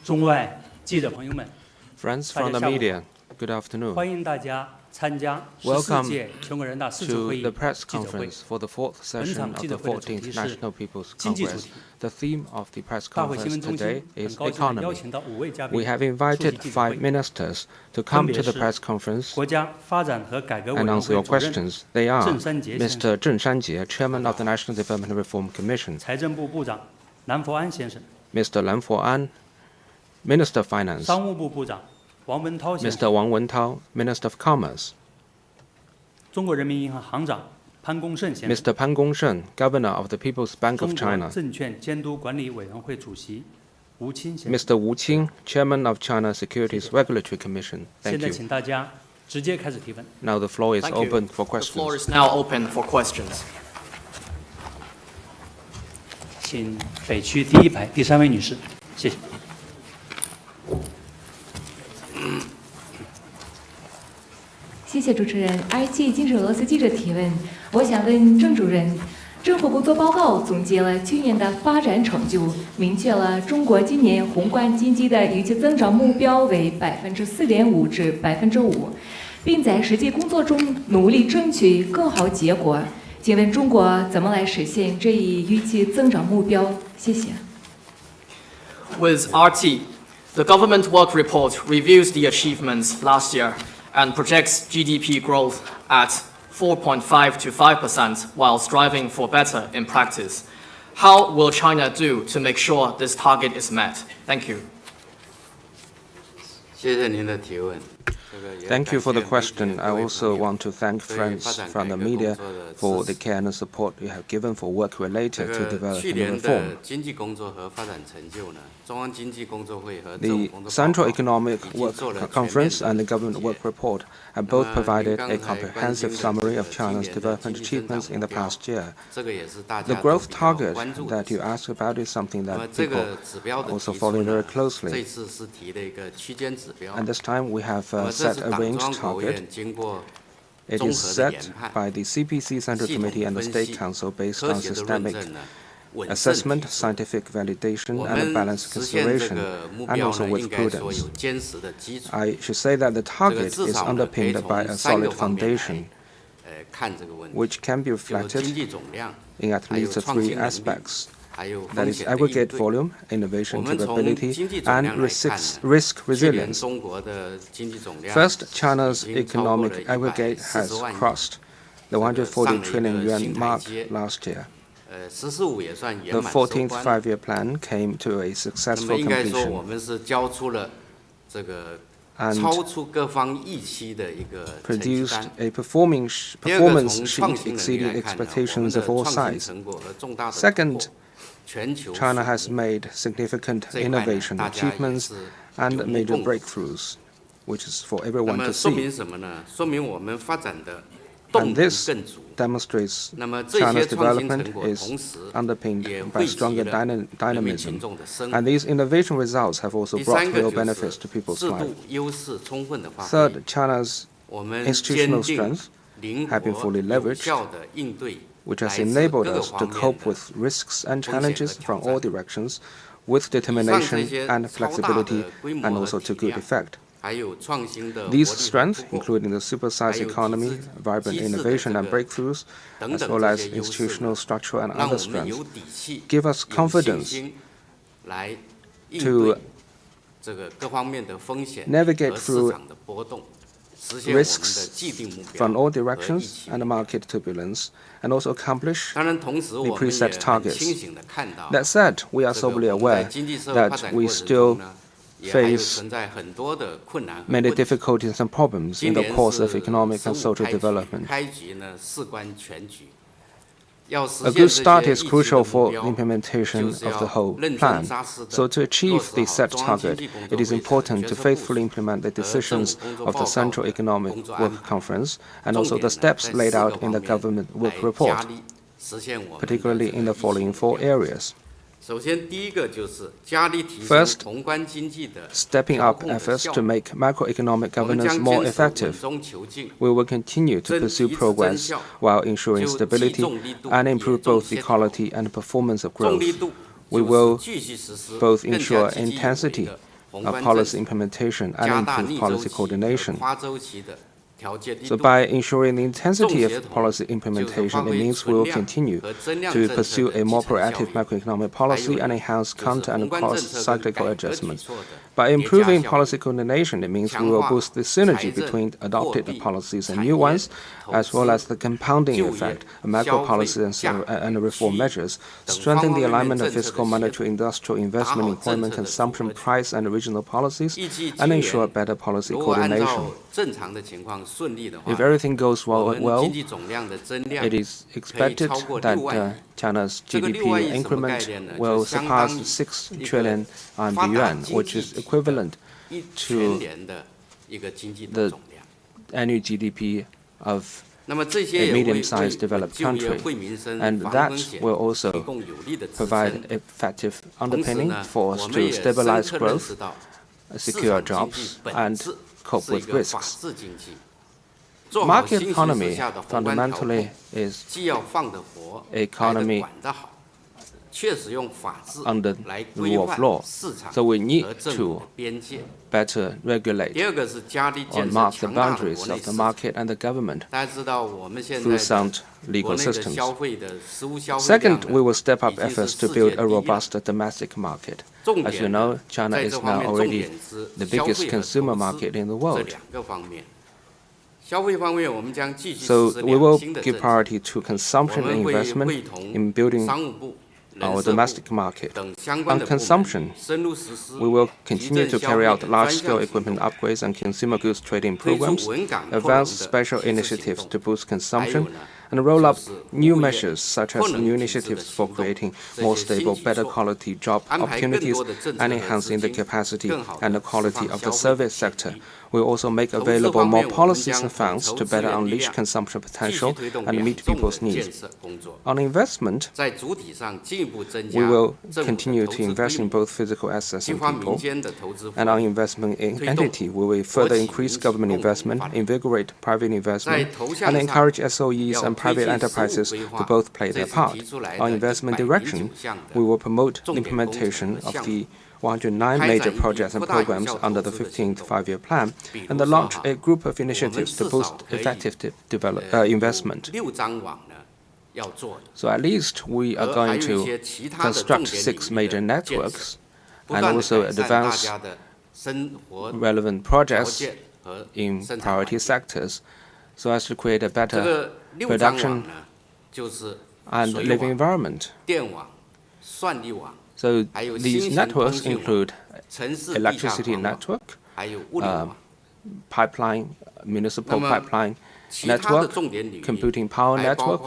中外记者朋友们， Friends from the media, good afternoon. 欢迎大家参加Welcome 14届全国人大四次会 to 议 the press 记者会。 conference for the fourth 本 session 场 of 记 the 者会的主 14th 题是 National People's 经济主 Congress. 题。 The theme of the press 大会新 conference 闻中 today 心很 is 高兴地邀 economy. 请到5位嘉宾 We have 出席 invited 记者 5 会， ministers to 分 come 别 to the 是 press conference 国家发展和改革委 and 员 answer 会 your 主任、 questions. They are 郑三杰先生、 Mr. Zheng Shanjie, Chairman of the National Development Reform Commission, 财政部部长蓝佛安先生、 Mr. Lan Fo'an, Minister of Finance, 商务部部长王文涛先 Mr. 生、 Wang Wentao, Minister of Commerce, 中国人民银行行长潘功胜先生、 Mr. Pan Gongsheng, Governor of the People's Bank 中 of 国 China, 证券监督管理委员会主席吴清先生。 Mr. Wu Qing, Chairman of China Securities Regulatory Commission. 现 Thank 在 you. 请大家直接开始提问。 Now the floor is Thank you. open for The floor questions. is now open for questions. 请北区第一排第3位女士，谢谢。谢谢主持人。RT 金属俄罗斯记者提问，我想问郑主任，政府工作报告总结了去年的发展成就，明确了中国今年宏观经济的预期增长目标为4.5%至5%，并在实际工作中努力争取更好结果。请问中国怎么来实现这一预期增长目标？谢谢。 With RT, the government work report reviews the achievements last year and projects GDP growth at 4.5 to 5% while striving for better in practice. How will China do to make sure this target is met? Thank you. 谢谢您的提问。 Thank you for the question. I also want to thank friends from the media for the care and support you have given for work related to 去 development 年 reform. 的经济工作和发展成就呢，中央经济工作会和政府 The 工作报 Central 告 Economic 已经 Work 做了全面 Conference 的 and the Government 总 Work 结。 Report have both provided 刚 a 才 comprehensive 关心的 summary of 今 China's 年的 development 经济增长 achievements in the 目标 past year. 这个也是大 The 家都 growth 比较 target 关注的 that you asked about is something 那么 that 这 people 个指标的 also 提 follow 出 very 呢，这 closely. 次是提了一个区间指标。 And this time we have 那么这 set 是 a 党 range 中央国务 target. 院经过 It 综 is 合的 set 研判、 by the CPC Central 系统 Committee and the 分 State 析、 Council based 科 on 学的论 systemic 证呢，稳正 assessment, 提出。 scientific validation, 我 and a 们 balanced 实现这 consideration, 个目 and 标 also 呢， with 应该说 prudence. 有坚实的基础。 I should say that the 这个 target 至 is 少呢，可以 underpinned by 从 a 3 solid 个方面 foundation, 来看这个问题， which can be 就是经 reflected 济总量， in at 还有 least 创 three 新能力， aspects. 还有 That 风 is 险的应 aggregate 对。 volume, 我 innovation 们从 capability, 经济总 and 量来看 risk 呢，去年 resilience. 中国的经济总量 First, China's 已经超过了 economic aggregate has 140万亿， crossed the 140 trillion yuan mark last year. “十四五”也算圆 The 满收 14th 官。 five-year plan came to a 那么 successful 应该说，我 completion. 们是交出了这个 And 超出各方预期的一个成绩 produced 单。 a 第二个， performance 从创 sheet 新能力 exceeding 来看呢，我们 expectations 的 of all 创新 sides. 成果和重大的突 Second, 破，全球 China 数 has 名 made significant 这一块呢， innovation 大家也 achievements 是 and 有目 major 共睹。 breakthroughs, which is for 那 everyone 么 to 说 see. 明什么呢？说明我们发展的动 And 力 this 更足。 demonstrates 那么这些 China's 创新 development 成果 is 同时 underpinned 也 by 惠及 stronger 了人民 dynamism. 群众的生 And 活。 these innovation results have also 第 brought 三个 real 就 benefits 是 to people's 制 lives. 度优势充分的发挥 Third,，China's 我们 institutional 坚定 strength 灵 have been 活 fully 有 leveraged, 效的应对 which 来 has 自 enabled 各个 us to 方面 cope 的 with risks and 风险和 challenges 挑 from 战。 all directions with 以上这 determination 些 and 超大 flexibility 的规 and 模 also 和 to 体 good 量， effect. 还有创新的活 These 力和 strengths, 突破， including the supersized 还有 economy, 机制 vibrant 机制的 innovation 这 and 个 breakthroughs, 等 as 等 well 这 as 些优势 institutional, 呢， structural and 让 other 我们有 strengths, 底气、 give us 有信 confidence 心来应 to 对这个各方面的风险 navigate 和市 through 场的波动，实现我们的 risks 既定目标 from all 和预 directions 期 and 目标。 market turbulence, and also accomplish 当然，同时我们 preset 也很 targets. 清醒地看到， That said, we are 这个 soberly 我们在 aware 经济社会发 that 展 we 过程 still 中呢，也还有 face 存在很多的困难和 many 问题。 difficulties and problems 今 in the 年 course 是 of economic and 15 social 开局 development. 开局呢事关全局，要实 A 现 good 这 start 些 is 预期的 crucial 目 for 标 the，implementation 就是 of the 要 whole 认真 plan. 扎实地 So to 落 achieve 实 the 好 set 中央经 target, 济工 it 作 is 会的 important 决 to 策部 faithfully 署 implement the 和政府 decisions 工作 of the 报告 Central 的 Economic 工作安 Work 排。 Conference and 重 also 点 the 呢， steps 在 laid 4 个 out 方 in the 面 government 来 work 加 report, 力实现我们的 particularly 这 in 个 the 预期 following 目 four 标。 areas. 首先，第一个就是加力提升 First, 宏观经济的 Stepping 调 up 控的 efforts 效 to 率。 make macroeconomic 我们 governance 将 more 坚持稳 effective. 中求进， We will continue to 增 pursue 提质增 progress 效， while ensuring 就既 stability 重力度 and 也 improve 重 both 协 the 调。 quality and performance of 重 growth. 力度 We 就是 will 继续实施 both 更加 ensure 积极有为 intensity 的 policy implementation and improve policy coordination. So by ensuring the intensity of policy implementation, it means we will continue to pursue a more proactive macroeconomic policy and enhance counter and cross-cyclical adjustments. By improving policy coordination, it means we will boost the synergy between adopted policies and new ones, as well as the compounding effect of macro policies and reform measures, strengthen the alignment of fiscal, monetary, industrial, investment, employment, consumption, price, and regional policies, and ensure better policy coordination. If everything goes well, it is expected that China's GDP increment will surpass 6 trillion yuan, which is equivalent to the annual GDP of a medium-sized developed country, and that will also provide effective underpinning for us to stabilize growth, secure jobs, and cope with risks. Market economy fundamentally is an economy under the rule of law, so we need to better regulate or mark the boundaries of the market and the government through sound legal systems. Second, we will step up efforts to build a robust domestic market. As you know, China is now already the biggest consumer market in the world. So we will give priority to consumption and investment in building our domestic market. On consumption, we will continue to carry out large-scale equipment upgrades and consumer goods trading programs, advance special initiatives to boost consumption, and roll up new measures such as new initiatives for creating more stable, better quality job opportunities and enhancing the capacity and the quality of the service sector. We will also make available more policies and funds to better unleash consumption potential and meet people's needs. On investment, we will continue to invest in both physical assets and people. And on investment in entity, we will further increase government investment, invigorate private investment, and encourage SOEs and private enterprises to both play their part. On investment direction, we will promote the implementation of the 109 major projects and programs under the 15th five-year plan, and launch a group of initiatives to boost effective investment. So at least we are going to construct 6 major networks and also advance relevant projects in priority sectors so as to create a better production and living environment. So these networks include electricity network, pipeline, municipal pipeline network, computing power network,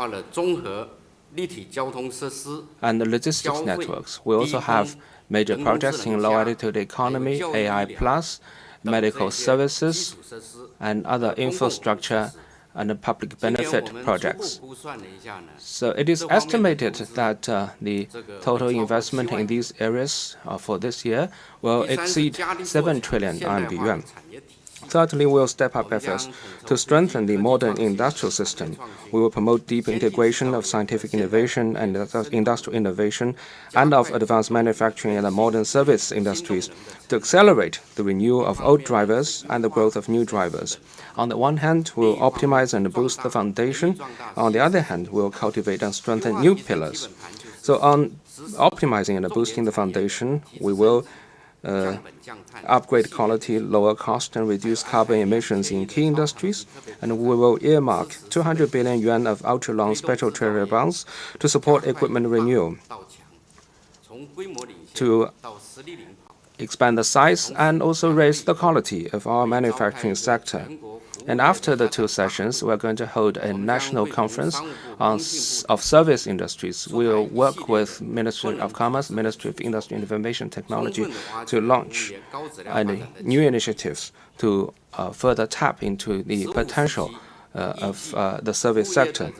and the logistics networks. We also have major projects in low-altitude economy, AI+, medical services, and other infrastructure and public benefit projects. So it is estimated that the total investment in these areas for this year will exceed 7 trillion yuan. Thirdly, we will step up efforts to strengthen the modern industrial system. We will promote deep integration of scientific innovation and industrial innovation and of advanced manufacturing and the modern service industries to accelerate the renewal of old drivers and the growth of new drivers. On the one hand, we will optimize and boost the foundation. On the other hand, we will cultivate and strengthen new pillars. So on optimizing and boosting the foundation, we will upgrade quality, lower cost, and reduce carbon emissions in key industries, and we will earmark 200 billion yuan of ultra-long special treasury bonds to support equipment renewal, to expand the size and also raise the quality of our manufacturing sector. And after the 2 sessions, we are going to hold a national conference of service industries. We will work with Ministry of Commerce, Ministry of Industry and Information Technology to launch new initiatives to further tap into the potential of the service sector.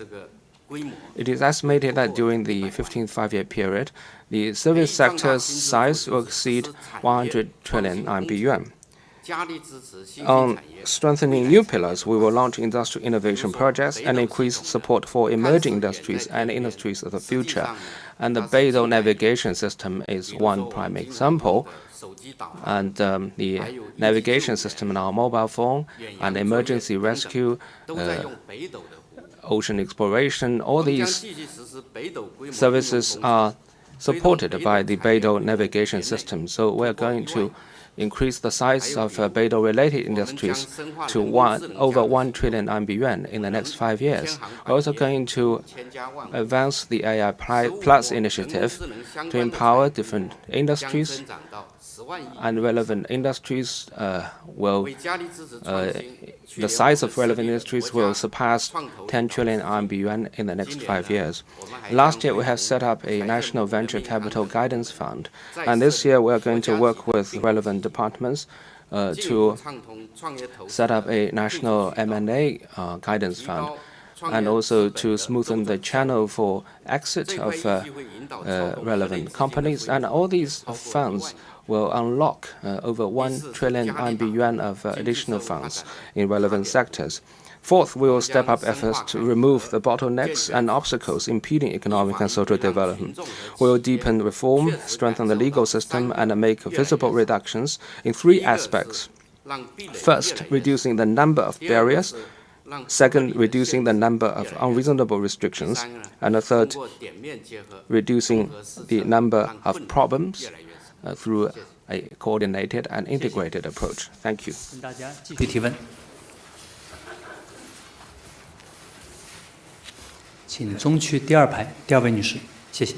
It is estimated that during the 15th five-year period, the service sector's size will exceed 100 trillion yuan. On strengthening new pillars, we will launch industrial innovation projects and increase support for emerging industries and industries of the future. And the Beidou navigation system is one prime example. And the navigation system in our mobile phone and emergency rescue, ocean exploration, all these services are supported by the Beidou navigation system. So we're going to increase the size of Beidou-related industries to over 1 trillion RMB yuan in the next 5 years. We're also going to advance the AI Plus initiative to empower different industries, and relevant industries the size of relevant industries will surpass 10 trillion RMB yuan in the next 5 years. Last year, we have set up a National Venture Capital Guidance Fund, and this year we are going to work with relevant departments to set up a National M&A Guidance Fund, and also to smoothen the channel for exit of relevant companies. And all these funds will unlock over 1 trillion RMB yuan of additional funds in relevant sectors. Fourth, we will step up efforts to remove the bottlenecks and obstacles impeding economic and social development. We will deepen reform, strengthen the legal system, and make visible reductions in 3 aspects. First, reducing the number of barriers. Second, reducing the number of unreasonable restrictions. And the third, reducing the number of problems through a coordinated and integrated approach. Thank you. 大家继续提问，请中区第2排第2位女士，谢谢。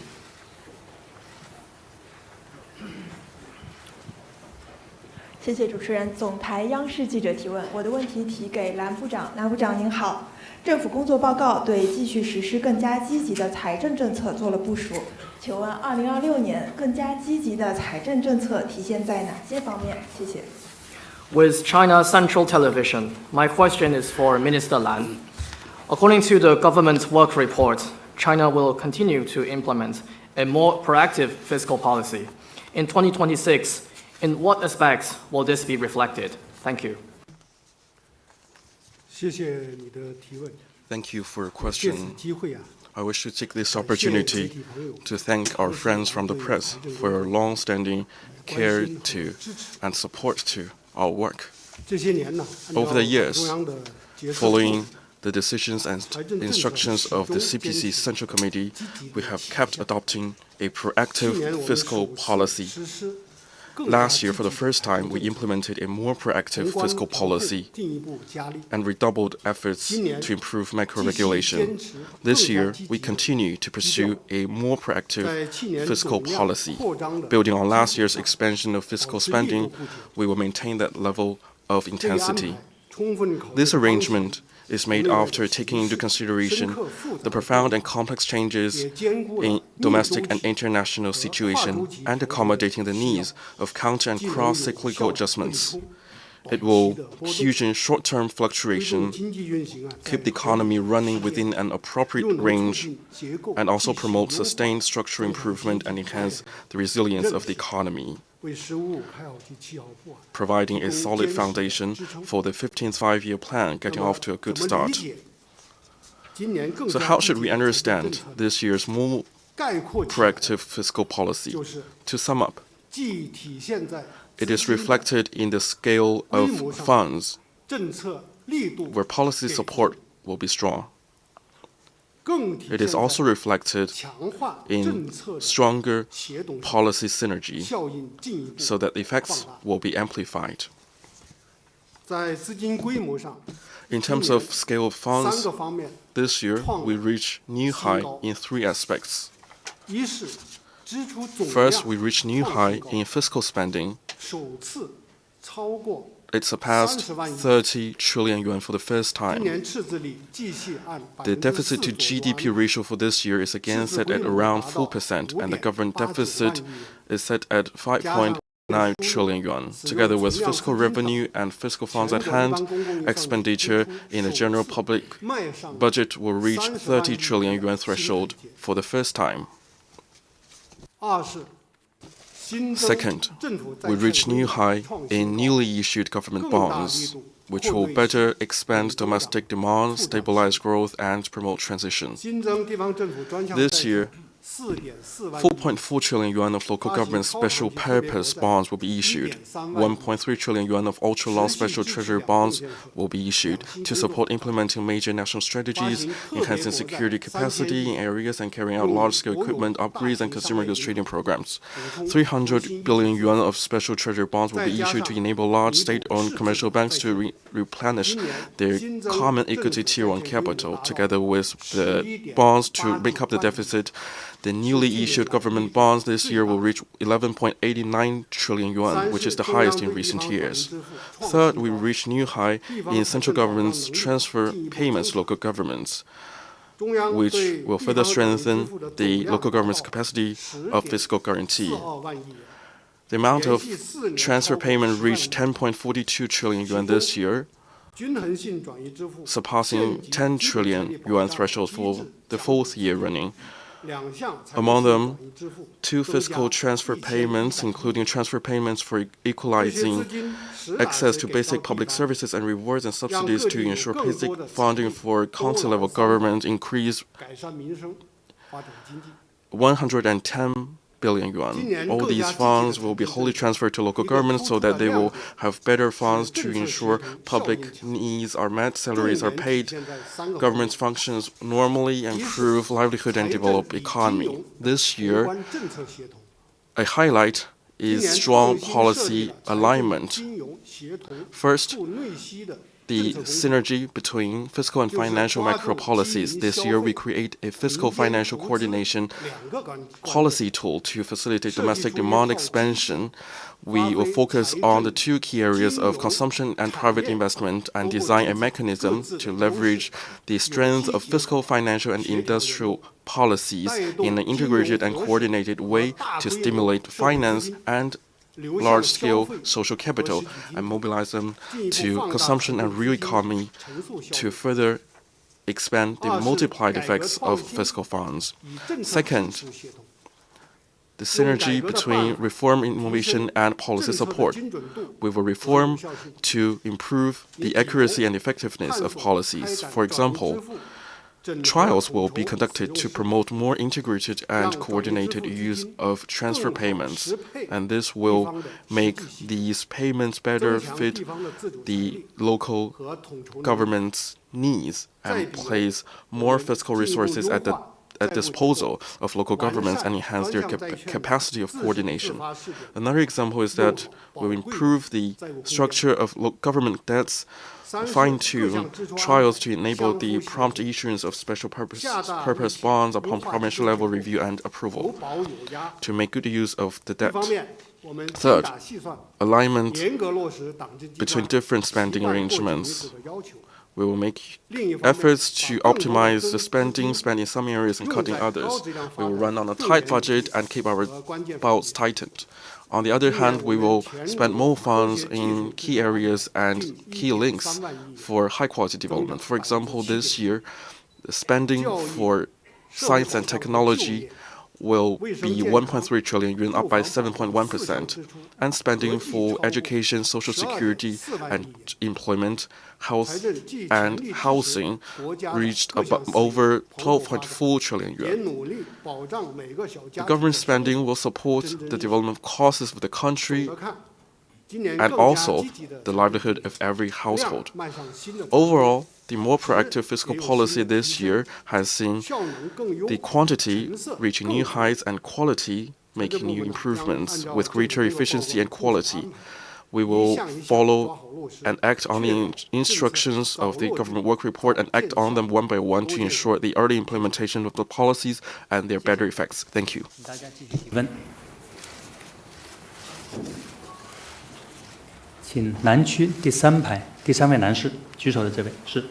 谢谢主持人。总台央视记者提问，我的问题提给蓝部长。蓝部长您好，政府工作报告对继续实施更加积极的财政政策做了部署。请问2026年更加积极的财政政策体现在哪些方面？谢谢。With China Central Television, my question is for Minister Lan. According to the government work report, China will continue to implement a more proactive fiscal policy. In 2026, in what aspects will this be reflected? Thank you. 谢谢你的提问。 Thank you for your 借此 question. 机会 I wish to take this opportunity to thank our friends from the press for your long-standing care to and support to our work. 这些年呢， Over the years, 中央的决策 Following the decisions and instructions of the CPC Central Committee, we have kept adopting a proactive fiscal policy. 实施 Last year, for the first time, we implemented a more proactive fiscal policy 进一步加力。 and redoubled efforts to improve macro regulation. This year, we continue to pursue a more proactive fiscal policy. Building on last year's expansion of fiscal spending, we will maintain that level of 这个安 intensity. 排充分考虑 This arrangement is made after taking into consideration the profound and complex changes in domestic and international situation and accommodating the needs of counter and cross-cyclical adjustments. It will cushion short-term fluctuation, 经济运行 keep the economy running within an appropriate range, and also promote sustained structural improvement and enhance the resilience of the economy, 为实务开好及气好部 providing a solid foundation for the 15th five-year plan getting off to a good 怎么理 start. 解今年更 So 加 how 积 should 极 we 的财政 understand 政策 this year's more 概括起来 proactive fiscal policy? 就是 To sum up, 既体现在 it is reflected in the scale of funds 政策力度 where policy support will be strong. 更体 It 现 is also 在 reflected 强化政 in 策的 stronger 协同 policy synergy 效应进一步 so that the effects 放大 will be amplified. 在资金规模上 In terms of scale of 三 funds, 个方面， this year we reach new high in 3 aspects. 一是支出总 First, we 量 reach new 创 high 新高 in fiscal spending. 首次超过 It surpassed 30 trillion yuan for the first 今 time. 年赤字率继续按 The 4% deficit to GDP ratio for this year is again set at around 4%, and the government deficit is set at 5.9 trillion yuan. Together with fiscal revenue and fiscal funds at hand, expenditure in the general public 迈上 budget will reach 30 trillion yuan threshold for the first time. 二是 Second, we reach new high in newly issued government bonds, which will better expand domestic demand, stabilize growth, and promote transition. This year, 4.4 trillion yuan of local government special purpose bonds will be issued. 1.3 trillion yuan of ultra-long special treasury bonds will be issued to support implementing major national strategies, enhancing security capacity in areas, and carrying out large-scale equipment upgrades and consumer goods trading programs. 300 billion yuan of special treasury bonds will be issued to enable large state-owned commercial banks to replenish their common equity tier 1 capital, together with the bonds to make up the deficit. The newly issued government bonds this year will reach 11.89 trillion yuan, which is the highest in recent years. Third, we reach new high in central government's transfer payments to local governments, which will further strengthen the local government's capacity of fiscal guarantee. The amount of transfer payment reached 10.42 trillion yuan this year, surpassing 10 trillion yuan threshold for the 4th year running. Among them, 2 fiscal transfer payments, including transfer payments for equalizing access to basic public services and rewards and subsidies to ensure basic funding for county-level government, increased 110 billion yuan. All these funds will be wholly transferred to local governments so that they will have better funds to ensure public needs are met, salaries are paid, government's functions normally, improve livelihood and develop economy. This year, a highlight is strong policy alignment. First, the synergy between fiscal and financial macro policies. This year, we create a fiscal-financial coordination policy tool to facilitate domestic demand expansion. We will focus on the 2 key areas of consumption and private investment and design a mechanism to leverage the strength of fiscal, financial, and industrial policies in an integrated and coordinated way to stimulate finance and large-scale social capital and mobilize them to consumption and real economy to further expand the multiplied effects of fiscal funds. Second, the synergy between reform, innovation, and policy support. We will reform to improve the accuracy and effectiveness of policies. For example, trials will be conducted to promote more integrated and coordinated use of transfer payments, and this will make these payments better fit the local government's needs and place more fiscal resources at disposal of local governments and enhance their capacity of coordination. Another example is that we'll improve the structure of government debts, fine-tune trials to enable the prompt issuance of special purpose bonds upon provincial level review and approval to make good use of the debt. Third, alignment between different spending arrangements. We will make efforts to optimize the spending, spend in some areas and cut in others. We will run on a tight budget and keep our belts tightened. On the other hand, we will spend more funds in key areas and key links for high-quality development. For example, this year, the spending for science and technology will be 1.3 trillion yuan, up by 7.1%, and spending for education, social security, and employment, health, and housing reached over 12.4 trillion yuan. The government spending will support the development causes of the country and also the livelihood of every household. Overall, the more proactive fiscal policy this year has seen the quantity reaching new heights and quality making new improvements with greater efficiency and quality. We will follow and act on the instructions of the government work report and act on them one by one to ensure the early implementation of the policies and their better effects. Thank you. 请南区第3排第3位男士举手的这位是。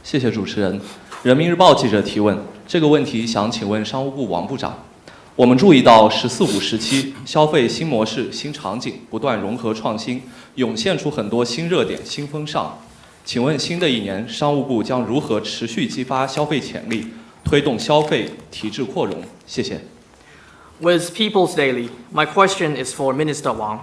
谢谢主持人。人民日报记者提问，这个问题想请问商务部王部长。我们注意到“十四五”时期消费新模式、新场景不断融合创新，涌现出很多新热点、新风尚。请问新的一年，商务部将如何持续激发消费潜力，推动消费体制扩容？谢谢。With People's Daily, my question is for Minister Wang.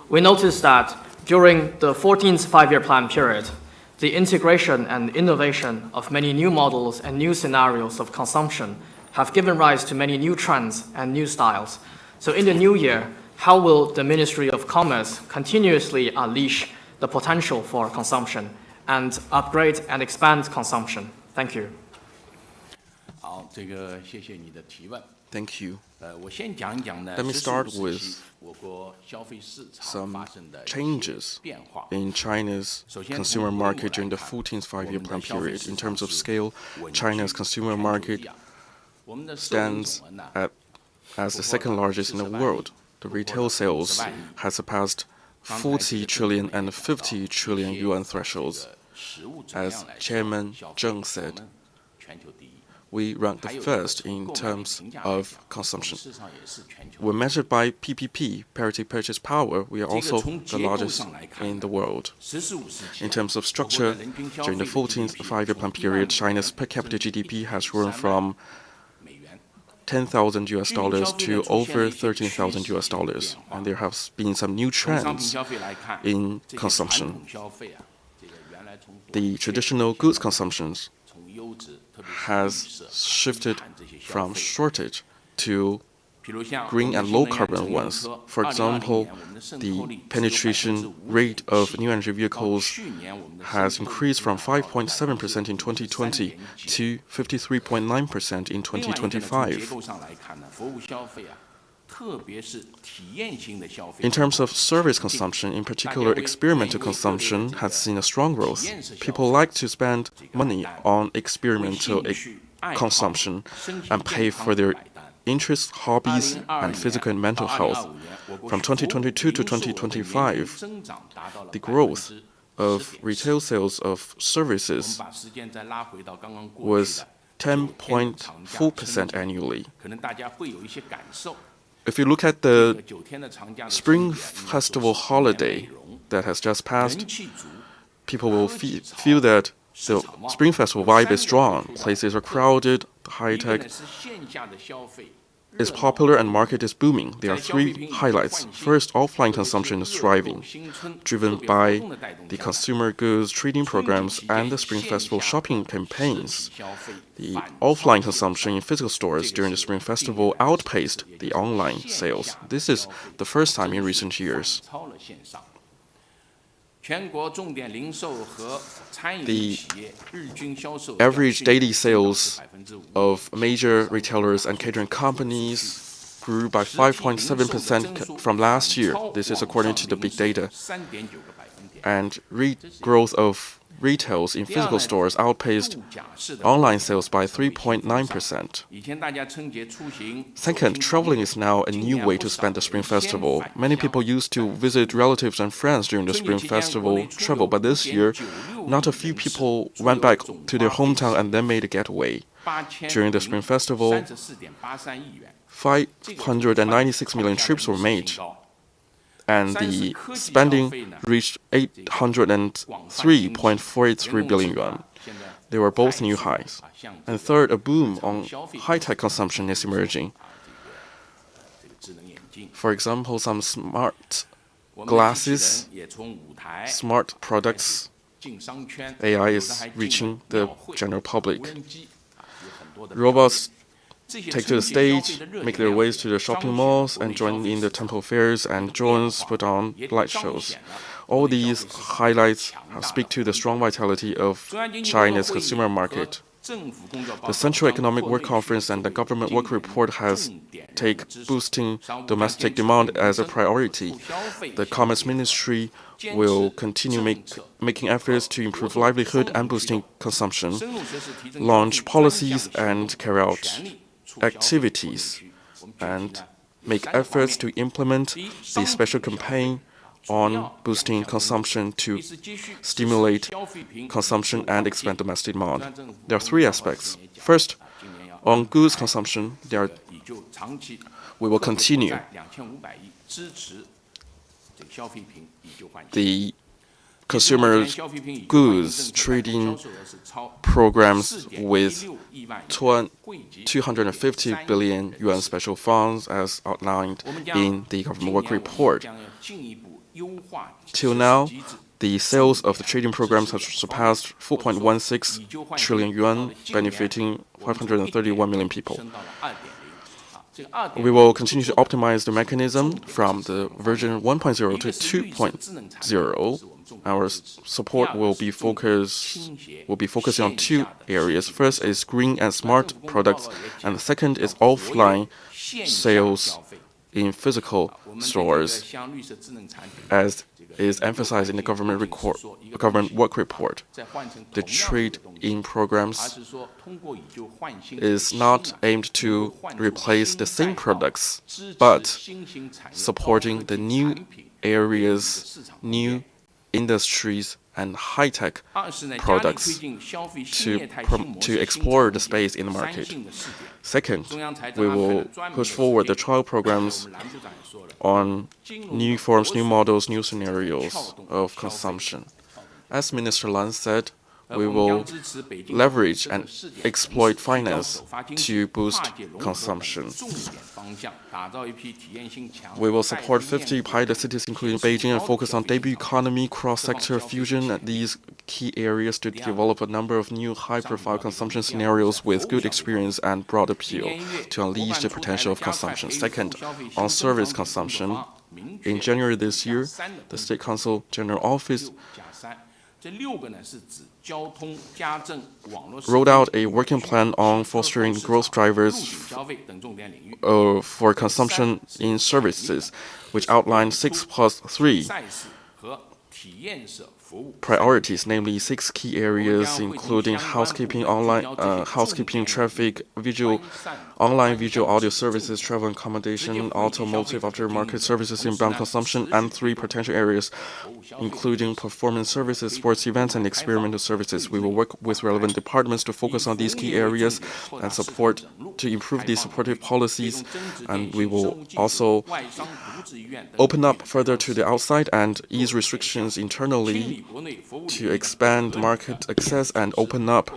We noticed that during the 14th five-year plan period, the integration and innovation of many new models and new scenarios of consumption have given rise to many new trends and new styles. So in the new year, how will the Ministry of Commerce continuously unleash the potential for consumption and upgrade and expand consumption? Thank you. Thank you. Let me start with some changes in China's consumer market during the 14th five-year plan period. In terms of scale, China's consumer market stands as the second largest in the world. The retail sales has surpassed 40 trillion and 50 trillion yuan thresholds. As Chairman Zheng said, we rank the first in terms of consumption. When measured by PPP, parity purchase power, we are also the largest in the world. In terms of structure, during the 14th five-year plan period, China's per capita GDP has grown from $10,000 to over $13,000, and there have been some new trends in consumption. The traditional goods consumptions has shifted from shortage to green and low-carbon ones. For example, the penetration rate of new energy vehicles has increased from 5.7% in 2020 to 53.9% in 2025. In terms of service consumption, in particular, experimental consumption has seen a strong growth. People like to spend money on experimental consumption and pay for their interests, hobbies, and physical and mental health. From 2022 to 2025, the growth of retail sales of services was 10.4% annually. If you look at the Spring Festival holiday that has just passed, people will feel that the Spring Festival vibe is strong. Places are crowded, high-tech is popular, and market is booming. There are three highlights. First, offline consumption is thriving, driven by the consumer goods trading programs and the Spring Festival shopping campaigns. The offline consumption in physical stores during the Spring Festival outpaced the online sales. This is the first time in recent years. The average daily sales of major retailers and catering companies grew by 5.7% from last year. This is according to the big data. And growth of retails in physical stores outpaced online sales by 3.9%. Second, traveling is now a new way to spend the Spring Festival. Many people used to visit relatives and friends during the Spring Festival travel, but this year, not a few people went back to their hometown and then made a getaway. During the Spring Festival, 596 million trips were made, and the spending reached 803.43 billion yuan. They were both new highs. And third, a boom on high-tech consumption is emerging. For example, some smart glasses, smart products, AI is reaching the general public. Robots take to the stage, make their ways to the shopping malls, and join in the temple fairs, and drones put on light shows. All these highlights speak to the strong vitality of China's consumer market. The Central Economic Work Conference and the Government Work Report has taken boosting domestic demand as a priority. The Commerce Ministry will continue making efforts to improve livelihood and boosting consumption, launch policies and carry out activities, and make efforts to implement the special campaign on boosting consumption to stimulate consumption and expand domestic demand. There are three aspects. First, on goods consumption, we will continue the consumer goods trading programs with 250 billion yuan special funds as outlined in the government work report. Till now, the sales of the trading programs have surpassed 4.16 trillion yuan, benefiting 531 million people. We will continue to optimize the mechanism from the version 1.0 to 2.0. Our support will be focusing on two areas. First is green and smart products, and the second is offline sales in physical stores, as is emphasized in the government work report. The trade-in programs is not aimed to replace the same products, but supporting the new areas, new industries, and high-tech products to explore the space in the market. Second, we will push forward the trial programs on new forms, new models, new scenarios of consumption. As Minister Lan said, we will leverage and exploit finance to boost consumption. We will support 50 pilot cities, including Beijing, and focus on debut economy, cross-sector fusion at these key areas to develop a number of new high-profile consumption scenarios with good experience and broad appeal to unleash the potential of consumption. Second, on service consumption, in January this year, the State Council General Office rolled out a working plan on fostering growth drivers for consumption in services, which outlined 6+3 priorities, namely 6 key areas, including housekeeping, housekeeping, traffic, online visual audio services, travel and accommodation, automotive aftermarket services, inbound consumption, and 3 potential areas, including performance services, sports events, and experimental services. We will work with relevant departments to focus on these key areas and to improve these supportive policies, and we will also open up further to the outside and ease restrictions internally to expand market access and open up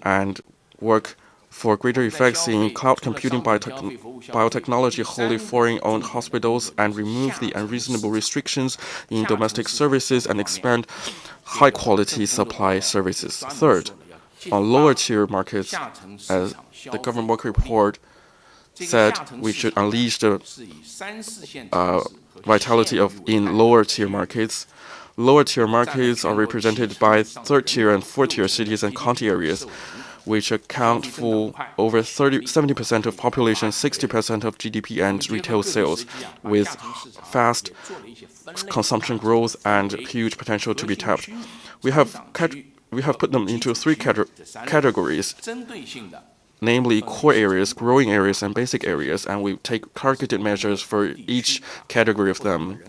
and work for greater effects in cloud computing, biotechnology, wholly foreign-owned hospitals, and remove the unreasonable restrictions in domestic services and expand high-quality supply services. Third, on lower-tier markets, as the government work report said, we should unleash the vitality in lower-tier markets. Lower-tier markets are represented by 3rd-tier and 4th-tier cities and county areas, which account for over 70% of population, 60% of GDP and retail sales, with fast consumption growth and huge potential to be tapped. We have put them into 3 categories, namely core areas, growing areas, and basic areas, and we take targeted measures for each category of them,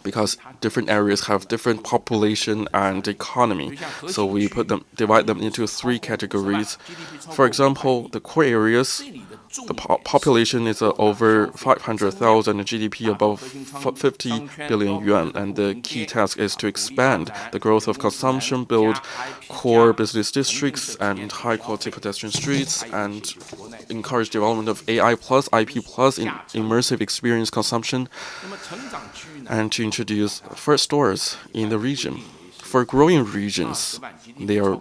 because different areas have different population and economy. So we divide them into 3 categories. For example, the core areas, the population is over 500,000 and GDP above 50 billion yuan, and the key task is to expand the growth of consumption, build core business districts and high-quality pedestrian streets, and encourage development of AI plus, IP plus, immersive experience consumption, and to introduce first stores in the region. For growing regions, there are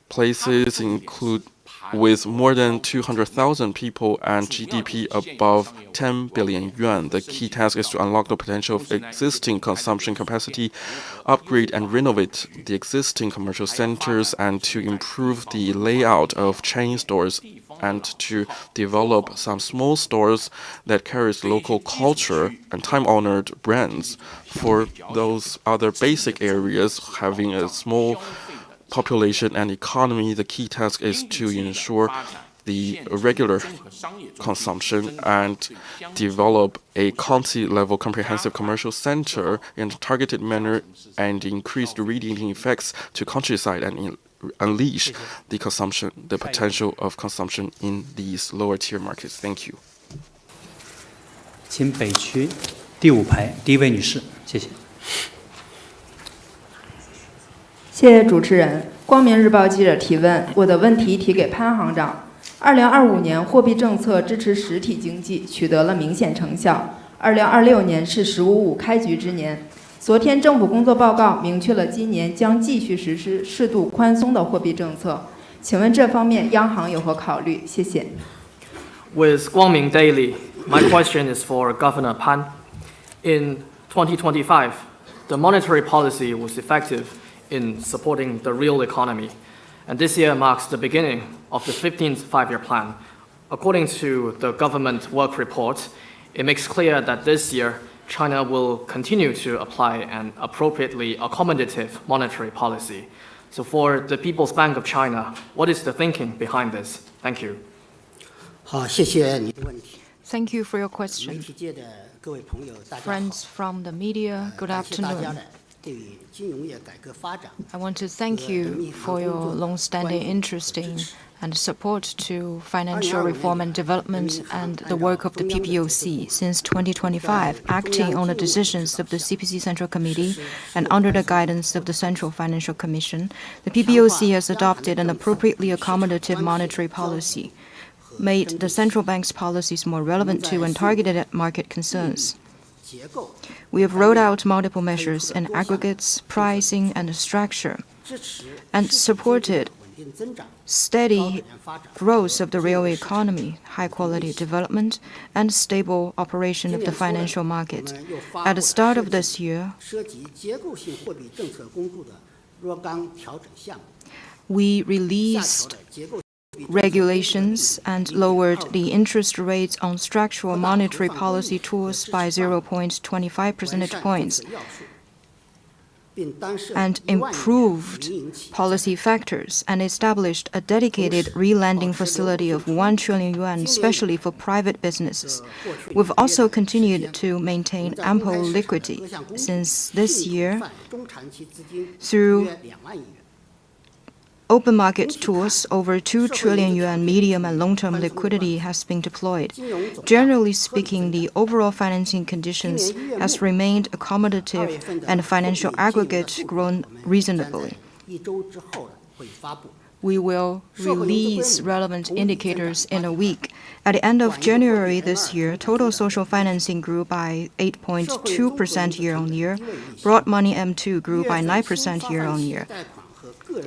places include with more than 200,000 people and GDP above 10 billion yuan. The key task is to unlock the potential of existing consumption capacity, upgrade and renovate the existing commercial centers, and to improve the layout of chain stores, and to develop some small stores that carries local culture and time-honored brands. For those other basic areas having a small population and economy, the key task is to ensure the regular consumption and develop a county-level comprehensive commercial center in a targeted manner and increase the radiating effects to countryside and unleash the potential of consumption in these lower-tier markets. Thank you. 请北区第5排第1位女士，谢谢。谢谢主持人。光明日报记者提问，我的问题提给潘行长。2025年货币政策支持实体经济取得了明显成效。2026年是“15+5”开局之年。昨天政府工作报告明确了今年将继续实施适度宽松的货币政策。请问这方面央行有何考虑？谢谢。With Guangming Daily, my question is for Governor Pan. In 2025, the monetary policy was effective in supporting the real economy, and this year marks the beginning of the 15th five-year plan. According to the government work report, it makes clear that this year, China will continue to apply an appropriately accommodative monetary policy. So for the People's Bank of China, what is the thinking behind this? Thank you. 好，谢谢你的问题。 Thank you for your question. 媒体界的各位朋友，大家好。 Friends from the media, good 感谢大家 afternoon. 的对金融业改革发展 I want to thank you for your long-standing interest in and support to financial reform and development and the work of the PBOC since 2025, acting on the decisions of the CPC Central Committee and under the guidance of the Central Financial Commission. The PBOC has adopted an appropriately accommodative monetary policy, made the central bank's policies more relevant to and targeted at market concerns. We have rolled out multiple measures in aggregates, pricing, and structure, and supported steady growth of the real economy, high-quality development, and stable operation of the financial market. At the start of this year, we released regulations and lowered the interest rates on structural monetary policy tools by 0.25 percentage points and improved policy factors and established a dedicated re-lending facility of 1 trillion yuan, especially for private businesses. We've also continued to maintain ample liquidity since this year through open market tools. Over 2 trillion yuan medium and long-term liquidity has been deployed. Generally speaking, the overall financing conditions has remained accommodative and financial aggregate grown reasonably. We will release relevant indicators in a week. At the end of January this year, total social financing grew by 8.2% year-on-year. Broad money M2 grew by 9% year-on-year.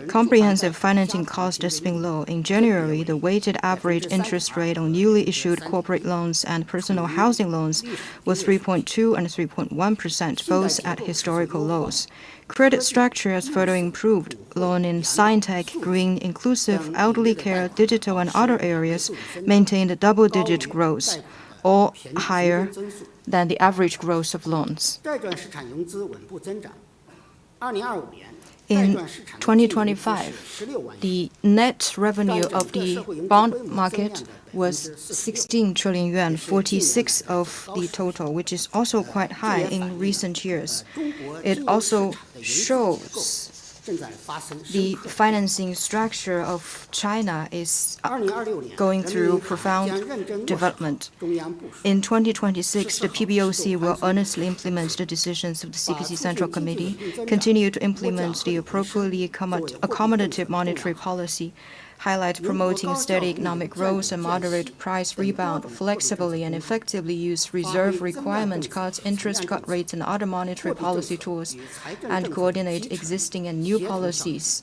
Comprehensive financing cost has been low. In January, the weighted average interest rate on newly issued corporate loans and personal housing loans was 3.2% and 3.1%, both at historical lows. Credit structure has further improved. Loan in science-tech, green, inclusive, elderly care, digital, and other areas maintained double-digit growth, all higher than the average growth of loans. In 2025, the net revenue of the bond market was 16 trillion yuan, 46 of the total, which is also quite high in recent years. It also shows the financing structure of China is going through profound development. In 2026, the PBOC will earnestly implement the decisions of the CPC Central Committee, continue to implement the appropriately accommodative monetary policy, highlight promoting steady economic growth and moderate price rebound, flexibly and effectively use reserve requirement cuts, interest cut rates, and other monetary policy tools, and coordinate existing and new policies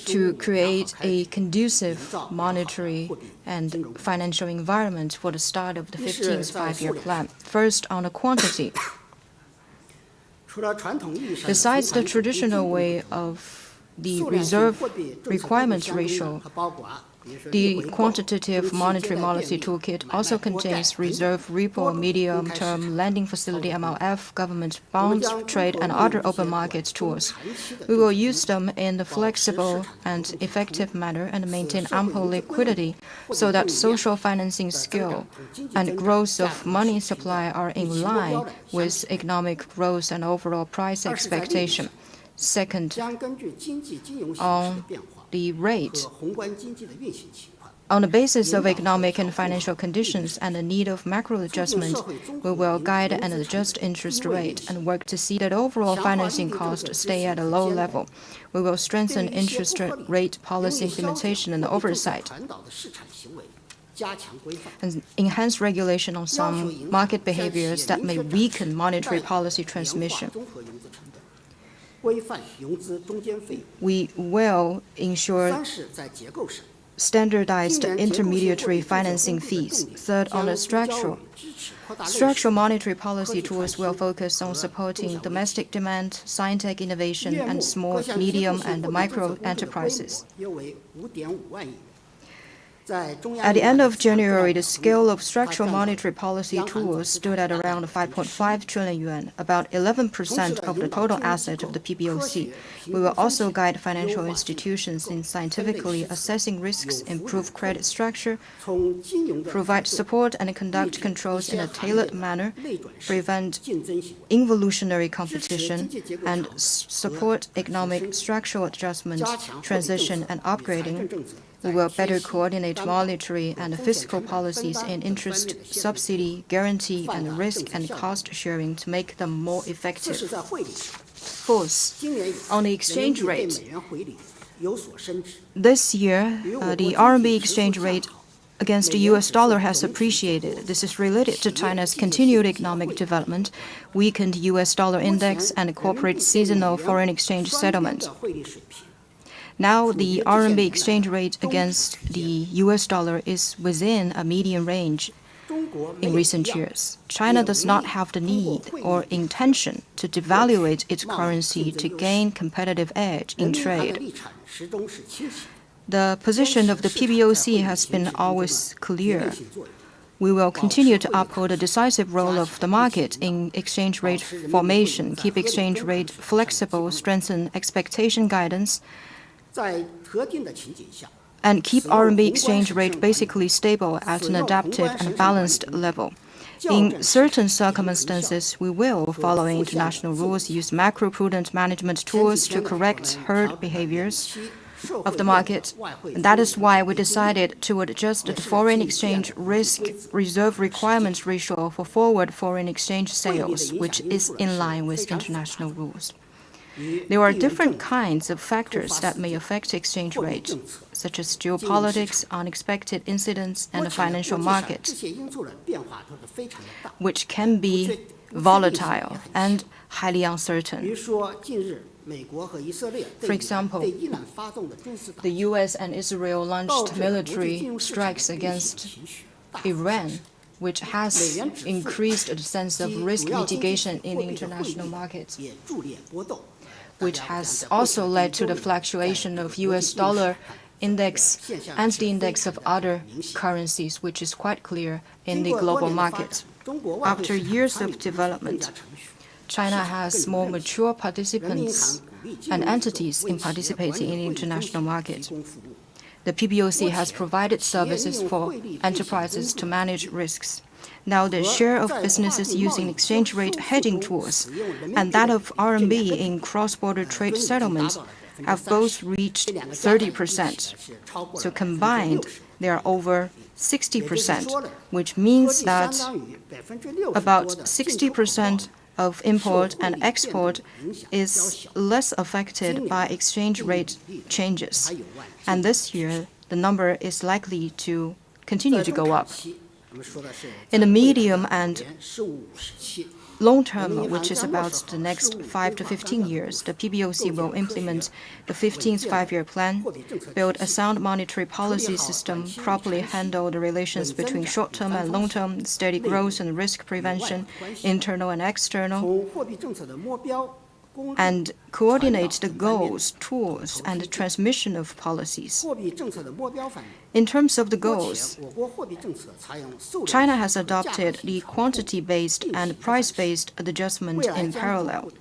to create a conducive monetary and financial environment for the start of the 15th five-year plan. First, on the quantity. Besides the traditional way of the reserve requirements ratio, the quantitative monetary policy toolkit also contains reserve repo, medium-term lending facility MLF, government bonds, trade, and other open market tools. We will use them in a flexible and effective manner and maintain ample liquidity so that social financing scale and growth of money supply are in line with economic growth and overall price expectation. Second, on the rate On the basis of economic and financial conditions and the need of macro adjustment, we will guide and adjust interest rate and work to see that overall financing costs stay at a low level. We will strengthen interest rate policy implementation and oversight, and enhance regulation on some market behaviors that may weaken monetary policy transmission. We will ensure standardized intermediary financing fees. Third, on the structural monetary policy tools will focus on supporting domestic demand, scientific innovation, and small, medium, and micro enterprises. At the end of January, the scale of structural monetary policy tools stood at around 5.5 trillion yuan, about 11% of the total asset of the PBOC. We will also guide financial institutions in scientifically assessing risks, improve credit structure, provide support and conduct controls in a tailored manner, prevent involutionary competition, and support economic structural adjustment, transition, and upgrading. We will better coordinate monetary and fiscal policies in interest, subsidy, guarantee, and risk and cost sharing to make them more effective. Fourth, on the exchange rate, this year, the RMB exchange rate against the US dollar has appreciated. This is related to China's continued economic development, weakened US dollar index, and corporate seasonal foreign exchange settlement. Now, the RMB exchange rate against the US dollar is within a median range in recent years. China does not have the need or intention to devaluate its currency to gain competitive edge in trade. The position of the PBOC has been always clear. We will continue to uphold a decisive role of the market in exchange rate formation, keep exchange rate flexible, strengthen expectation guidance, and keep RMB exchange rate basically stable at an adaptive and balanced level. In certain circumstances, we will, following international rules, use macro-prudent management tools to correct herd behaviors of the market. And that is why we decided to adjust the foreign exchange risk reserve requirements ratio for forward foreign exchange sales, which is in line with international rules. There are different kinds of factors that may affect exchange rate, such as geopolitics, unexpected incidents, and the financial market, which can be volatile and highly uncertain. For example, the US and Israel launched military strikes against Iran, which has increased the sense of risk mitigation in the international markets, which has also led to the fluctuation of US dollar index and the index of other currencies, which is quite clear in the global market. After years of development, China has more mature participants and entities in participating in the international market. The PBOC has provided services for enterprises to manage risks. Now, the share of businesses using exchange rate hedging tools and that of RMB in cross-border trade settlements have both reached 30%. So combined, they are over 60%, which means that about 60% of import and export is less affected by exchange rate changes. And this year, the number is likely to continue to go up. In the medium and long term, which is about the next 5 to 15 years, the PBOC will implement the 15th five-year plan, build a sound monetary policy system, properly handle the relations between short-term and long-term, steady growth and risk prevention, internal and external, and coordinate the goals, tools, and the transmission of policies. In terms of the goals, China has adopted the quantity-based and price-based adjustment in parallel.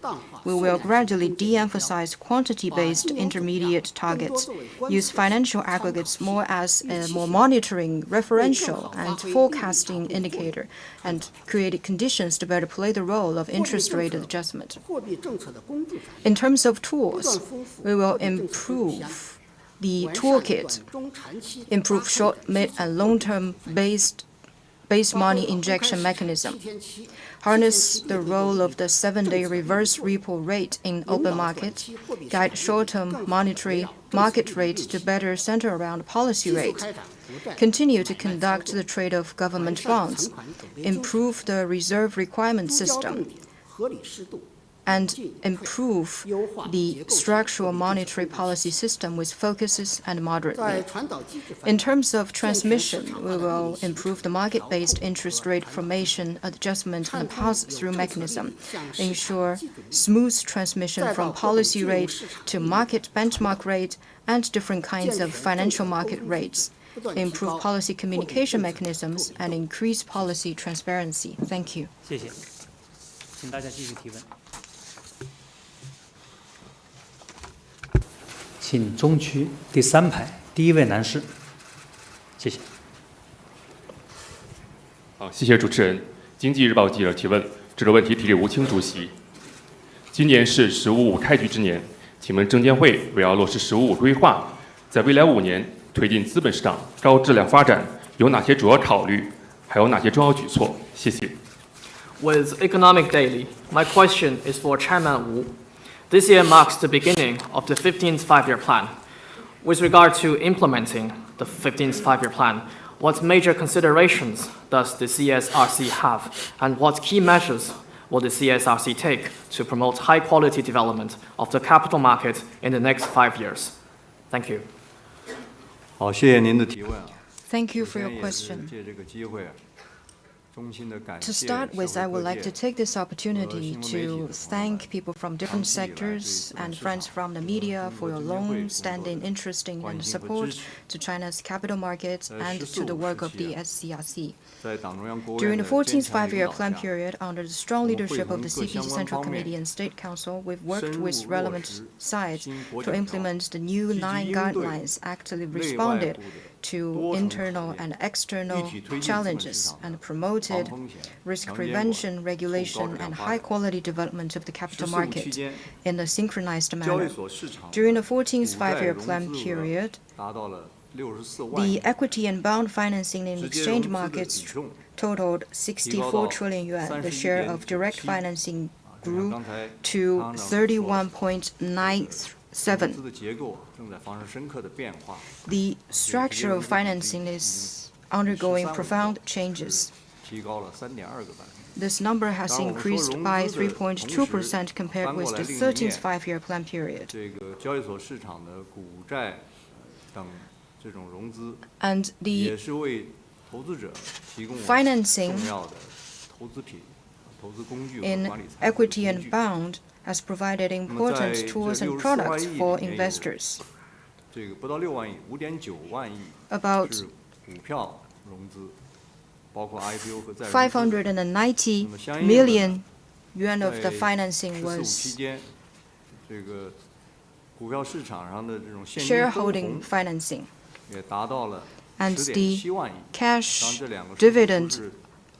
We will gradually de-emphasize quantity-based intermediate targets, use financial aggregates more as a more monitoring, referential, and forecasting indicator, and create conditions to better play the role of interest rate adjustment. In terms of tools, we will improve the toolkit, improve short, mid, and long-term base money injection mechanism, harness the role of the 7-day reverse repo rate in open market, guide short-term monetary market rate to better center around policy rate, continue to conduct the trade of government bonds, improve the reserve requirement system, and improve the structural monetary policy system with focuses and moderately. In terms of transmission, we will improve the market-based interest rate formation, adjustment, and pass-through mechanism, ensure smooth transmission from policy rate to market benchmark rate and different kinds of financial market rates, improve policy communication mechanisms, and increase policy transparency. Thank you. 谢谢，请大家继续提问。请中区第3排第1位男士，谢谢。好，谢谢主持人。经济日报记者提问，这个问题提给吴清主席。今年是“十五五”开局之年，请问证监会为要落实“十五五”规划，在未来5年推进资本市场高质量发展有哪些主要考虑，还有哪些重要举措？谢谢。With Economic Daily, my question is for Chairman Wu. This year marks the beginning of the 15th five-year plan. With regard to implementing the 15th five-year plan, what major considerations does the CSRC have, and what key measures will the CSRC take to promote high-quality development of the capital market in the next 5 years? Thank you. 好，谢谢您的提问啊。 Thank you for your question. 借这个机会啊，衷心的感谢。 To start with, I would like to take this opportunity to thank people from different sectors and friends from the media for your long-standing interest in and support to China's capital markets and to the work of the SCRC. During the 14th five-year plan period, under the strong leadership of the CPC Central Committee and State Council, we've worked with relevant sides to implement the new 9 guidelines, actively responded to internal and external challenges, and promoted risk prevention, regulation, and high-quality development of the capital market in a synchronized manner. During the 14th five-year plan period, the equity and bond financing in exchange markets totaled 64 trillion yuan. The share of direct financing grew to 31.97. The structure of financing is undergoing profound changes. This number has increased by 3.2% compared with the 13th five-year plan period. And the financing in equity and bond has provided important tools and products for investors. About 590 million yuan of the financing was shareholding financing, and the cash dividend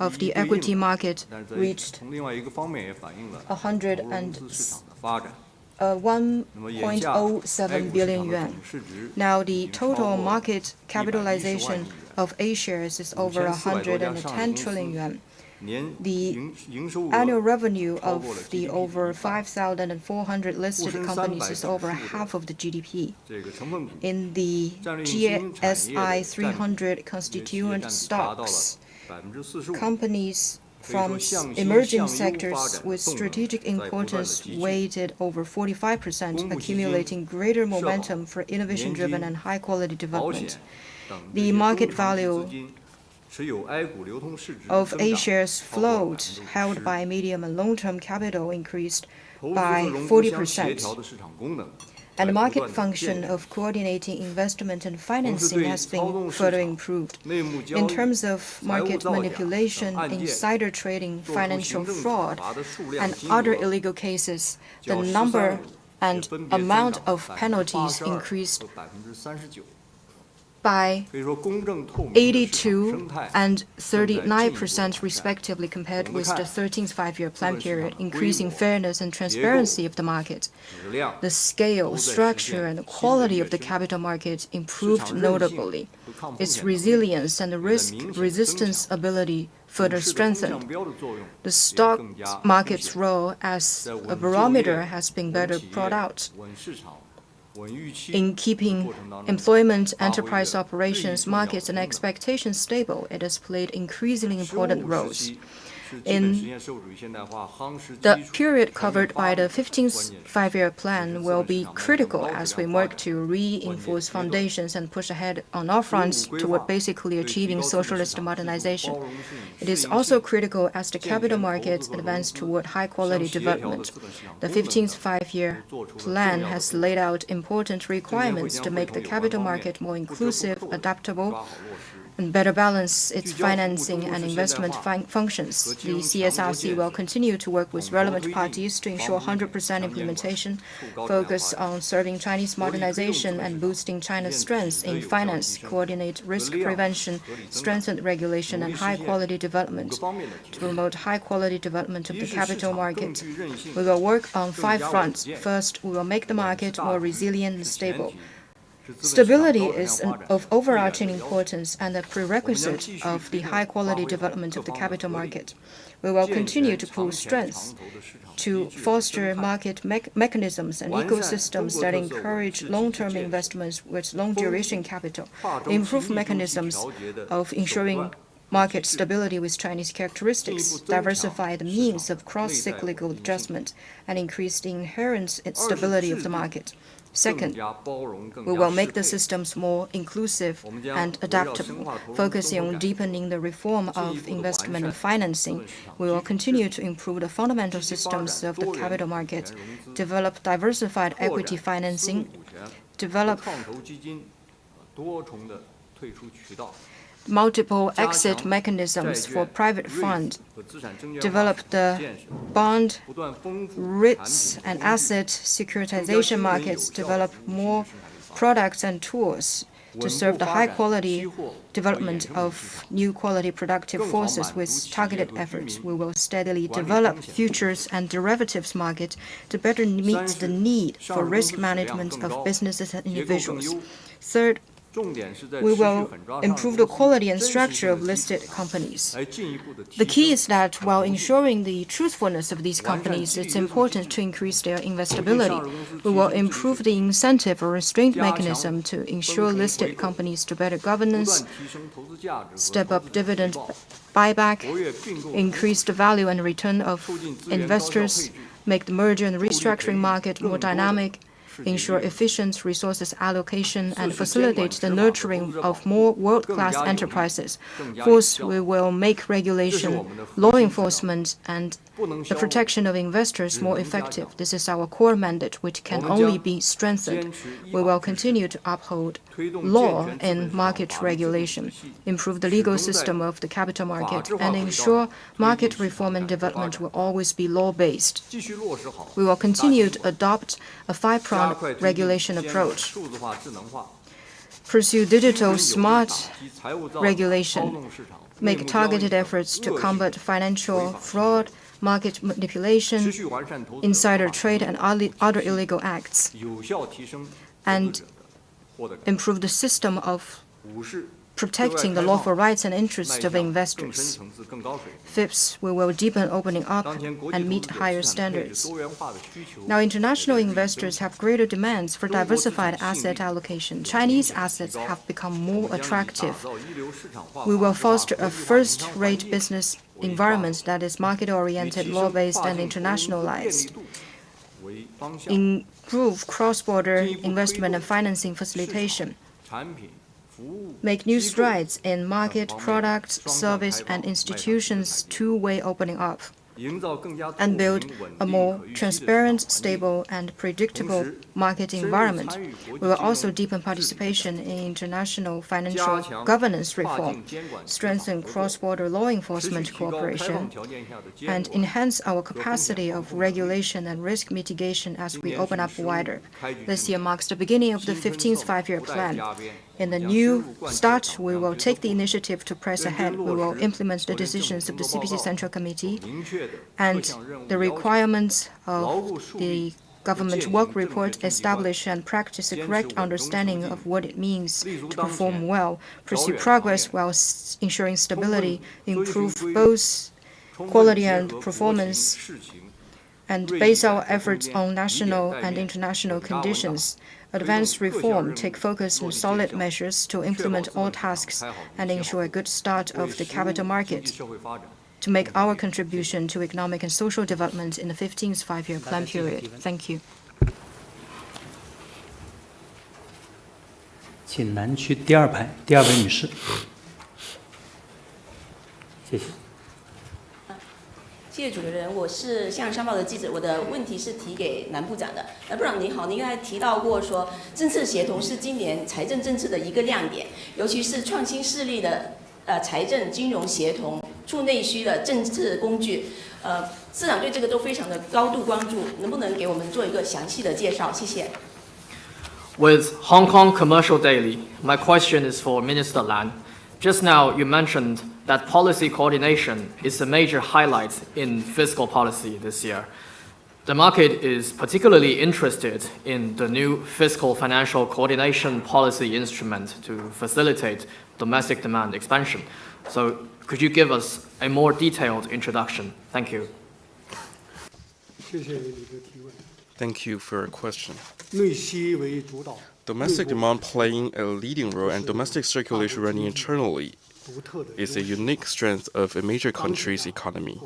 of the equity market reached 1.07 billion yuan. Now the total market capitalization of A shares is over 110 trillion yuan. The annual revenue of the over 5,400 listed companies is over half of the GDP. In the GSI 300 constituent stocks, companies from emerging sectors with strategic importance weighted over 45%, accumulating greater momentum for innovation-driven and high-quality development. The market value of A shares float held by medium and long-term capital increased by 40%. And the market function of coordinating investment and financing has been further improved. In terms of market manipulation, insider trading, financial fraud, and other illegal cases, the number and amount of penalties increased by 82 and 39% respectively compared with the 13th five-year plan period, increasing fairness and transparency of the market. The scale, structure, and quality of the capital market improved notably. Its resilience and risk resistance ability further strengthened. The stock market's role as a barometer has been better brought out. In keeping employment, enterprise operations, markets, and expectations stable, it has played increasingly important roles. In the period covered by the 15th five-year plan will be critical as we work to reinforce foundations and push ahead on all fronts toward basically achieving socialist modernization. It is also critical as the capital markets advance toward high-quality development. The 15th five-year plan has laid out important requirements to make the capital market more inclusive, adaptable, and better balance its financing and investment functions. The CSRC will continue to work with relevant parties to ensure 100% implementation, focus on serving Chinese modernization and boosting China's strengths in finance, coordinate risk prevention, strengthen regulation, and high-quality development. To promote high-quality development of the capital market, we will work on 5 fronts. First, we will make the market more resilient and stable. Stability is of overarching importance and a prerequisite of the high-quality development of the capital market. We will continue to pool strengths to foster market mechanisms and ecosystems that encourage long-term investments with long-duration capital, improve mechanisms of ensuring market stability with Chinese characteristics, diversify the means of cross-cyclical adjustment, and increase the inherent stability of the market. Second, we will make the systems more inclusive and adaptable, focusing on deepening the reform of investment and financing. We will continue to improve the fundamental systems of the capital market, develop diversified equity financing, develop multiple exit mechanisms for private funds, develop the bond, REITs, and asset securitization markets, develop more products and tools to serve the high-quality development of new quality productive forces with targeted efforts. We will steadily develop futures and derivatives market to better meet the need for risk management of businesses and individuals. Third, we will improve the quality and structure of listed companies. The key is that while ensuring the truthfulness of these companies, it's important to increase their investability. We will improve the incentive or restraint mechanism to ensure listed companies to better governance, step up dividend buyback, increase the value and return of investors, make the merger and restructuring market more dynamic, ensure efficient resources allocation, and facilitate the nurturing of more world-class enterprises. Fourth, we will make regulation, law enforcement, and the protection of investors more effective. This is our core mandate, which can only be strengthened. We will continue to uphold law and market regulation, improve the legal system of the capital market, and ensure market reform and development will always be law-based. We will continue to adopt a 5-pronged regulation approach, pursue digital smart regulation, make targeted efforts to combat financial fraud, market manipulation, insider trade, and other illegal acts, and improve the system of protecting the lawful rights and interests of investors. Fifth, we will deepen opening up and meet higher standards. Now, international investors have greater demands for diversified asset allocation. Chinese assets have become more attractive. We will foster a first-rate business environment that is market-oriented, law-based, and internationalized. Improve cross-border investment and financing facilitation. Make new strides in market, product, service, and institutions' two-way opening up, and build a more transparent, stable, and predictable market environment. We will also deepen participation in international financial governance reform, strengthen cross-border law enforcement cooperation, and enhance our capacity of regulation and risk mitigation as we open up wider. This year marks the beginning of the 15th five-year plan. In the new start, we will take the initiative to press ahead. We will implement the decisions of the CPC Central Committee and the requirements of the government work report, establish and practice a correct understanding of what it means to perform well, pursue progress while ensuring stability, improve both quality and performance, and base our efforts on national and international conditions. Advance reform, take focus on solid measures to implement all tasks and ensure a good start of the capital market to make our contribution to economic and social development in the 15th five-year plan period. Thank you. 请南区第二排第二位女士。谢谢。谢谢主持人，我是《向阳商报》的记者，我的问题是提给南部长的。南部长您好，您刚才提到过说，政策协同是今年财政政策的一个亮点，尤其是创新势力的财政金融协同。 促内需的政策工具，市场对这个都非常的高度关注，能不能给我们做一个详细的介绍？谢谢。With Hong Kong Commercial Daily, my question is for Minister Lan. Just now, you mentioned that policy coordination is a major highlight in fiscal policy this year. The market is particularly interested in the new fiscal-financial coordination policy instrument to facilitate domestic demand expansion. So, could you give us a more detailed introduction? Thank you. Thank you for your question. Domestic demand playing a leading role and domestic circulation running internally is a unique strength of a major country's economy.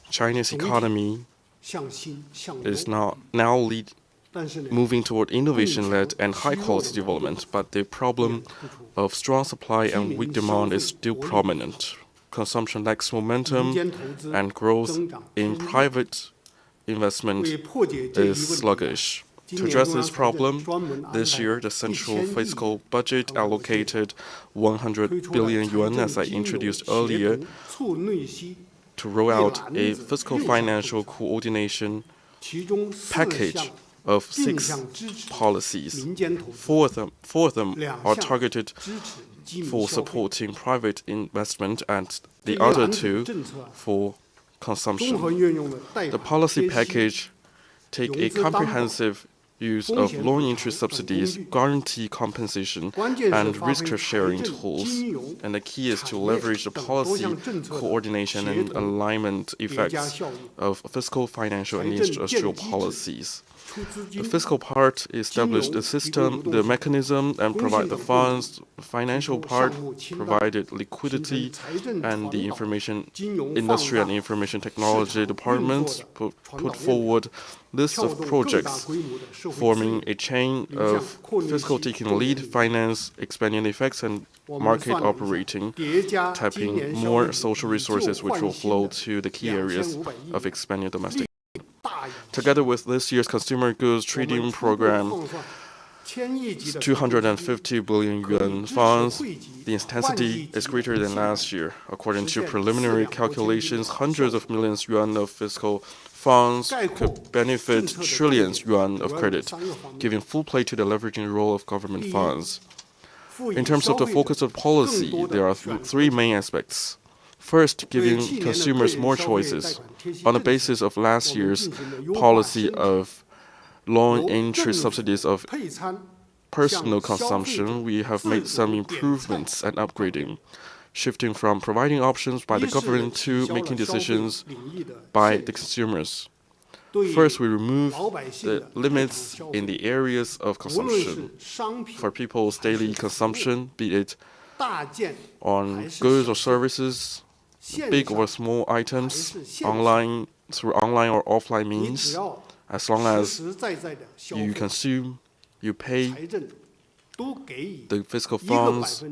China's economy is now moving toward innovation-led and high-quality development, but the problem of strong supply and weak demand is still prominent. Consumption lacks momentum, and growth in private investment is sluggish. To address this problem, this year the central fiscal budget allocated 100 billion yuan, as I introduced earlier, to roll out a fiscal-financial coordination package of 6 policies. Four of them are targeted for supporting private investment and the other 2 for consumption. The policy package take a comprehensive use of loan interest subsidies, guarantee compensation, and risk-sharing tools. And the key is to leverage the policy coordination and alignment effects of fiscal, financial, and industrial policies. The fiscal part established the system, the mechanism, and provide the funds. The financial part provided liquidity, and the industry and information technology departments put forward lists of projects, forming a chain of fiscal taking lead, finance, expanding effects, and market operating, tapping more social resources which will flow to the key areas of expanding domestic. Together with this year's consumer goods trading program, 250 billion yuan funds, the intensity is greater than last year. According to preliminary calculations, hundreds of millions yuan of fiscal funds could benefit trillions yuan of credit, giving full play to the leveraging role of government funds. In terms of the focus of policy, there are 3 main aspects. First, giving consumers more choices. On the basis of last year's policy of loan interest subsidies of personal consumption, we have made some improvements and upgrading, shifting from providing options by the government to making decisions by the consumers. First, we remove the limits in the areas of consumption for people's daily consumption, be it on goods or services, big or small items, through online or offline means. As long as you consume, you pay, the fiscal funds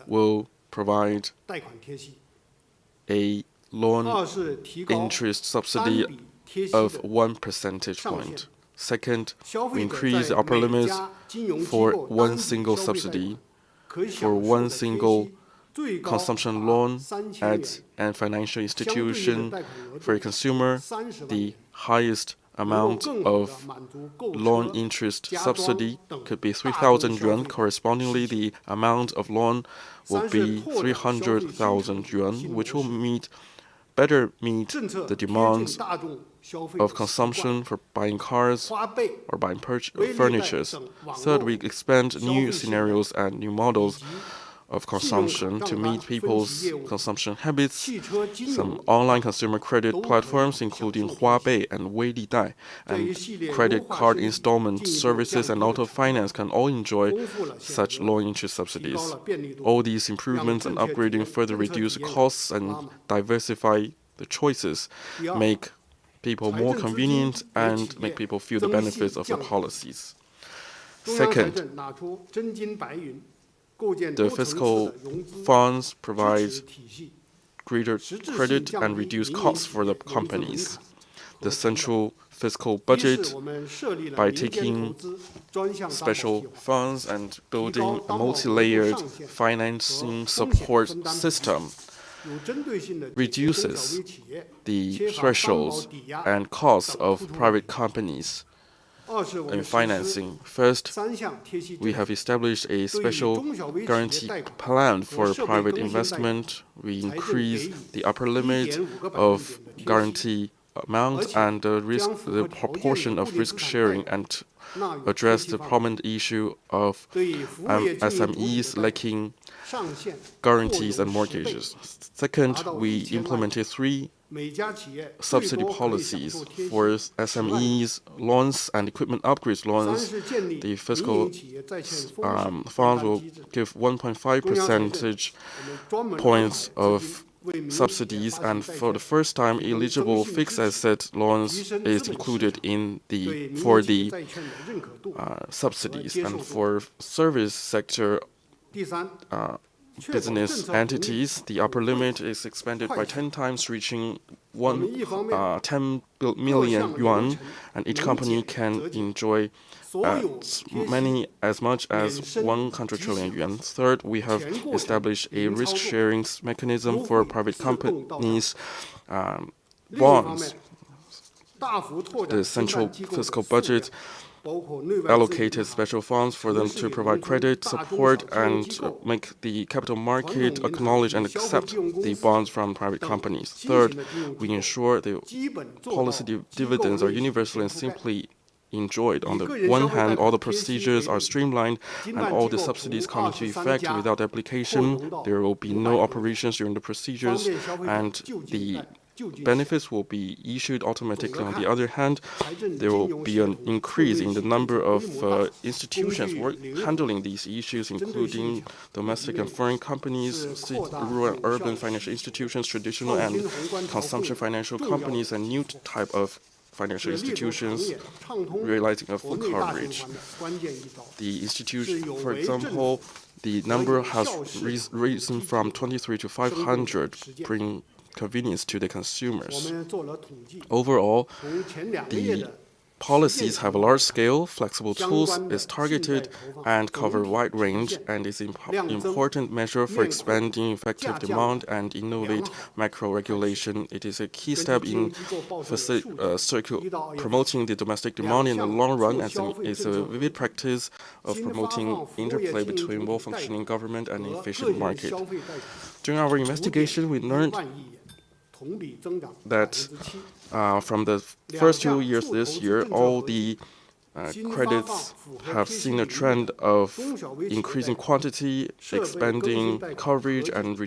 will provide a loan interest subsidy of 1 percentage point. Second, we increase the upper limits for 1 single subsidy, for 1 single consumption loan at a financial institution. For a consumer, the highest amount of loan interest subsidy could be 3,000 yuan. Correspondingly, the amount of loan will be 300,000 yuan, which will better meet the demands of consumption for buying cars or buying furniture. Third, we expand new scenarios and new models of consumption to meet people's consumption habits. Some online consumer credit platforms, including Huabei and Weilidai, and credit card installment services and auto finance can all enjoy such low interest subsidies. All these improvements and upgrading further reduce costs and diversify the choices, make people more convenient, and make people feel the benefits of the policies. Second, the fiscal funds provide greater credit and reduce costs for the companies. The central fiscal budget, by taking special funds and building a multi-layered financing support system, reduces the thresholds and costs of private companies in financing. First, we have established a special guarantee plan for private investment. We increase the upper limit of guarantee amount and the proportion of risk sharing, and address the prominent issue of SMEs lacking guarantees and mortgages. Second, we implemented 3 subsidy policies for SMEs loans and equipment upgrades loans. The fiscal funds will give 1.5 percentage points of subsidies, and for the first time, eligible fixed asset loans is included in the subsidies. And for service sector business entities, the upper limit is expanded by 10 times, reaching 10 million yuan, and each company can enjoy as much as 100 trillion yuan. Third, we have established a risk-sharing mechanism for private companies' bonds. The central fiscal budget allocated special funds for them to provide credit support and make the capital market acknowledge and accept the bonds from private companies. Third, we ensure the policy dividends are universally and simply enjoyed. On the one hand, all the procedures are streamlined and all the subsidies come into effect without application. There will be no operations during the procedures, and the benefits will be issued automatically. On the other hand, there will be an increase in the number of institutions handling these issues, including domestic and foreign companies, rural and urban financial institutions, traditional and consumption financial companies, and new type of financial institutions realizing a full coverage. The institution, for example, the number has risen from 23 to 500, bringing convenience to the consumers. Overall, the policies have a large scale, flexible tools, is targeted and cover a wide range, and is an important measure for expanding effective demand and innovate macro regulation. It is a key step in promoting the domestic demand in the long run, and is a vivid practice of promoting interplay between well-functioning government and efficient market. During our investigation, we learned that from the first 2 years this year, all the credits have seen a trend of increasing quantity, expanding coverage, and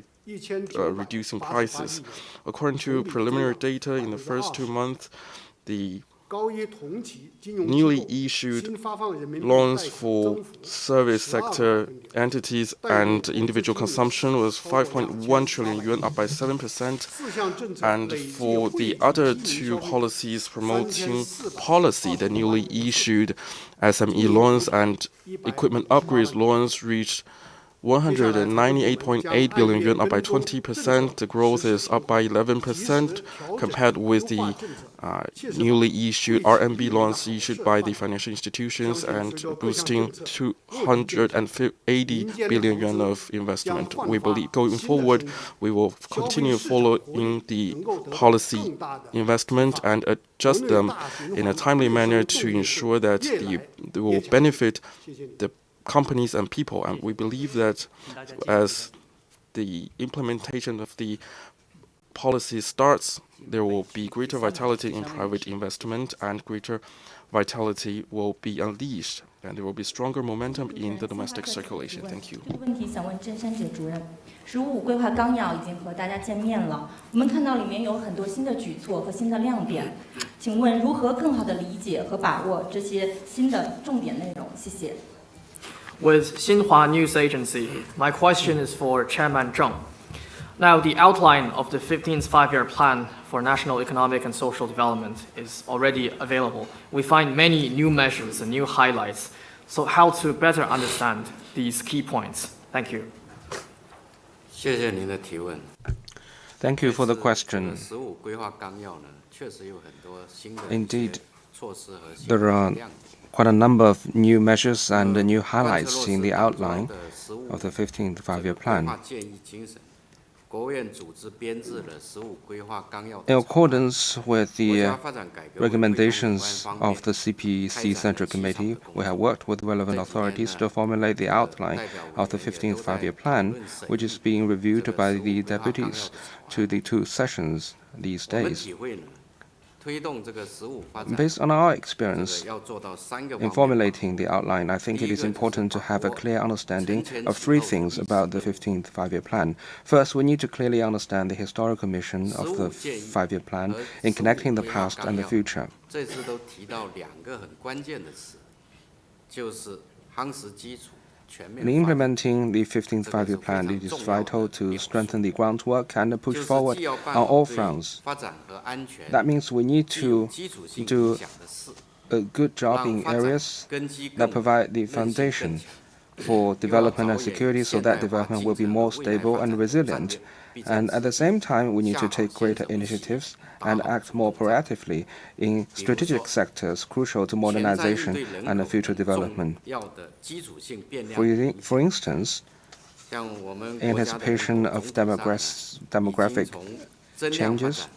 reducing prices. According to preliminary data, in the first 2 months, the newly issued loans for service sector entities and individual consumption was 5.1 trillion yuan, up by 7%. And for the other 2 policies promoting policy, the newly issued SME loans and equipment upgrades loans reached 198.8 billion yuan, up by 20%. The growth is up by 11% compared with the newly issued RMB loans issued by the financial institutions and boosting 280 billion yuan of investment. We believe going forward, we will continue following the policy investment and adjust them in a timely manner to ensure that they will benefit the companies and people. And we believe that as the implementation of the policy starts, there will be greater vitality in private investment and greater vitality will be unleashed, and there will be stronger momentum in the domestic circulation. Thank you. 问题想问郑山姐主任，15规划纲要已经和大家见面了，我们看到里面有很多新的举措和新的亮点，请问如何更好地理解和把握这些新的重点内容？谢谢。With Xinhua News Agency, my question is for Chairman Zheng. Now, the outline of the 15th five-year plan for national economic and social development is already available. We find many new measures and new highlights. So how to better understand these key points? Thank you. 谢谢您的提问。 Thank you for the question. 15规划纲要呢，确实有很多新的 Indeed, 措施和新 there 的 are 亮点。 quite a number of new measures and new highlights in the outline of the 15th five-year plan. 建议精神，国务院组织编制了15规划纲要。 In accordance with the recommendations of the CPC Central Committee, we have worked with relevant authorities to formulate the outline of the 15th five-year plan, which is being reviewed by the deputies to the two sessions these days. Based on our experience in formulating the outline, I think it is important to have a clear understanding of three things about the 15th five-year plan. First, we need to clearly understand the historical mission of the five-year plan in connecting the past and the future. 这次都提到两个很关键的词，就是夯实基础。 In implementing the 15th five-year plan, it is vital to strengthen the groundwork and push forward on all fronts. That means we need to do a good job in areas that provide the foundation for development and security so that development will be more stable and resilient. And at the same time, we need to take greater initiatives and act more proactively in strategic sectors crucial to modernization and future development. For instance, in anticipation of demographic changes,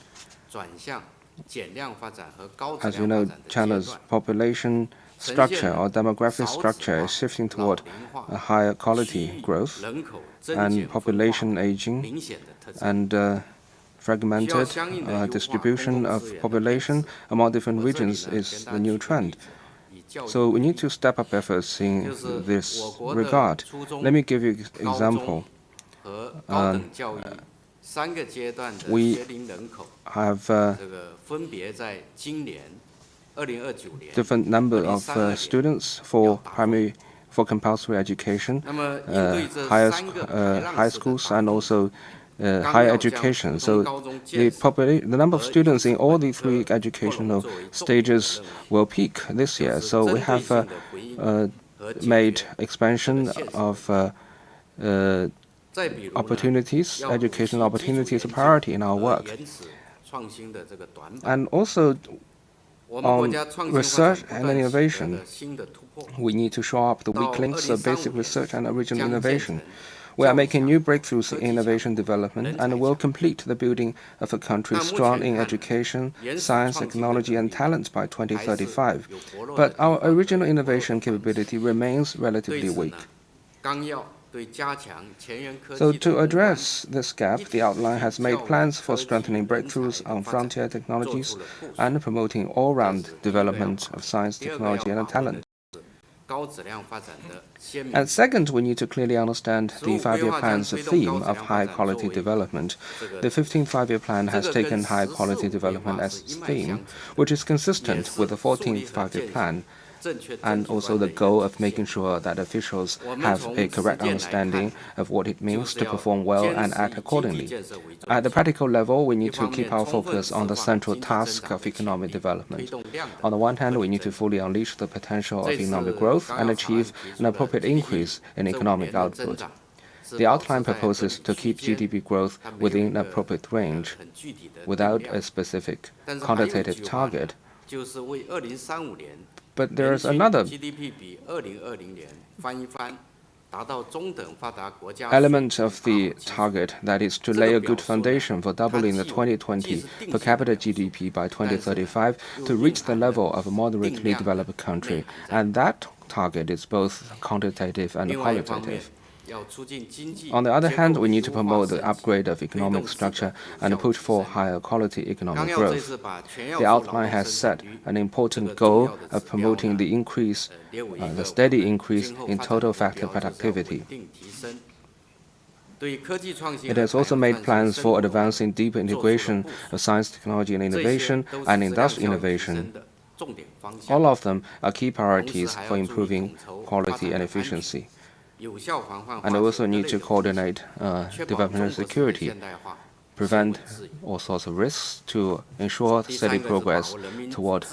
as you know, China's population structure or demographic structure is shifting toward a higher quality growth, and population aging and fragmented distribution of population among different regions is the new trend. So we need to step up efforts in this regard. Let me give you an example. We have different number of students for compulsory education, high schools, and also higher education. So the number of students in all the three educational stages will peak this year. So we have made expansion of opportunities, educational opportunities a priority in our work. And also on research and innovation, we need to shore up the weak links of basic research and original innovation. We are making new breakthroughs in innovation development and will complete the building of a country strong in education, science, technology, and talent by 2035. But our original innovation capability remains relatively weak. So to address this gap, the outline has made plans for strengthening breakthroughs on frontier technologies and promoting all-round development of science, technology, and talent. And second, we need to clearly understand the five-year plan's theme of high-quality development. The 15th five-year plan has taken high-quality development as its theme, which is consistent with the 14th five-year plan, and also the goal of making sure that officials have a correct understanding of what it means to perform well and act accordingly. At the practical level, we need to keep our focus on the central task of economic development. On the one hand, we need to fully unleash the potential of economic growth and achieve an appropriate increase in economic output. The outline proposes to keep GDP growth within an appropriate range, without a specific quantitative target. But there is another element of the target, that is to lay a good foundation for doubling the 2020 per capita GDP by 2035 to reach the level of a moderately developed country. And that target is both quantitative and qualitative. On the other hand, we need to promote the upgrade of economic structure and push for higher quality economic growth. The outline has set an important goal of promoting the steady increase in total factor productivity. It has also made plans for advancing deeper integration of science, technology and innovation and industrial innovation. All of them are key priorities for improving quality and efficiency. And also need to coordinate development and security, prevent all sorts of risks to ensure steady progress toward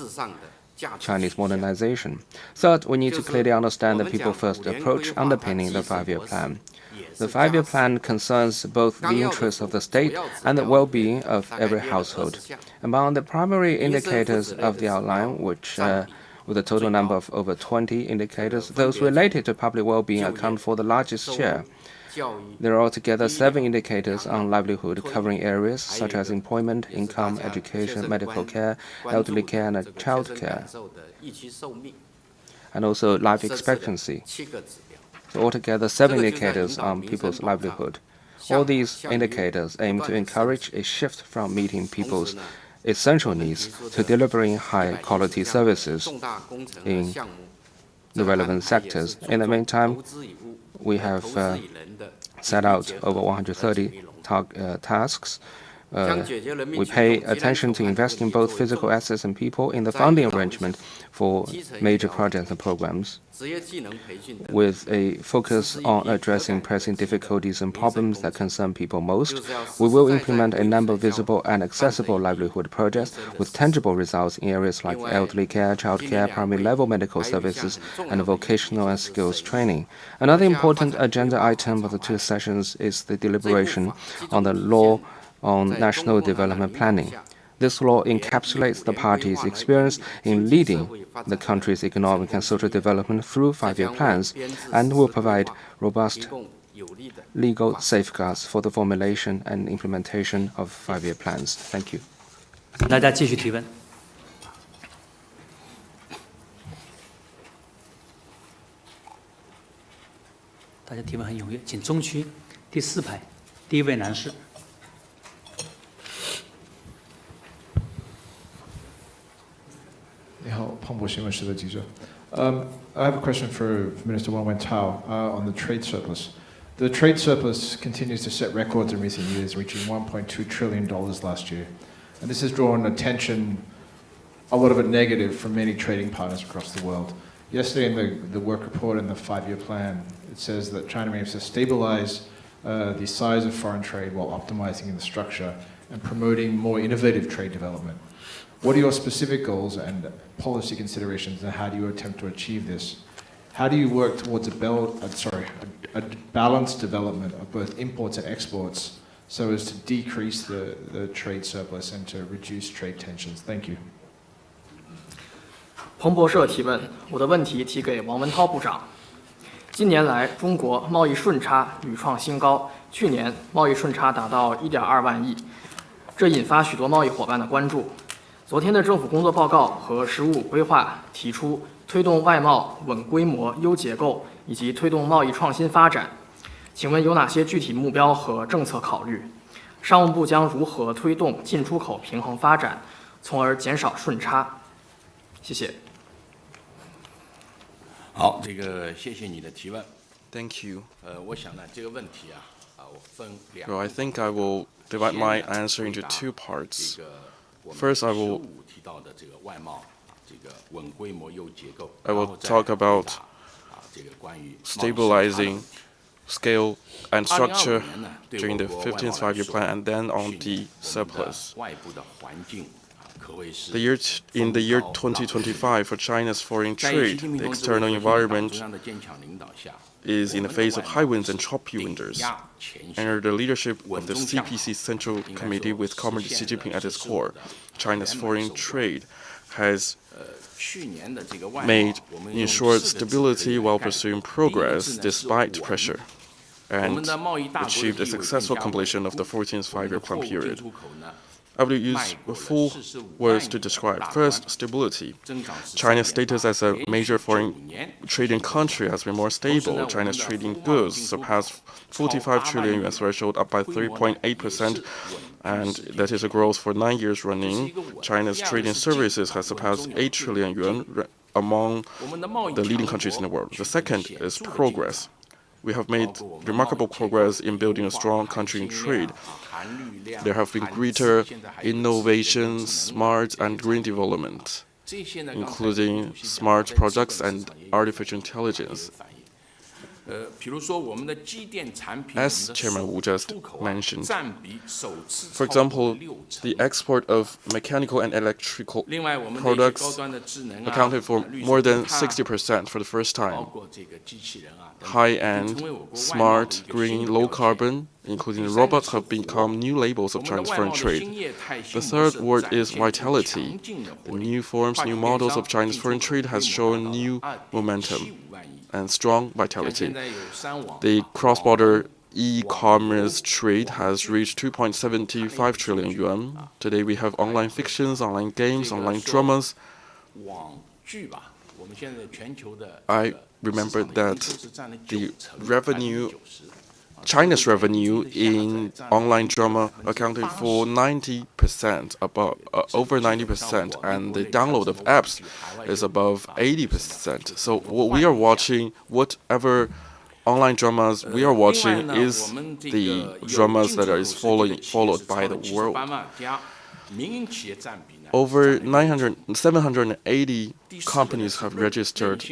Chinese modernization. Third, we need to clearly understand the people-first approach underpinning the five-year plan. The five-year plan concerns both the interests of the state and the well-being of every household. Among the primary indicators of the outline, which with a total number of over 20 indicators, those related to public well-being account for the largest share. There are altogether 7 indicators on livelihood, covering areas such as employment, income, education, medical care, elderly care, and child care, and also life expectancy. So altogether 7 indicators on people's livelihood. All these indicators aim to encourage a shift from meeting people's essential needs to delivering high-quality services in the relevant sectors. In the meantime, we have set out over 130 tasks. We pay attention to investing both physical assets and people in the funding arrangement for major projects and programs, with a focus on addressing pressing difficulties and problems that concern people most. We will implement a number of visible and accessible livelihood projects with tangible results in areas like elderly care, child care, primary level medical services, and vocational and skills training. Another important agenda item of the 2 sessions is the deliberation on the law on national development planning. This law encapsulates the party's experience in leading the country's economic and social development through 5-year plans, and will provide robust legal safeguards for the formulation and implementation of 5-year plans. Thank you. 大家继续提问。大家提问很踊跃，请中区第4排第1位男士。你好，彭博新闻社的记者。I have a question for Minister Wang Wentao on the trade surplus. The trade surplus continues to set records in recent years, reaching $1.2 trillion last year. And this has drawn attention, a lot of it negative, from many trading partners across the world. Yesterday in the work report and the 5-year plan, it says that China aims to stabilize the size of foreign trade while optimizing the structure and promoting more innovative trade development. What are your specific goals and policy considerations, and how do you attempt to achieve this? How do you work towards a balanced development of both imports and exports so as to decrease the trade surplus and to reduce trade tensions? Thank you. 彭博社提问，我的问题提给王文涛部长。近年来，中国贸易顺差屡创新高，去年贸易顺差达到1.2万亿，这引发许多贸易伙伴的关注。昨天的政府工作报告和15规划提出推动外贸稳规模、优结构，以及推动贸易创新发展。请问有哪些具体目标和政策考虑？商务部将如何推动进出口平衡发展，从而减少顺差？谢谢。好，这个谢谢你的提问。 Thank you. 我想呢，这个问题我分2。So I think I will divide my answer into 2 parts. First, I will talk about stabilizing scale and structure during the 15th 5-year plan, and then on the surplus. In the year 2025, for China's foreign trade, the external environment is in the face of high winds and choppy winters. Under the leadership of the CPC Central Committee with Comrade Xi Jinping at its core, China's foreign trade has ensured stability while pursuing progress despite pressure, and achieved a successful completion of the 14th five-year plan period. I will use 4 words to describe. First, stability. China's status as a major foreign trading country has been more stable. China's trading goods surpassed 45 trillion yuan threshold, up by 3.8%, and that is a growth for 9 years running. China's trading services has surpassed 8 trillion yuan among the leading countries in the world. The second is progress. We have made remarkable progress in building a strong country in trade. There have been greater innovation, smart and green development, including smart products and artificial intelligence. As Chairman Wu just mentioned, for example, the export of mechanical and electrical products accounted for more than 60% for the first time. High-end, smart, green, low-carbon, including robots, have become new labels of China's foreign trade. The third word is vitality. The new forms, new models of China's foreign trade has shown new momentum and strong vitality. The cross-border e-commerce trade has reached 2.75 trillion yuan. Today we have online fictions, online games, online dramas. I remember that the revenue, China's revenue in online drama accounted for 90%, over 90%, and the download of apps is above 80%. So what we are watching, whatever online dramas we are watching, is the dramas that is followed by the world. Over 780 companies have registered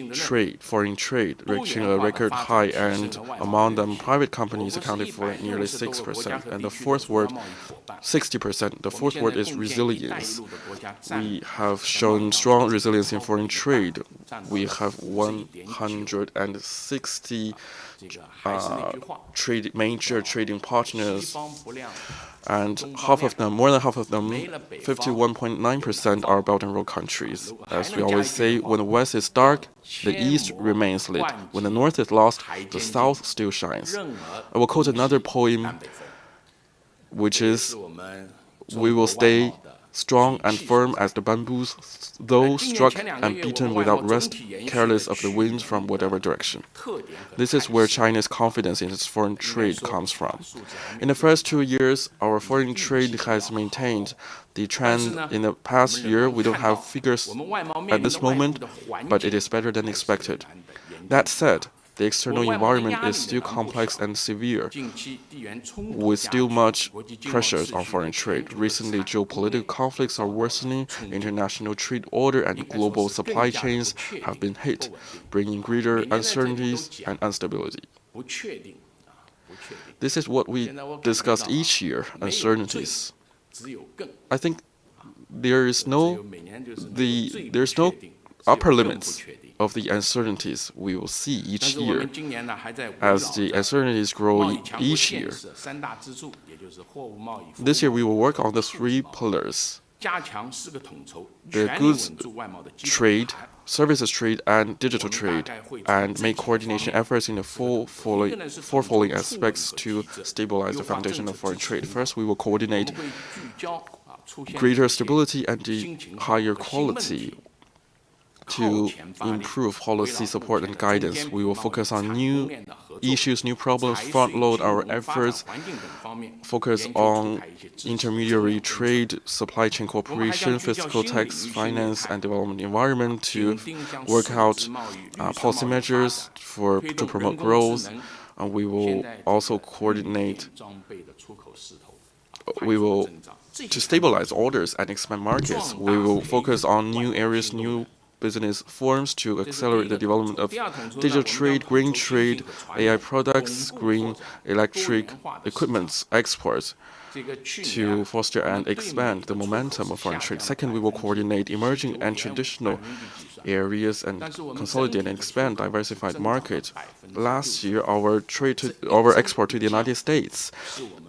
foreign trade, reaching a record high, and among them, private companies accounted for nearly 6%. And the fourth word, 60%. The fourth word is resilience. We have shown strong resilience in foreign trade. We have 160 major trading partners, and more than half of them, 51.9%, are Belt and Road countries. As we always say, when the West is dark, the East remains lit. When the North is lost, the South still shines. I will quote another poem, which is, "We will stay strong and firm as the bamboos, though struck and beaten without rest, careless of the winds from whatever direction." This is where China's confidence in its foreign trade comes from. In the first 2 years, our foreign trade has maintained the trend. In the past year, we don't have figures at this moment, but it is better than expected. That said, the external environment is still complex and severe, with still much pressures on foreign trade. Recently, geopolitical conflicts are worsening, international trade order and global supply chains have been hit, bringing greater uncertainties and instability. This is what we discussed each year, uncertainties. I think there's no upper limits of the uncertainties we will see each year. As the uncertainties grow each year, this year we will work on the 3 pillars: the goods trade, services trade, and digital trade, and make coordination efforts in the four following aspects to stabilize the foundation of foreign trade. First, we will coordinate greater stability and the higher quality. To improve policy support and guidance, we will focus on new issues, new problems, front-load our efforts, focus on intermediary trade, supply chain cooperation, fiscal, tax, finance, and development environment to work out policy measures to promote growth. And we will also coordinate. To stabilize orders and expand markets, we will focus on new areas, new business forms to accelerate the development of digital trade, green trade, AI products, green electric equipment exports. to foster and expand the momentum of foreign trade. Second, we will coordinate emerging and traditional areas and consolidate and expand diversified markets. Last year, our export to the United States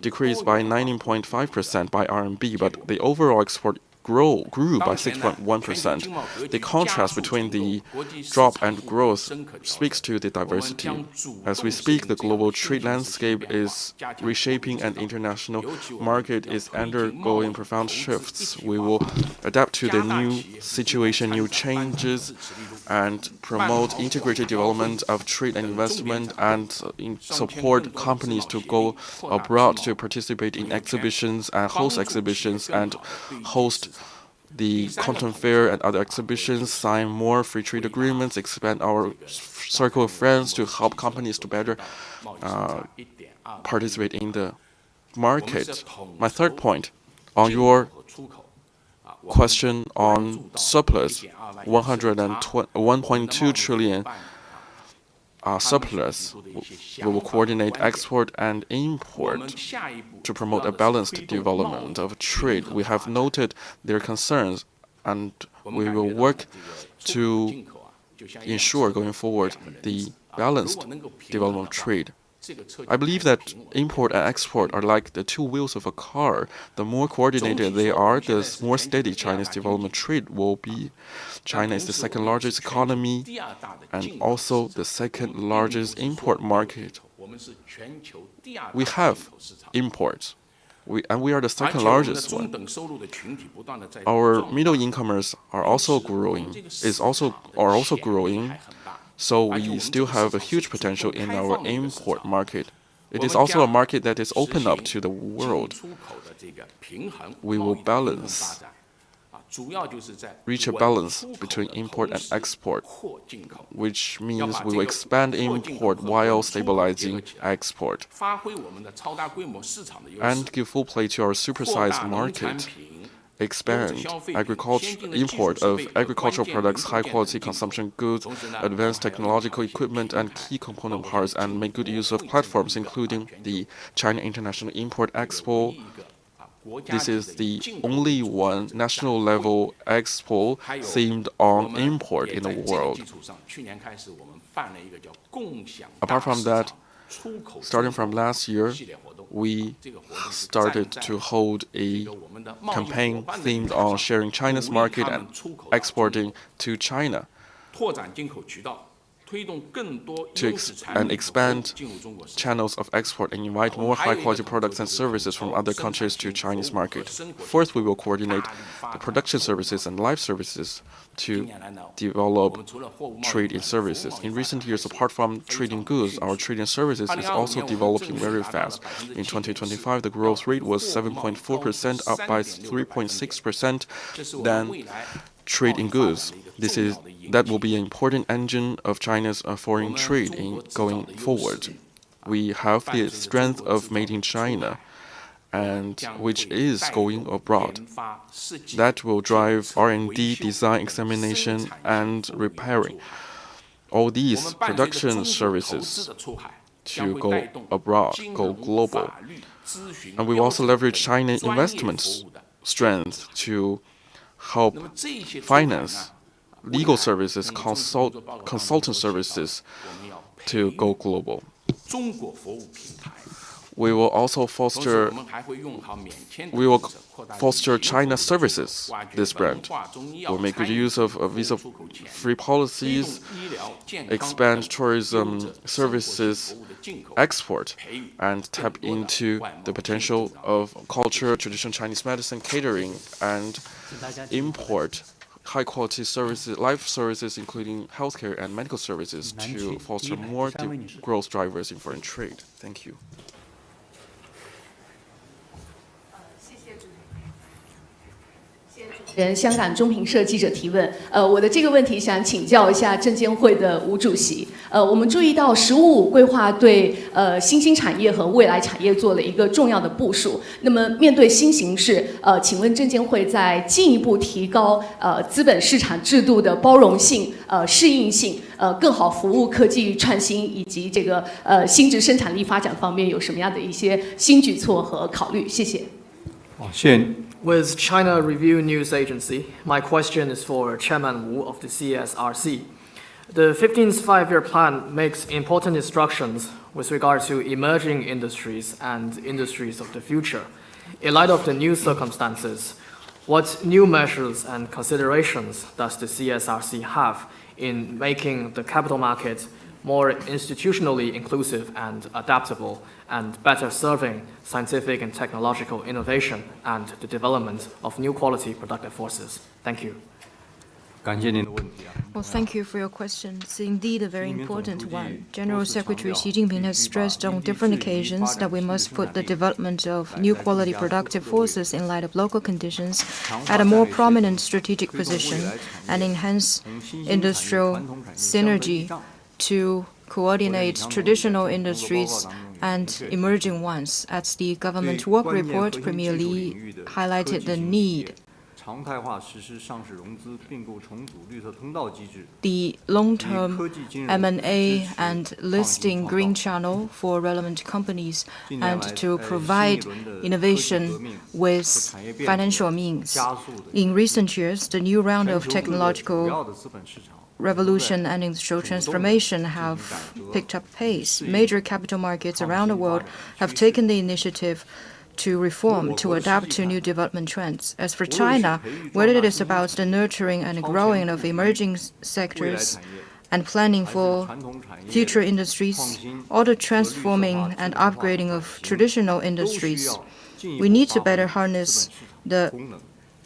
decreased by 19.5% by RMB, but the overall export grew by 6.1%. The contrast between the drop and growth speaks to the diversity. As we speak, the global trade landscape is reshaping and international market is undergoing profound shifts. We will adapt to the new situation, new changes, and promote integrated development of trade and investment and support companies to go abroad to participate in exhibitions and host exhibitions and host the content fair and other exhibitions, sign more free trade agreements, expand our circle of friends to help companies to better participate in the market. My third point, on your question on surplus, 1.2 trillion surplus. We will coordinate export and import to promote a balanced development of trade. We have noted their concerns, and we will work to ensure going forward the balanced development of trade. I believe that import and export are like the two wheels of a car. The more coordinated they are, the more steady China's development trade will be. China is the second largest economy and also the second largest import market. We have imports, and we are the second largest one. Our middle incomers are also growing. Are also growing. So we still have a huge potential in our import market. It is also a market that is open up to the world. We will reach a balance between import and export, which means we will expand import while stabilizing export and give full play to our supersized market. Expand import of agricultural products, high-quality consumption goods, advanced technological equipment, and key component parts, and make good use of platforms, including the China International Import Expo. This is the only one national-level expo themed on import in the world. Apart from that, starting from last year, we started to hold a campaign themed on sharing China's market and exporting to China and expand channels of export and invite more high-quality products and services from other countries to Chinese market. Fourth, we will coordinate the production services and life services to develop trade in services. In recent years, apart from trading goods, our trade in services is also developing very fast. In 2025, the growth rate was 7.4%, up by 3.6% than trade in goods. That will be an important engine of China's foreign trade in going forward. We have the strength of made in China, and which is going abroad. That will drive R&D, design, examination, and repairing. All these production services to go abroad, go global. And we will also leverage China's investment strength to help finance, legal services, consultant services to go global. We will also foster China services, this brand. We'll make good use of visa-free policies, expand tourism services, export, and tap into the potential of culture, traditional Chinese medicine, catering, and import high-quality services, life services, including healthcare and medical services, to foster more growth drivers in foreign trade. Thank you. 香港中评社记者提问，我的这个问题想请教一下证监会的吴主席。我们注意到“十五五”规划对新兴产业和未来产业做了一个重要的部署。那么面对新形势，请问证监会在进一步提高资本市场制度的包容性、适应性，更好服务科技创新以及这个新质生产力发展方面有什么样的一些新举措和考虑？谢谢。谢谢。With China Review News Agency, my question is for Chairman Wu of the CSRC. The 15th five-year plan makes important instructions with regard to emerging industries and industries of the future. In light of the new circumstances, what new measures and considerations does the CSRC have in making the capital market more institutionally inclusive and adaptable, and better serving scientific and technological innovation and the development of new quality productive forces? Thank you. Well, thank you for your question. It's indeed a very important one. General Secretary Xi Jinping has stressed on different occasions that we must put the development of new quality productive forces in light of local conditions at a more prominent strategic position and enhance industrial synergy to coordinate traditional industries and emerging ones. At the government work report, Premier Li highlighted the need. The long-term M&A and listing green channel for relevant companies and to provide innovation with financial means. In recent years, the new round of technological revolution and industrial transformation have picked up pace. Major capital markets around the world have taken the initiative to reform, to adapt to new development trends. As for China, whether it is about the nurturing and growing of emerging sectors and planning for future industries, or the transforming and upgrading of traditional industries, we need to better harness the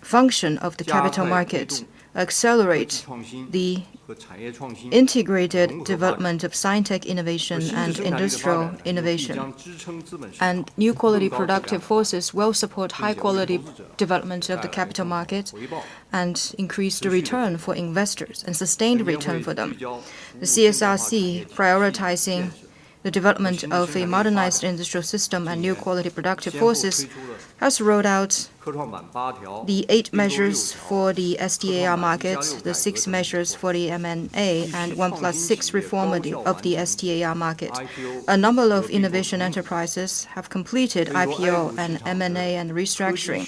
function of the capital market, accelerate the integrated development of scientific innovation and industrial innovation. And new quality productive forces will support high quality development of the capital market and increase the return for investors and sustained return for them. The CSRC, prioritizing the development of a modernized industrial system and new quality productive forces, has rolled out the 8 measures for the SDAR market, the 6 measures for the M&A, and 1+6 reform of the SDAR market. A number of innovation enterprises have completed IPO and M&A and restructuring.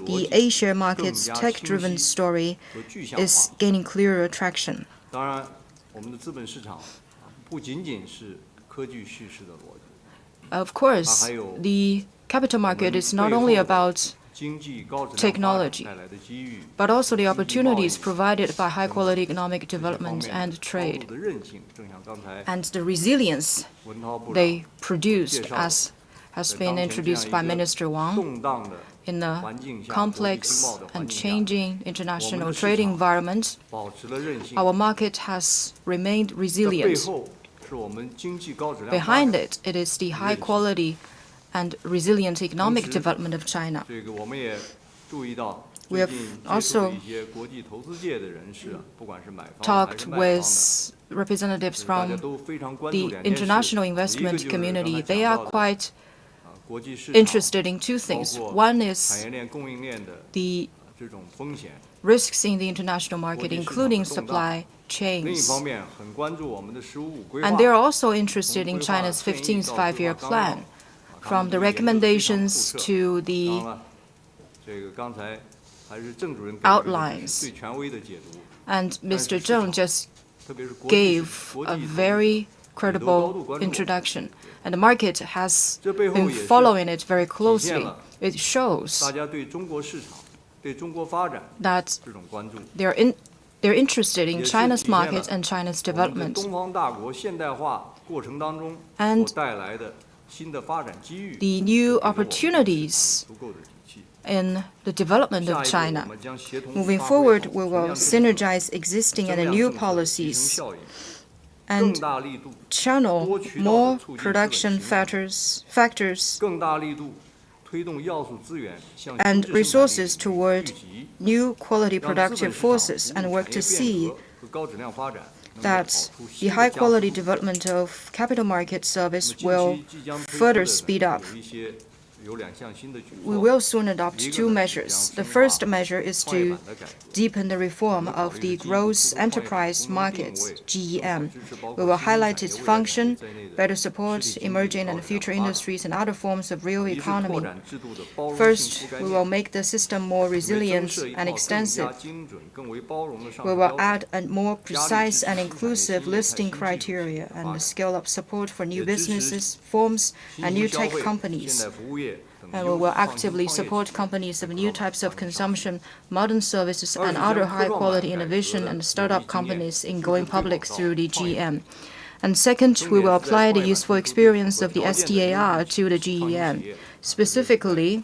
The A-share market's tech-driven story is gaining clearer traction. Of course, the capital market is not only about technology, but also the opportunities provided by high-quality economic development and trade, and the resilience they produced, as has been introduced by Minister Wang, in the complex and changing international trade environment. Our market has remained resilient. Behind it, it is the high quality and resilient economic development of China. We have also talked with representatives from the international investment community. They are quite interested in 2 things. One is the risks in the international market, including supply chains. And they're also interested in China's 15th five-year plan, from the recommendations to the outlines. And Mr. Zheng just gave a very credible introduction, and the market has been following it very closely. It shows that they're interested in China's market and China's development. And the new opportunities in the development of China. Moving forward, we will synergize existing and new policies and channel more production factors and resources toward new quality productive forces and work to see that the high-quality development of capital market service will further speed up. We will soon adopt two measures. The first measure is to deepen the reform of the gross enterprise market, GEM. We will highlight its function, better support emerging and future industries and other forms of real economy. First, we will make the system more resilient and extensive. We will add a more precise and inclusive listing criteria and scale up support for new businesses, forms, and new tech companies. And we will actively support companies of new types of consumption, modern services, and other high-quality innovation and startup companies in going public through the GEM. And second, we will apply the useful experience of the STAR to the GEM. Specifically,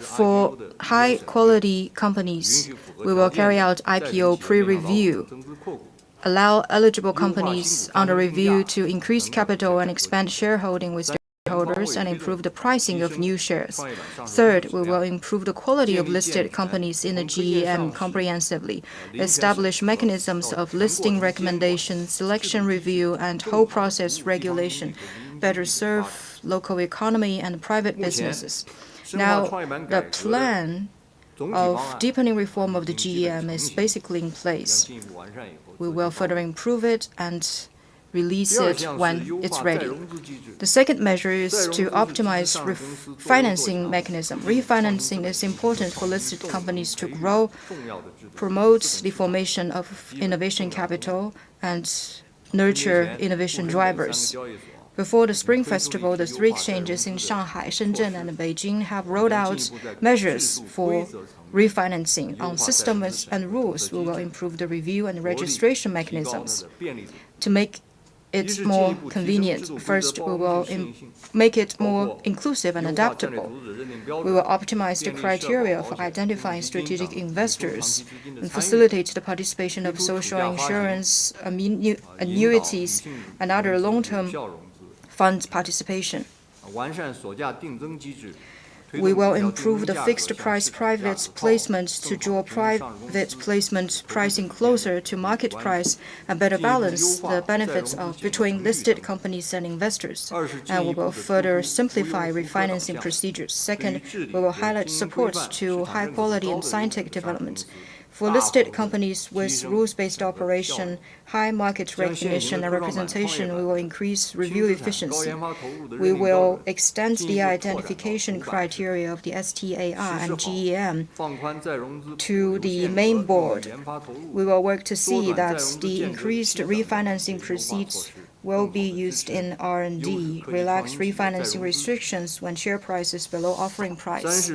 for high-quality companies, we will carry out IPO pre-review, allow eligible companies under review to increase capital and expand shareholding with shareholders and improve the pricing of new shares. Third, we will improve the quality of listed companies in the GEM comprehensively, establish mechanisms of listing recommendation, selection review, and whole process regulation, better serve local economy and private businesses. Now, the plan of deepening reform of the GEM is basically in place. We will further improve it and release it when it's ready. The second measure is to optimize financing mechanism. Refinancing is important for listed companies to grow, promote the formation of innovation capital, and nurture innovation drivers. Before the Spring Festival, the three exchanges in Shanghai, Shenzhen, and Beijing have rolled out measures for refinancing. On systems and rules, we will improve the review and registration mechanisms to make it more convenient. First, we will make it more inclusive and adaptable. We will optimize the criteria for identifying strategic investors and facilitate the participation of social insurance, annuities, and other long-term fund participation. We will improve the fixed-price private placement to draw private placement pricing closer to market price and better balance the benefits between listed companies and investors. And we will further simplify refinancing procedures. Second, we will highlight support to high-quality and scientific development. For listed companies with rules-based operation, high market recognition and representation, we will increase review efficiency. We will extend the identification criteria of the STAR and GEM to the main board. We will work to see that the increased refinancing proceeds will be used in R&D, relax refinancing restrictions when share price is below offering price,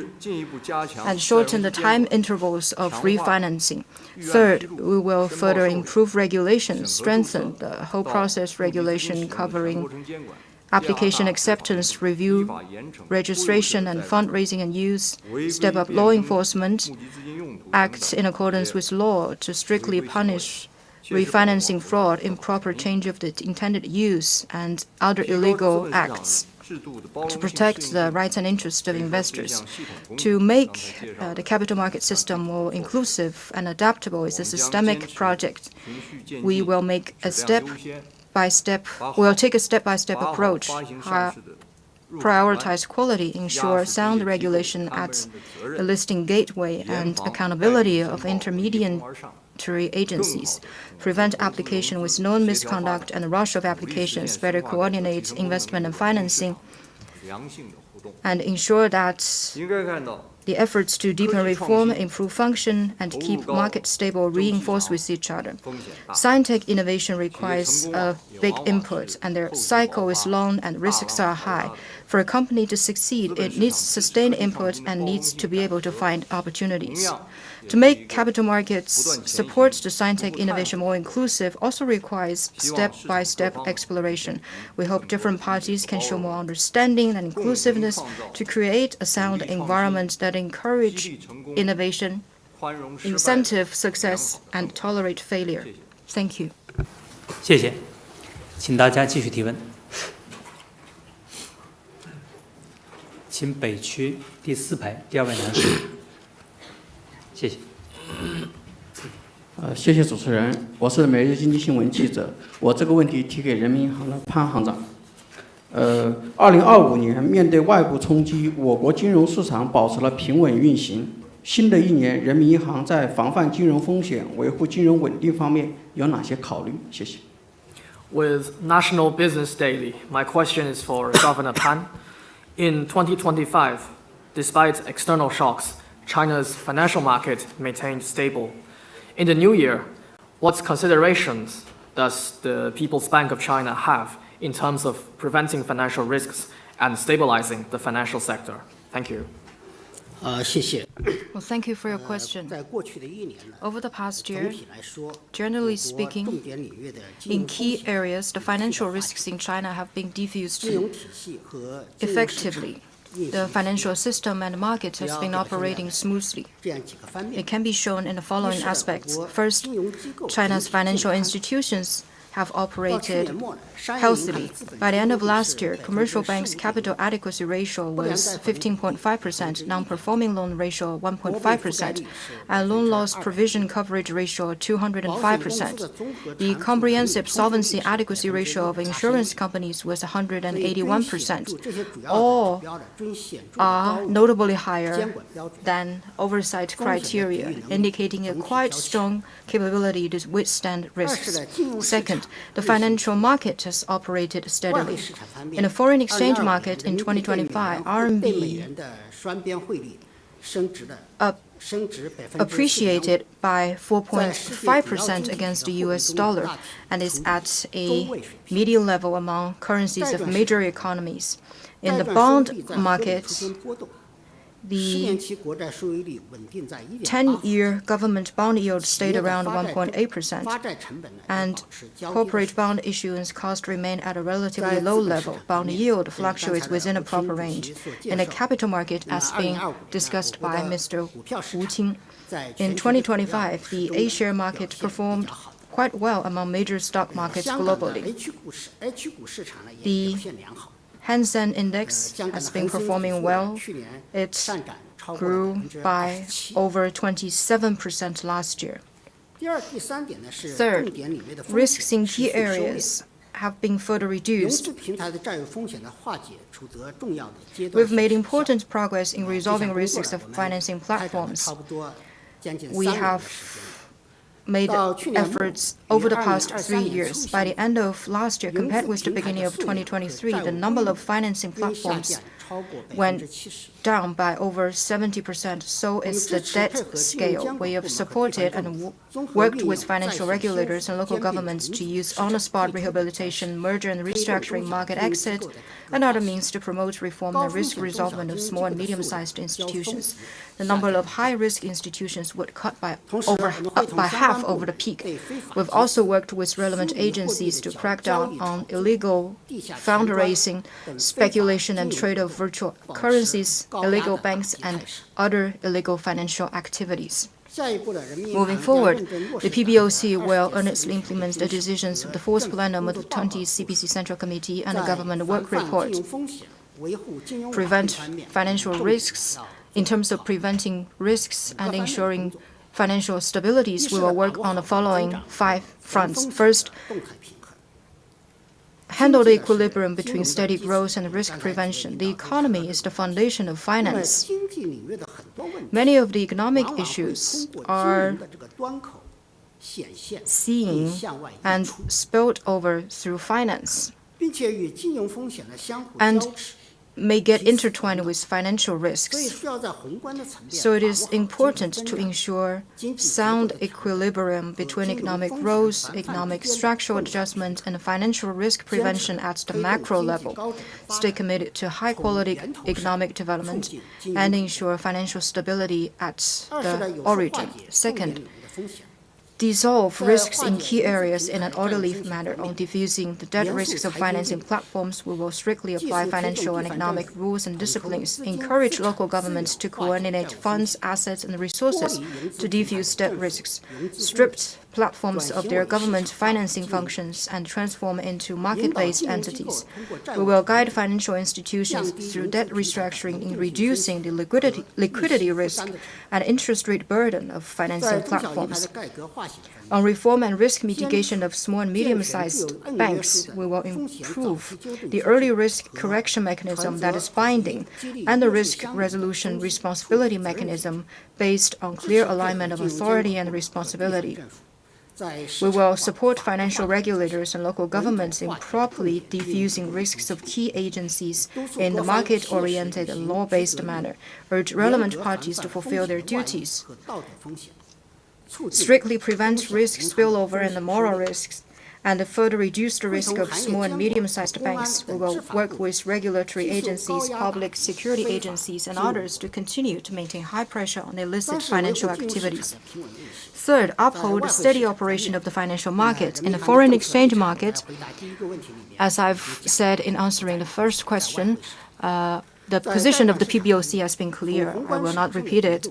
and shorten the time intervals of refinancing. Third, we will further improve regulations, strengthen the whole process regulation covering application acceptance, review, registration, and fundraising and use, step up law enforcement, act in accordance with law to strictly punish refinancing fraud, improper change of the intended use, and other illegal acts to protect the rights and interests of investors. To make the capital market system more inclusive and adaptable is a systemic project. We will make a step-by-step approach, prioritize quality, ensure sound regulation at the listing gateway, and accountability of intermediate agencies, prevent application with known misconduct and rush of applications, better coordinate investment and financing, and ensure that the efforts to deepen reform, improve function, and keep market stable reinforce with each other. Scientific innovation requires a big input, and their cycle is long and risks are high. For a company to succeed, it needs sustained input and needs to be able to find opportunities. To make capital markets support the scientific innovation more inclusive also requires step-by-step exploration. We hope different parties can show more understanding and inclusiveness to create a sound environment that encourages innovation, incentive success, and tolerate failure. Thank you. 谢谢，请大家继续提问。请请北区第4排第2位男士。谢谢。谢谢主持人，我是每日经济新闻记者。我这个问题提给人民银行的潘行长。2025年面对外部冲击，我国金融市场保持了平稳运行。新的一年，人民银行在防范金融风险、维护金融稳定方面有哪些考虑？谢谢。With National Business Daily, my question is for Governor Pan. In 2025, despite external shocks, China's financial market maintained stable. In the new year, what considerations does the People's Bank of China have in terms of preventing financial risks and stabilizing the financial sector? Thank you. 谢谢。 Well, thank you for your question. 在过去的1年呢， Over the past 总 year, 体来说， generally 我国 speaking, 重点领域的金 in 融风 key 险 areas, the financial risks in China have been 金 diffused 融体系和金融市场 effectively. 运 The 行 financial system and market has been operating smoothly. 这样几个方面。 It can be shown in the following 一是我 aspects. 国 First, 金融机构 China's 整体健 financial 康 institutions have 到去年 operated 末呢，商业银行的 healthily. 资本 By the 金 end of 率 last 是 year, commercial banks' capital adequacy ratio was 15.5%, non-performing loan ratio 1.5%, and loan loss provision coverage ratio 205%. The comprehensive solvency adequacy ratio of insurance companies was 181%. All are notably higher than oversight criteria, indicating a quite strong capability to withstand risks. Second, the financial market has operated steadily. In the foreign exchange market in 2025, RMB appreciated by 4.5% against the US dollar and is at a median level among currencies of major economies. In the bond market, the 10-year government bond yield stayed around 1.8%, and corporate bond issuance cost remained at a relatively low level. Bond yield fluctuates within a proper range. In the capital market, as being discussed by Mr. Wu Qing, in 2025, the A-share market performed quite well among major stock markets globally. The Hang Seng Index has been performing well. It grew by over 27% last year. Third, risks in key areas have been further reduced. We've made important progress in resolving risks of financing platforms. We have made efforts over the past 3 years. By the end of last year, compared with the beginning of 2023, the number of financing platforms went down by over 70%. So is the debt scale. We have supported and worked with financial regulators and local governments to use on-the-spot rehabilitation, merger and restructuring, market exit, and other means to promote reform and risk resolvement of small and medium-sized institutions. The number of high-risk institutions would cut by half over the peak. We've also worked with relevant agencies to crack down on illegal fundraising, speculation and trade of virtual currencies, illegal banks, and other illegal financial activities. Moving forward, the PBOC will earnestly implement the decisions of the fourth plenum of the 20th CPC Central Committee and the government work report. Prevent financial risks. In terms of preventing risks and ensuring financial stabilities, we will work on the following 5 fronts. First, handle the equilibrium between steady growth and risk prevention. The economy is the foundation of finance. Many of the economic issues are seen and spilled over through finance, and may get intertwined with financial risks. So it is important to ensure sound ecobilibrium between economic growth, economic structural adjustment, and financial risk prevention at the macro level. Stay committed to high-quality economic development and ensure financial stability at the origin. Second, dissolve risks in key areas in an orderly manner. On diffusing the debt risks of financing platforms, we will strictly apply financial and economic rules and disciplines, encourage local governments to coordinate funds, assets, and resources to diffuse debt risks, strict platforms of their government financing functions and transform into market-based entities. We will guide financial institutions through debt restructuring in reducing the liquidity risk and interest rate burden of financing platforms. On reform and risk mitigation of small and medium-sized banks, we will improve the early risk correction mechanism that is binding and the risk resolution responsibility mechanism based on clear alignment of authority and responsibility. We will support financial regulators and local governments in properly diffusing risks of key agencies in a market-oriented and law-based manner, urge relevant parties to fulfill their duties, strictly prevent risk spillover and the moral risks, and further reduce the risk of small and medium-sized banks. We will work with regulatory agencies, public security agencies, and others to continue to maintain high pressure on illicit financial activities. Third, uphold steady operation of the financial market. In the foreign exchange market, as I've said in answering the first question, the position of the PBOC has been clear. I will not repeat it.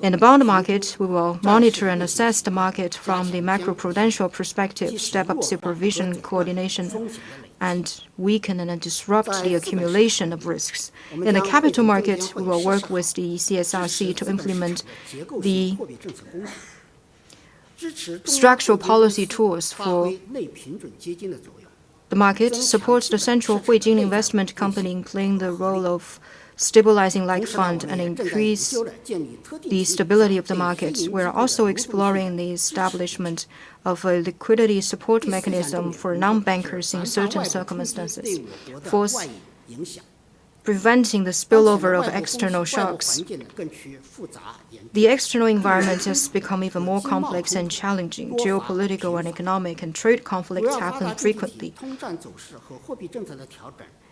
In the bond market, we will monitor and assess the market from the macroprudential perspective, step up supervision, coordination, and weaken and disrupt the accumulation of risks. In the capital market, we will work with the CSRC to implement the structural policy tools for the market, supports the central Beijing investment company in playing the role of stabilizing like fund and increase the stability of the market. We are also exploring the establishment of a liquidity support mechanism for non-bankers in certain circumstances. Fourth, preventing the spillover of external shocks. The external environment has become even more complex and challenging. Geopolitical and economic and trade conflicts happen frequently.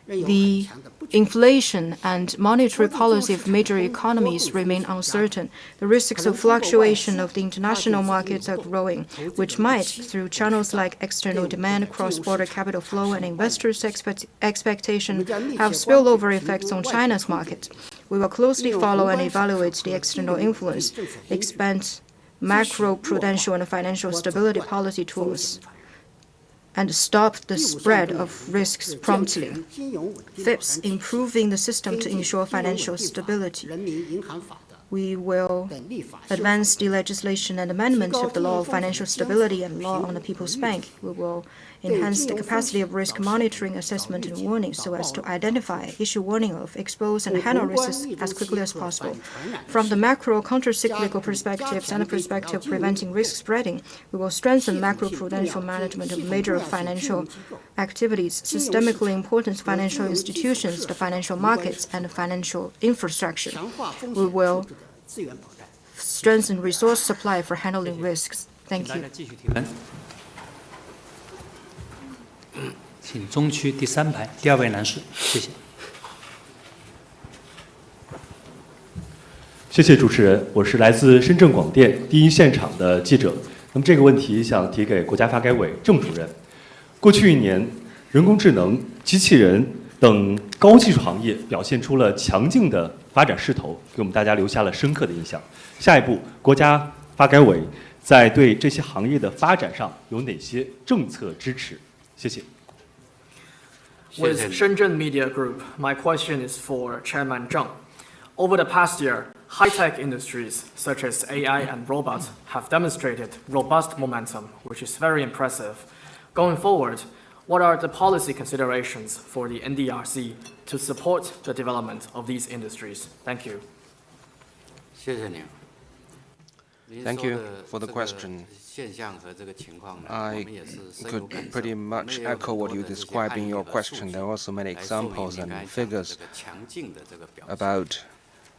The inflation and monetary policy of major economies remain uncertain. The risks of fluctuation of the international markets are growing, which might, through channels like external demand, cross-border capital flow, and investors' expectation, have spillover effects on China's market. We will closely follow and evaluate the external influence, expand macro-prudential and financial stability policy tools, and stop the spread of risks promptly. Fifth, improving the system to ensure financial stability. We will advance the legislation and amendment of the law of financial stability and law on the People's Bank. We will enhance the capacity of risk monitoring, assessment, and warning so as to identify, issue warning of, expose, and handle risks as quickly as possible. From the macro counter-cyclical perspectives and the perspective of preventing risk spreading, we will strengthen macro-prudential management of major financial activities, systemically important financial institutions, the financial markets, and the financial infrastructure. We will strengthen resource supply for handling risks. Thank you. 请中区第3排第2位男士，谢谢。谢谢主持人，我是来自深圳广电第一现场的记者。那么这个问题想提给国家发改委郑主任。过去1年，人工智能、机器人等高技术行业表现出了强劲的发展势头，给我们大家留下了深刻的印象。下一步，国家发改委在对这些行业的发展上有哪些政策支持？谢谢。 With Shenzhen Media Group, my question is for Chairman Zheng. Over the past year, high-tech industries such as AI and robots have demonstrated robust momentum, which is very impressive. Going forward, what are the policy considerations for the NDRC to support the development of these industries? Thank you. Thank you for the question. I could pretty much echo what you described in your question. There are also many examples and figures about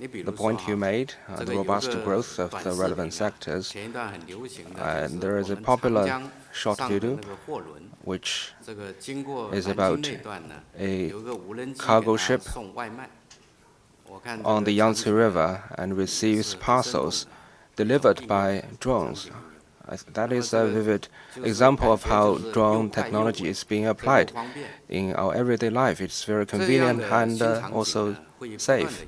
the point you made, the robust growth of the relevant sectors. And there is a popular short video which is about a cargo ship on the Yangtze River and receives parcels delivered by drones. That is a vivid example of how drone technology is being applied in our everyday life. It's very convenient and also safe.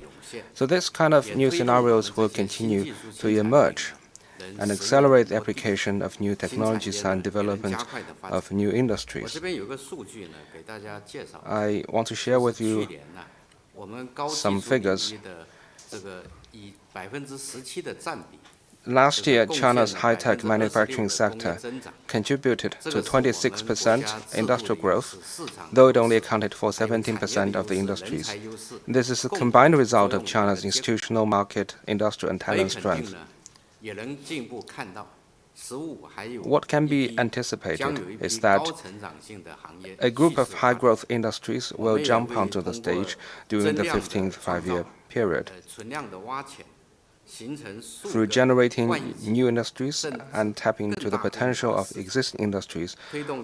So this kind of new scenarios will continue to emerge. and accelerate the application of new technologies and development of new industries. I want to share with you some figures. Last year, China's high-tech manufacturing sector contributed to 26% industrial growth, though it only accounted for 17% of the industries. This is a combined result of China's institutional, market, industrial, and talent strength. What can be anticipated is that a group of high-growth industries will jump onto the stage during the 15th five-year period. Through generating new industries and tapping into the potential of existing industries,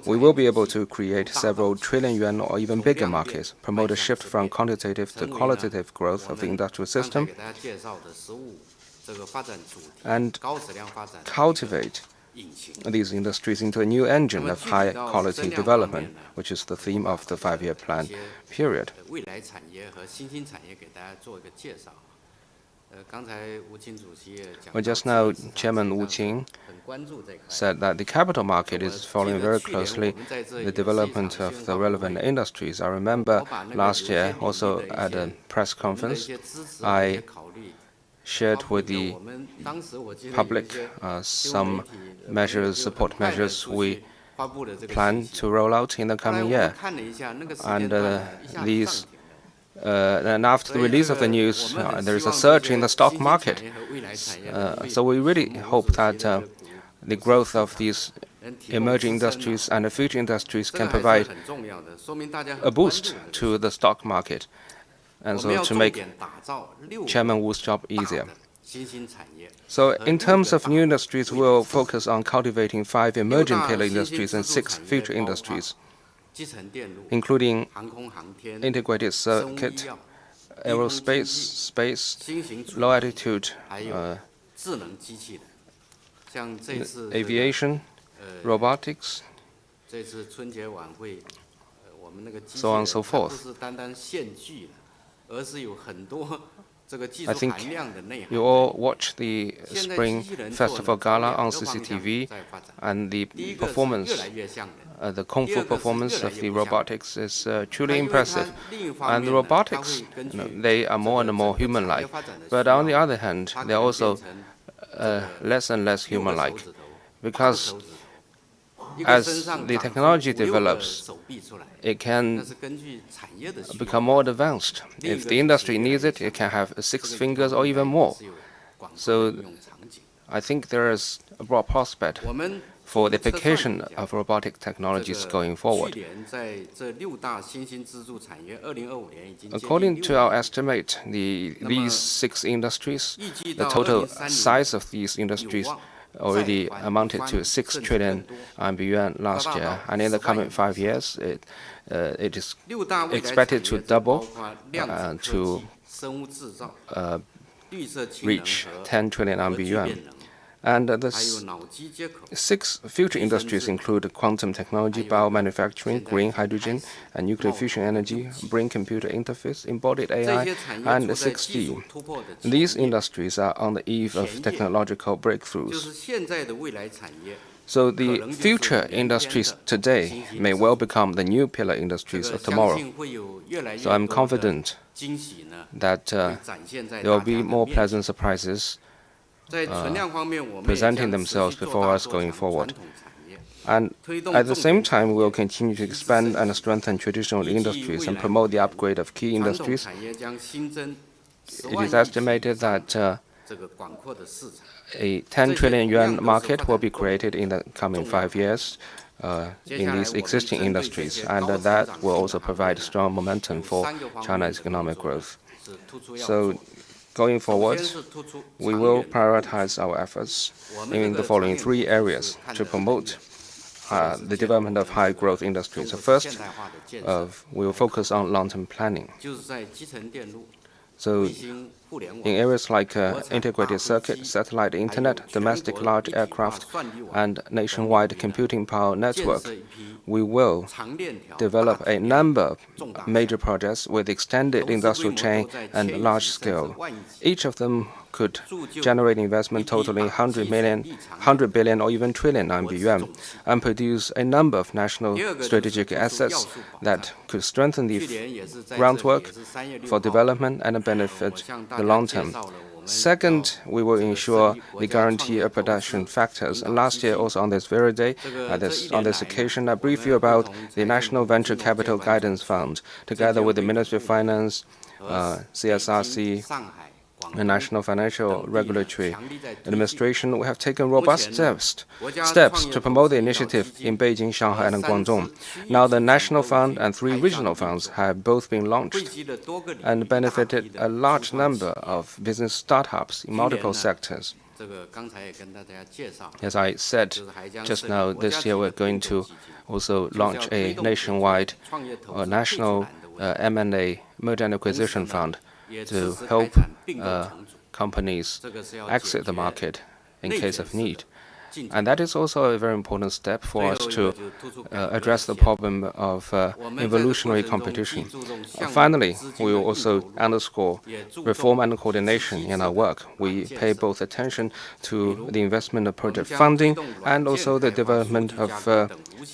we will be able to create several trillion yuan or even bigger markets, promote a shift from quantitative to qualitative growth of the industrial system, and cultivate these industries into a new engine of high-quality development, which is the theme of the five-year plan period. Well, just now, Chairman Wu Qing said that the capital market is following very closely the development of the relevant industries. I remember last year, also at a press conference, I shared with the public some measures, support measures we plan to roll out in the coming year. And and after the release of the news, there is a surge in the stock market. So we really hope that the growth of these emerging industries and the future industries can provide a boost to the stock market, and so to make Chairman Wu's job easier. So in terms of new industries, we'll focus on cultivating 5 emerging pillar industries and 6 future industries, including integrated circuit, aerospace, space, low-altitude aviation, robotics, so on and so forth. I think you all watch the Spring Festival Gala on CCTV, and the performance, the Kung Fu performance of the robotics is truly impressive. And the robotics, they are more and more human-like. But on the other hand, they're also less and less human-like, because as the technology develops, it can become more advanced. If the industry needs it, it can have 6 fingers or even more. So I think there is a broad prospect for the application of robotic technologies going forward. According to our estimate, these 6 industries, the total size of these industries already amounted to 6 trillion yuan last year, and in the coming 5 years, it is expected to double to reach 10 trillion yuan. And the 6 future industries include quantum technology, biomanufacturing, green hydrogen, and nuclear fusion energy, brain-computer interface, embodied AI, and 6G. These industries are on the eve of technological breakthroughs. So the future industries today may well become the new pillar industries of tomorrow. So I'm confident that there will be more pleasant surprises presenting themselves before us going forward. And at the same time, we will continue to expand and strengthen traditional industries and promote the upgrade of key industries. It is estimated that a 10 trillion yuan market will be created in the coming 5 years in these existing industries, and that will also provide strong momentum for China's economic growth. So going forward, we will prioritize our efforts in the following 3 areas to promote the development of high-growth industries. So first, we will focus on long-term planning. So in areas like integrated circuit, satellite internet, domestic large aircraft, and nationwide computing power network. We will develop a number of major projects with extended industrial chain and large scale. Each of them could generate investment totaling 100 billion or even trillion yuan, and produce a number of national strategic assets that could strengthen the groundwork for development and benefit the long term. Second, we will ensure the guarantee of production factors. And last year, also on this very day, on this occasion, I briefed you about the National Venture Capital Guidance Fund, together with the Ministry of Finance, CSRC, the National Financial Regulatory Administration. We have taken robust steps to promote the initiative in Beijing, Shanghai, and Guangdong. Now the National Fund and 3 regional funds have both been launched and benefited a large number of business startups in multiple sectors. As I said just now, this year we're going to also launch a nationwide national M&A merger and acquisition fund to help companies exit the market in case of need. And that is also a very important step for us to address the problem of evolutionary competition. Finally, we will also underscore reform and coordination in our work. We pay both attention to the investment of project funding and also the development of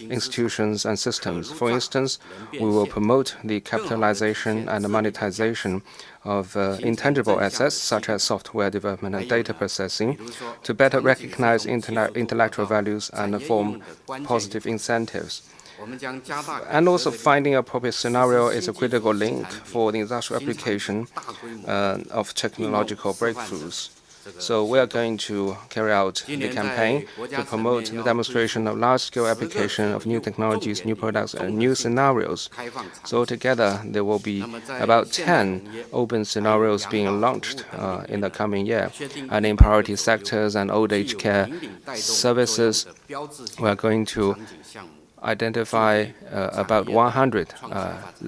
institutions and systems. For instance, we will promote the capitalization and the monetization of intangible assets such as software development and data processing to better recognize intellectual values and form positive incentives. And also finding appropriate scenario is a critical link for the industrial application of technological breakthroughs. So we are going to carry out the campaign to promote the demonstration of large-scale application of new technologies, new products, and new scenarios. So together, there will be about 10 open scenarios being launched in the coming year. And in priority sectors and old age care services, we are going to identify about 100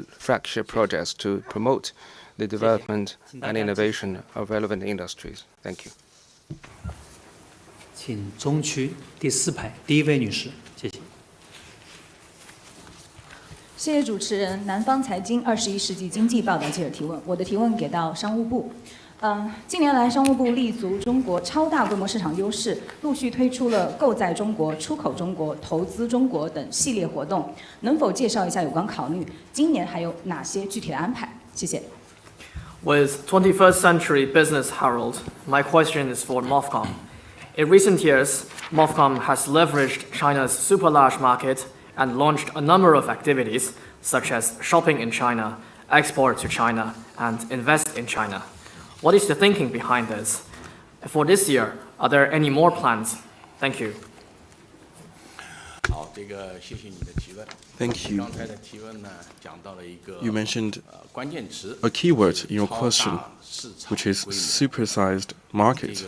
flagship projects to promote the development and innovation of relevant industries. Thank you. 请中区第4排第1位女士，谢谢。谢谢主持人。南方财经21世纪经济报道记者提问，我的提问给到商务部。近年来，商务部立足中国超大规模市场优势，陆续推出了购在中国、出口中国、投资中国等系列活动，能否介绍一下有关考虑？今年还有哪些具体的安排？谢谢。 With 21st Century Business Herald, my question is for MOFCOM. In recent years, MOFCOM has leveraged China's super large market and launched a number of activities such as shopping in China, export to China, and invest in China. What is the thinking behind this? For this year, are there any more plans? Thank you. Thank you. You mentioned a keyword in your question, which is supersized market.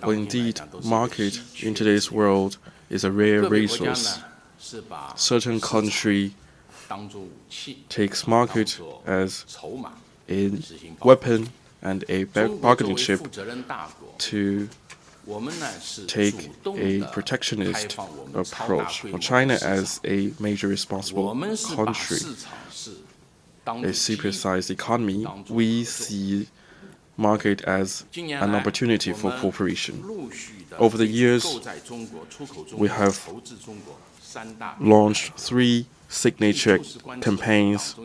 Well, indeed, market in today's world is a rare resource. Certain country takes market as a weapon and a bargaining chip to take a protectionist approach. Well, China as a major responsible country, a supersized economy, we see market as an opportunity for cooperation. Over the years, we have launched 3 signature campaigns: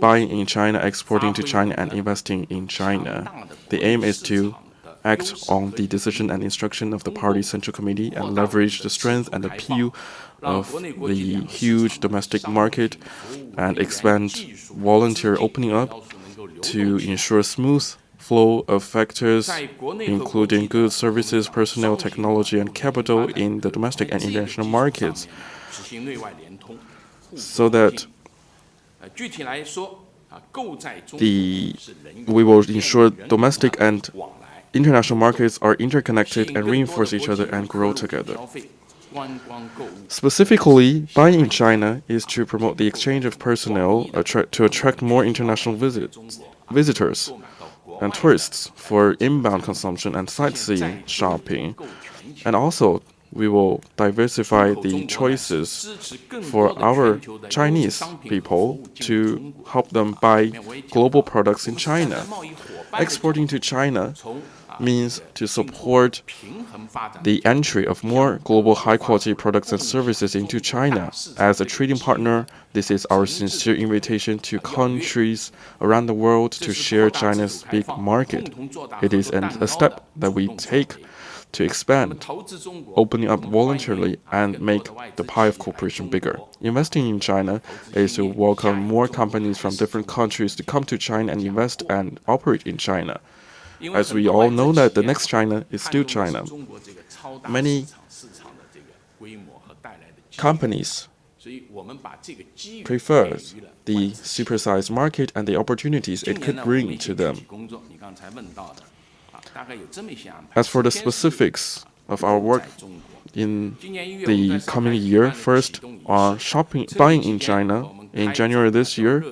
buying in China, exporting to China, and investing in China. The aim is to act on the decision and instruction of the Party Central Committee and leverage the strength and appeal of the huge domestic market and expand voluntary opening up to ensure smooth flow of factors, including goods, services, personnel, technology, and capital in the domestic and international markets, so that we will ensure domestic and international markets are interconnected and reinforce each other and grow together. Specifically, buying in China is to promote the exchange of personnel to attract more international visits visitors and tourists for inbound consumption and sightseeing shopping. And also, we will diversify the choices for our Chinese people to help them buy global products in China. Exporting to China means to support the entry of more global high-quality products and services into China. As a trading partner, this is our sincere invitation to countries around the world to share China's big market. It is a step that we take to expand, opening up voluntarily and make the pie of cooperation bigger. Investing in China is to welcome more companies from different countries to come to China and invest and operate in China. As we all know that the next China is still China. Many companies prefer the supersized market and the opportunities it could bring to them. As for the specifics of our work in the coming year, first on buying in China. In January this year,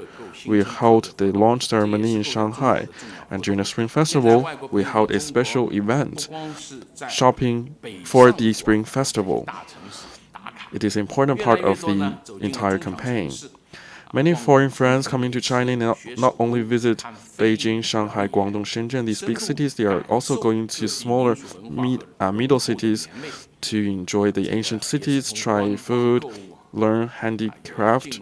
we held the launch ceremony in Shanghai, and during the Spring Festival, we held a special event, shopping for the Spring Festival. It is an important part of the entire campaign. Many foreign friends coming to China not only visit Beijing, Shanghai, Guangdong, Shenzhen, these big cities, they are also going to smaller middle cities to enjoy the ancient cities, try food, learn handicraft,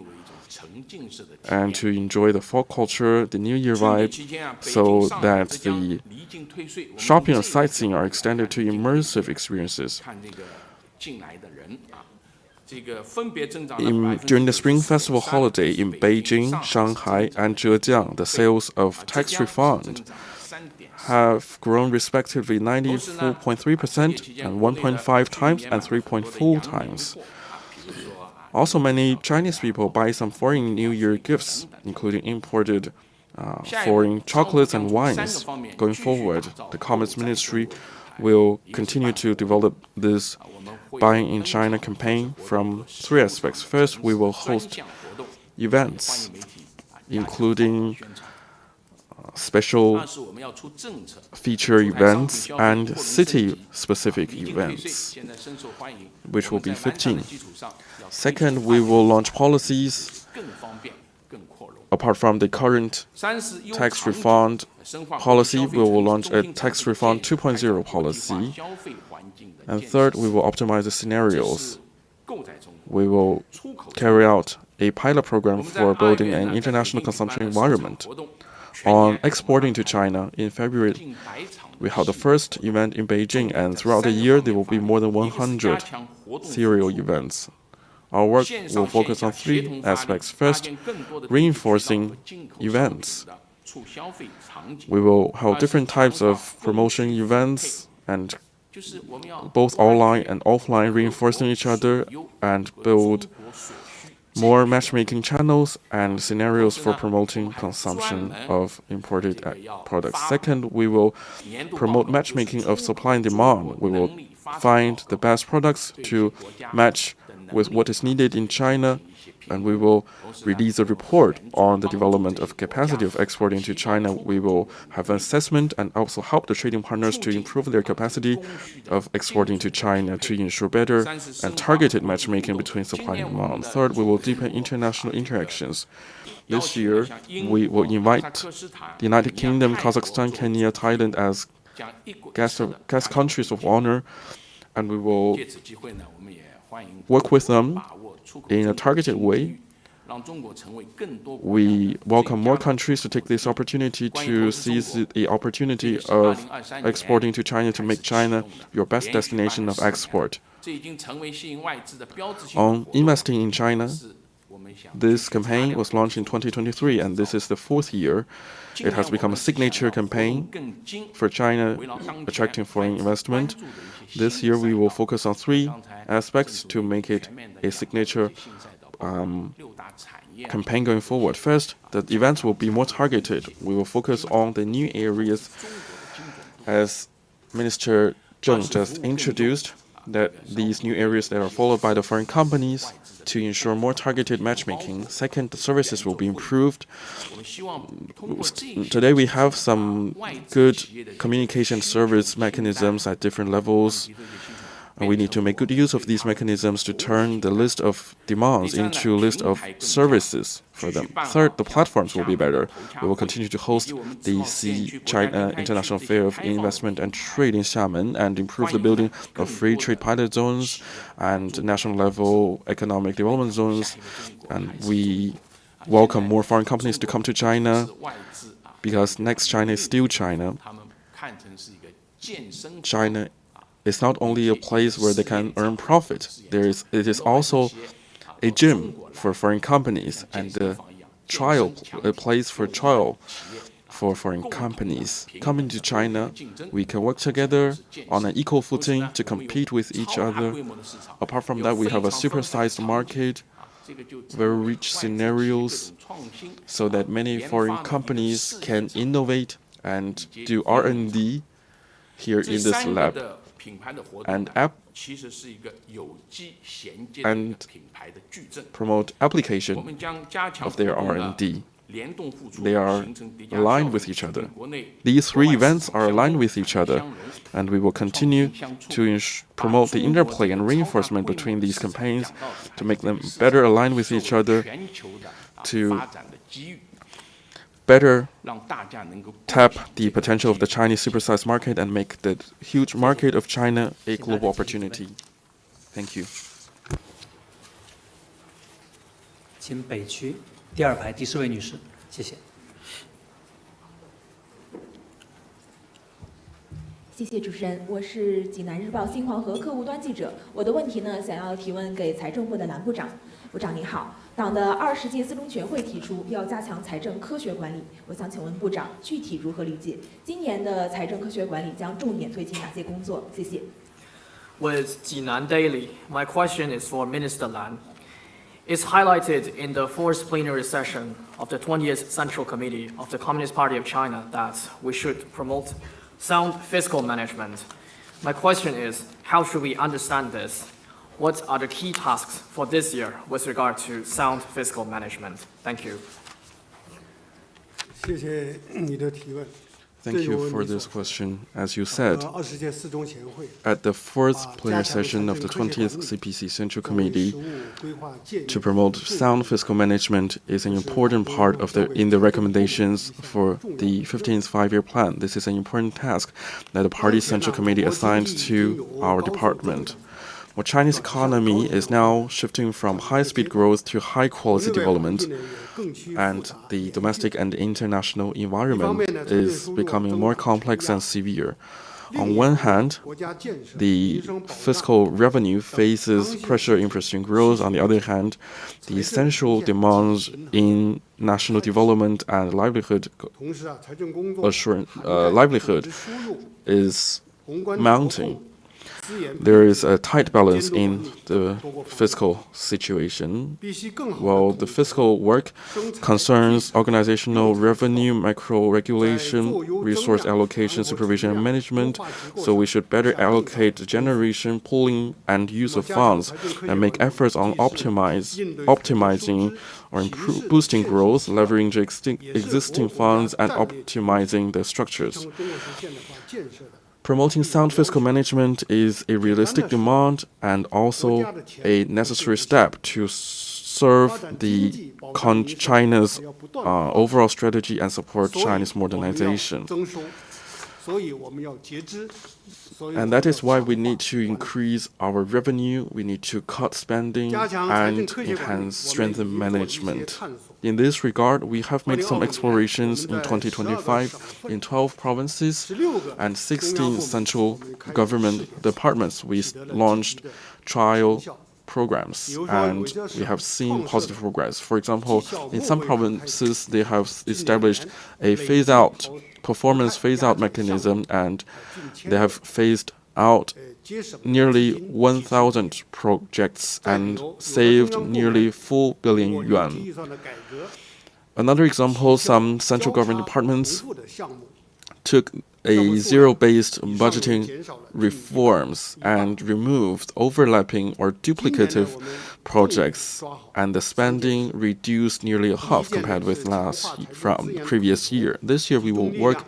and to enjoy the folk culture, the New Year vibe, so that the shopping and sightseeing are extended to immersive experiences. During the Spring Festival holiday in Beijing, Shanghai, and Zhejiang, the sales of tax refund have grown respectively 94.3% and 1.5 times and 3.4 times. Also, many Chinese people buy some foreign New Year gifts, including imported foreign chocolates and wines. Going forward, the Commerce Ministry will continue to develop this buying in China campaign from three aspects. First, we will host events, including special feature events and city-specific events, which will be 15. Second, we will launch policies. Apart from the current tax refund policy, we will launch a tax refund 2.0 policy. And third, we will optimize the scenarios. We will carry out a pilot program for building an international consumption environment. On exporting to China, in February, we held the first event in Beijing, and throughout the year, there will be more than 100 serial events. Our work will focus on three aspects. First, reinforcing events. We will hold different types of promotion events, and both online and offline, reinforcing each other, and build more matchmaking channels and scenarios for promoting consumption of imported products. Second, we will promote matchmaking of supply and demand. We will find the best products to match with what is needed in China, and we will release a report on the development of capacity of exporting to China. We will have an assessment and also help the trading partners to improve their capacity of exporting to China to ensure better and targeted matchmaking between supply and demand. Third, we will deepen international interactions. This year, we will invite the United Kingdom, Kazakhstan, Kenya, Thailand as guest countries of honor, and we will work with them in a targeted way. We welcome more countries to take this opportunity to seize the opportunity of exporting to China to make China your best destination of export. On investing in China, this campaign was launched in 2023, and this is the fourth year. It has become a signature campaign for China attracting foreign investment. This year, we will focus on three aspects to make it a signature campaign going forward. First, the events will be more targeted. We will focus on the new areas as Minister Zheng just introduced. that these new areas that are followed by the foreign companies to ensure more targeted matchmaking. Second, the services will be improved. Today we have some good communication service mechanisms at different levels. And we need to make good use of these mechanisms to turn the list of demands into a list of services for them. Third, the platforms will be better. We will continue to host the China International Fair of Investment and Trade in Xiamen and improve the building of free trade pilot zones and national level economic development zones. And we welcome more foreign companies to come to China because next China is still China. China is not only a place where they can earn profit. It is also a gym for foreign companies and a place for trial for foreign companies. Coming to China, we can work together on an equal footing to compete with each other. Apart from that, we have a supersized market, very rich scenarios, so that many foreign companies can innovate and do R&D here in this lab. And promote application of their R&D. They are aligned with each other. These three events are aligned with each other, and we will continue to promote the interplay and reinforcement between these campaigns to make them better aligned with each other, to better tap the potential of the Chinese supersized market and make the huge market of China a global opportunity. Thank you. 请北区第二排第10位女士，谢谢。谢谢主持人，我是济南日报新黄河客户端记者。我的问题呢，想要提问给财政部的南部长。部长您好，党的20届四中全会提出要加强财政科学管理，我想请问部长具体如何理解？今年的财政科学管理将重点推进哪些工作？谢谢。With Jinan Daily, my question is for Minister Lan. It's highlighted in the fourth plenary session of the 20th Central Committee of the Communist Party of China that we should promote sound fiscal management. My question is, how should we understand this? What are the key tasks for this year with regard to sound fiscal management? Thank you. 谢谢你的提问。 Thank you for this question. As you said, 20届四中全会 at the fourth plenary session of the 20th CPC Central Committee, to promote sound fiscal management is an important part of in the recommendations for the 15th five-year plan. This is an important task that the party's Central Committee assigned to our department. Well, Chinese economy is now shifting from high-speed growth to high-quality development, and the domestic and international environment is becoming more complex and severe. On one hand, the fiscal revenue faces pressure in pursuing growth. On the other hand, the essential demands in national development and livelihood is mounting. There is a tight balance in the fiscal situation. While the fiscal work concerns organizational revenue, micro-regulation, resource allocation, supervision, and management, so we should better allocate the generation, pooling, and use of funds, and make efforts on optimizing or boosting growth, leveraging existing funds, and optimizing the structures. Promoting sound fiscal management is a realistic demand and also a necessary step to serve China's overall strategy and support Chinese modernization. And that is why we need to increase our revenue, we need to cut spending, and strengthen management. In this regard, we have made some explorations in 2025 in 12 provinces and 16 central government departments. We launched trial programs, and we have seen positive progress. For example, in some provinces, they have established a performance phase-out mechanism, and they have phased out nearly 1,000 projects and saved nearly 4 billion yuan. Another example, some central government departments took a zero-based budgeting reforms and removed overlapping or duplicative projects, and the spending reduced nearly a half compared with from previous year. This year we will work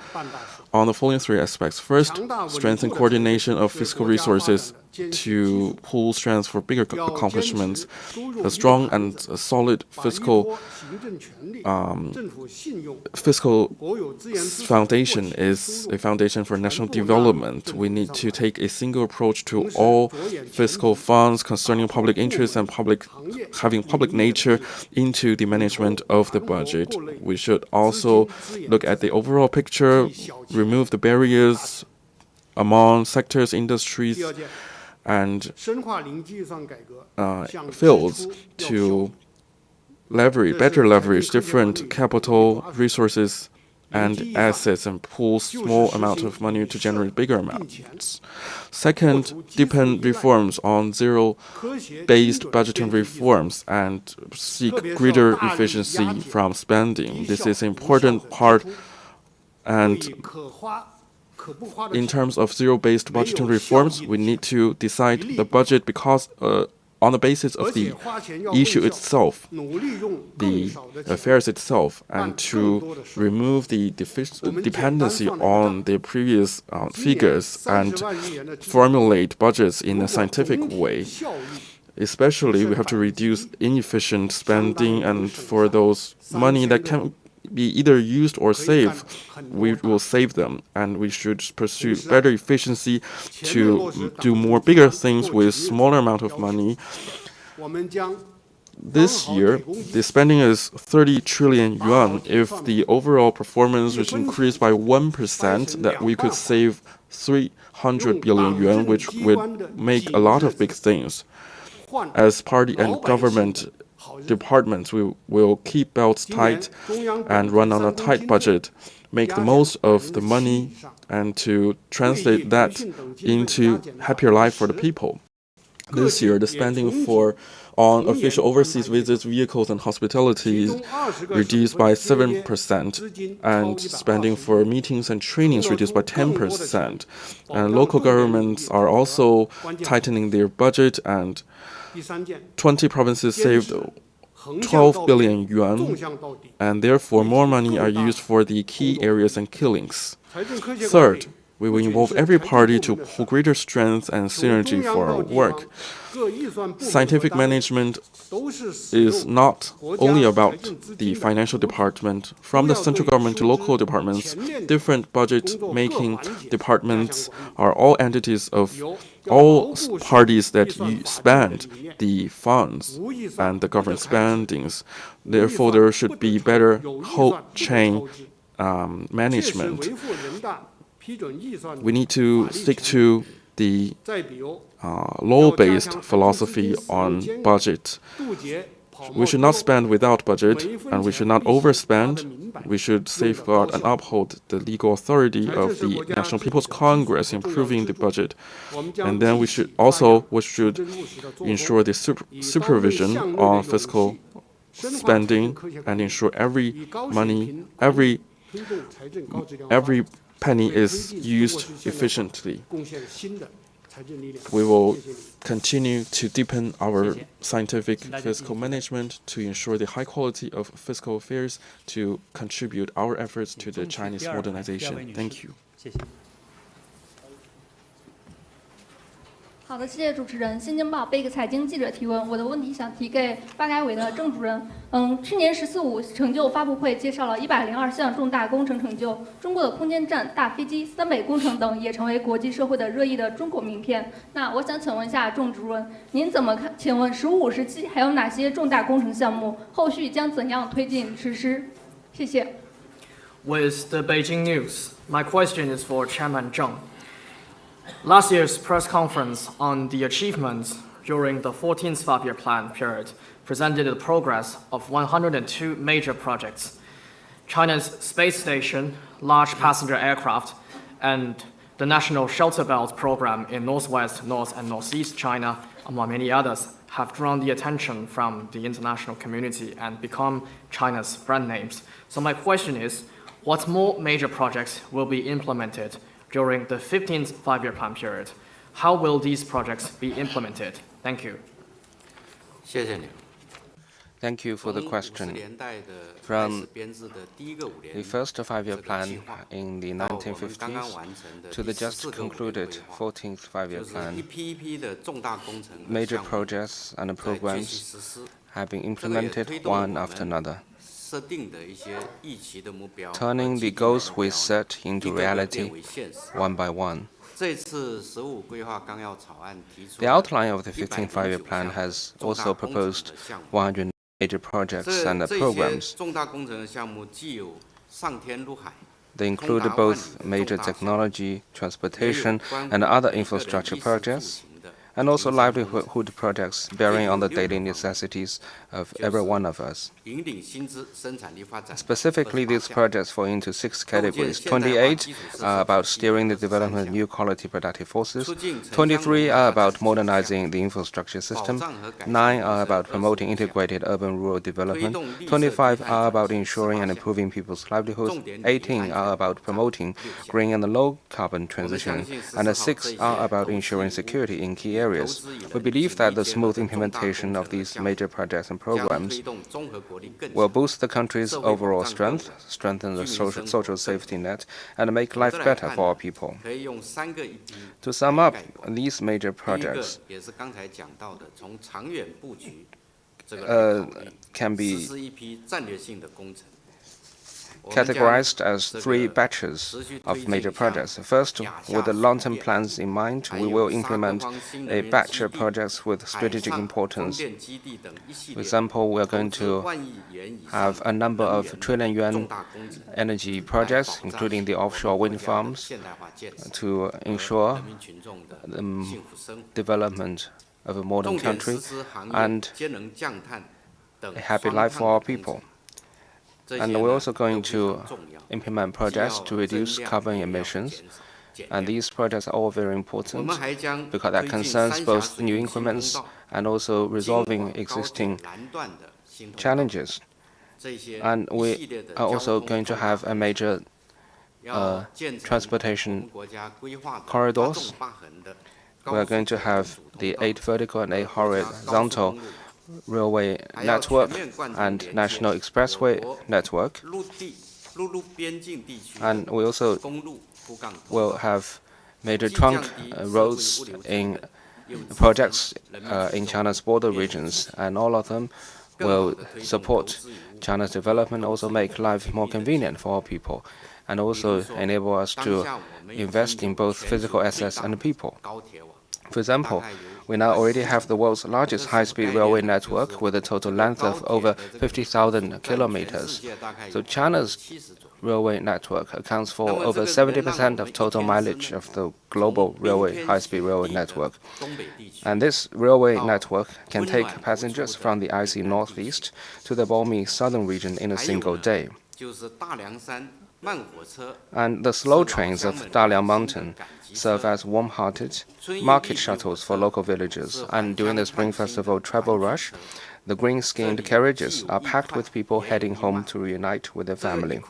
on the following three aspects. First, strengthen coordination of fiscal resources to pool strengths for bigger accomplishments. A strong and a solid fiscal foundation is a foundation for national development. We need to take a single approach to all fiscal funds concerning public interest and having public nature into the management of the budget. We should also look at the overall picture, remove the barriers among sectors, industries, and fields to better leverage different capital resources and assets and pool small amount of money to generate bigger amounts. Second, deepen reforms on zero-based budgeting reforms and seek greater efficiency from spending. This is an important part, and in terms of zero-based budgeting reforms, we need to decide the budget on the basis of the issue itself, the affairs itself, and to remove the dependency on the previous figures and formulate budgets in a scientific way. Especially, we have to reduce inefficient spending, and for those money that can be either used or saved, we will save them, and we should pursue better efficiency to do more bigger things with smaller amount of money. This year, the spending is 30 trillion yuan. If the overall performance was increased by 1%, that we could save 300 billion yuan, which would make a lot of big things. As party and government departments, we will keep belts tight and run on a tight budget, make the most of the money, and to translate that into happier life for the people. This year, the spending on official overseas visits, vehicles, and hospitality is reduced by 7%, and spending for meetings and trainings reduced by 10%. And local governments are also tightening their budget, and 20 provinces saved 12 billion yuan, and therefore more money are used for the key areas and killings. Third, we will involve every party to pull greater strength and synergy for our work. Scientific management is not only about the financial department. From the central government to local departments, different budget-making departments are all entities of all parties that spend the funds and the government spendings. Therefore, there should be better whole chain management. We need to stick to the law-based philosophy on budget. We should not spend without budget, and we should not overspend. We should safeguard and uphold the legal authority of the National People's Congress, improving the budget. And then we should ensure the supervision on fiscal spending and ensure every penny is used efficiently. We will continue to deepen our scientific fiscal management to ensure the high quality of fiscal affairs to contribute our efforts to the Chinese modernization. Thank you. 好的，谢谢主持人。新京报被一个财经记者提问，我的问题想提给发改委的郑主任。去年“14·5”成就发布会介绍了102项重大工程成就，中国的空间站、大飞机、三北工程等也成为国际社会的热议的中国名片。那我想请问一下郑主任，您怎么看？请问“15·5”时期还有哪些重大工程项目？后续将怎样推进实施？谢谢。With the Beijing news, my question is for Chairman Zheng. Last year's press conference on the achievements during the 14th five-year plan period presented the progress of 102 major projects. China's space station, large passenger aircraft, and the National Shelter Belt program in Northwest, North, and Northeast China, among many others, have drawn the attention from the international community and become China's brand names. So my question is, What more major projects will be implemented during the 15th five-year plan period? How will these projects be implemented? Thank you. 谢谢你。 Thank you for the question. From the first five-year plan in the 1950s to the just concluded 14th five-year plan, major projects and programs have been implemented one after another, turning the goals we set into reality one by one. The outline of the 15th five-year plan has also proposed 100 major projects and programs. They include both major technology, transportation, and other infrastructure projects, and also livelihood projects bearing on the daily necessities of every one of us. Specifically, these projects fall into 6 categories. 28 are about steering the development of new quality productive forces. 23 are about modernizing the infrastructure system. 9 are about promoting integrated urban-rural development. 25 are about ensuring and improving people's livelihoods. 18 are about promoting green and low-carbon transition. And 6 are about ensuring security in key areas. We believe that the smooth implementation of these major projects and programs will boost the country's overall strength, strengthen the social safety net, and make life better for our people. To sum up, these major projects can be categorized as 3 batches of major projects. First, with the long-term plans in mind, we will implement a batch of projects with strategic importance. For example, we are going to have a number of trillion-yuan energy projects, including the offshore wind farms, to ensure the development of a modern country and a happy life for our people. And we're also going to implement projects to reduce carbon emissions. And these projects are all very important because that concerns both new increments and also resolving existing challenges. And we are also going to have a major transportation corridors. We are going to have the 8 vertical and 8 horizontal railway network and national expressway network. And we also will have major trunk roads in projects in China's border regions, and all of them will support China's development, also make life more convenient for our people, and also enable us to invest in both physical assets and people. For example, we now already have the world's largest high-speed railway network with a total length of over 50,000 kilometers. So China's railway network accounts for over 70% of total mileage of the global high-speed railway network. And this railway network can take passengers from the icy northeast to the balmy southern region in a single day. And the slow trains of Daliang Mountain serve as warm-hearted market shuttles for local villagers. And during the Spring Festival travel rush, the green-skinned carriages are packed with people heading home to reunite with their family.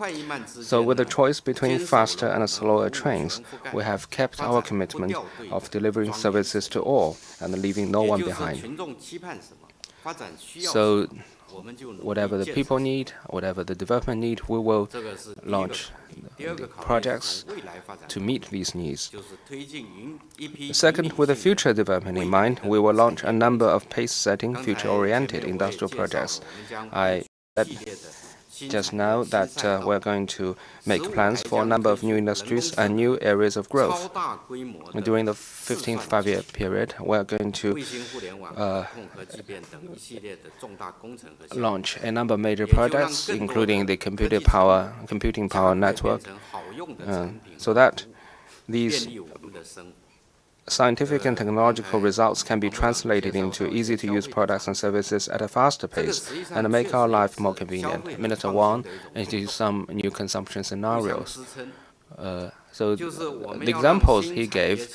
So with the choice between faster and slower trains, we have kept our commitment of delivering services to all and leaving no one behind. So whatever the people need, whatever the development need, we will launch the projects to meet these needs. Second, with the future development in mind, we will launch a number of pace-setting, future-oriented industrial projects. I said just now that we're going to make plans for a number of new industries and new areas of growth. During the 15th five-year period, we're going to launch a number of major projects, including the computing power network, so that these scientific and technological results can be translated into easy-to-use products and services at a faster pace and make our life more convenient. Minister Wang introduced some new consumption scenarios. So the examples he gave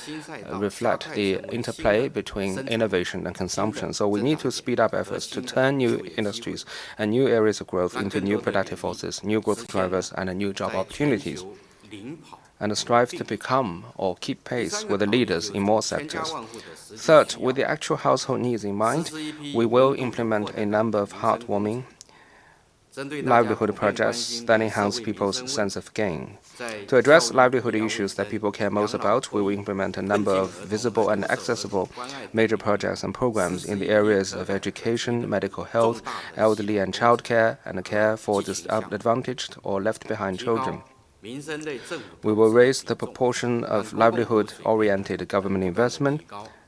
reflect the interplay between innovation and consumption. So we need to speed up efforts to turn new industries and new areas of growth into new productive forces, new growth drivers, and new job opportunities, and strive to become or keep pace with the leaders in more sectors. Third, with the actual household needs in mind, we will implement a number of heartwarming livelihood projects that enhance people's sense of gain. To address livelihood issues that people care most about, we will implement a number of visible and accessible major projects and programs in the areas of education, medical health, elderly and child care, and care for disadvantaged or left-behind children. We will raise the proportion of livelihood-oriented government investment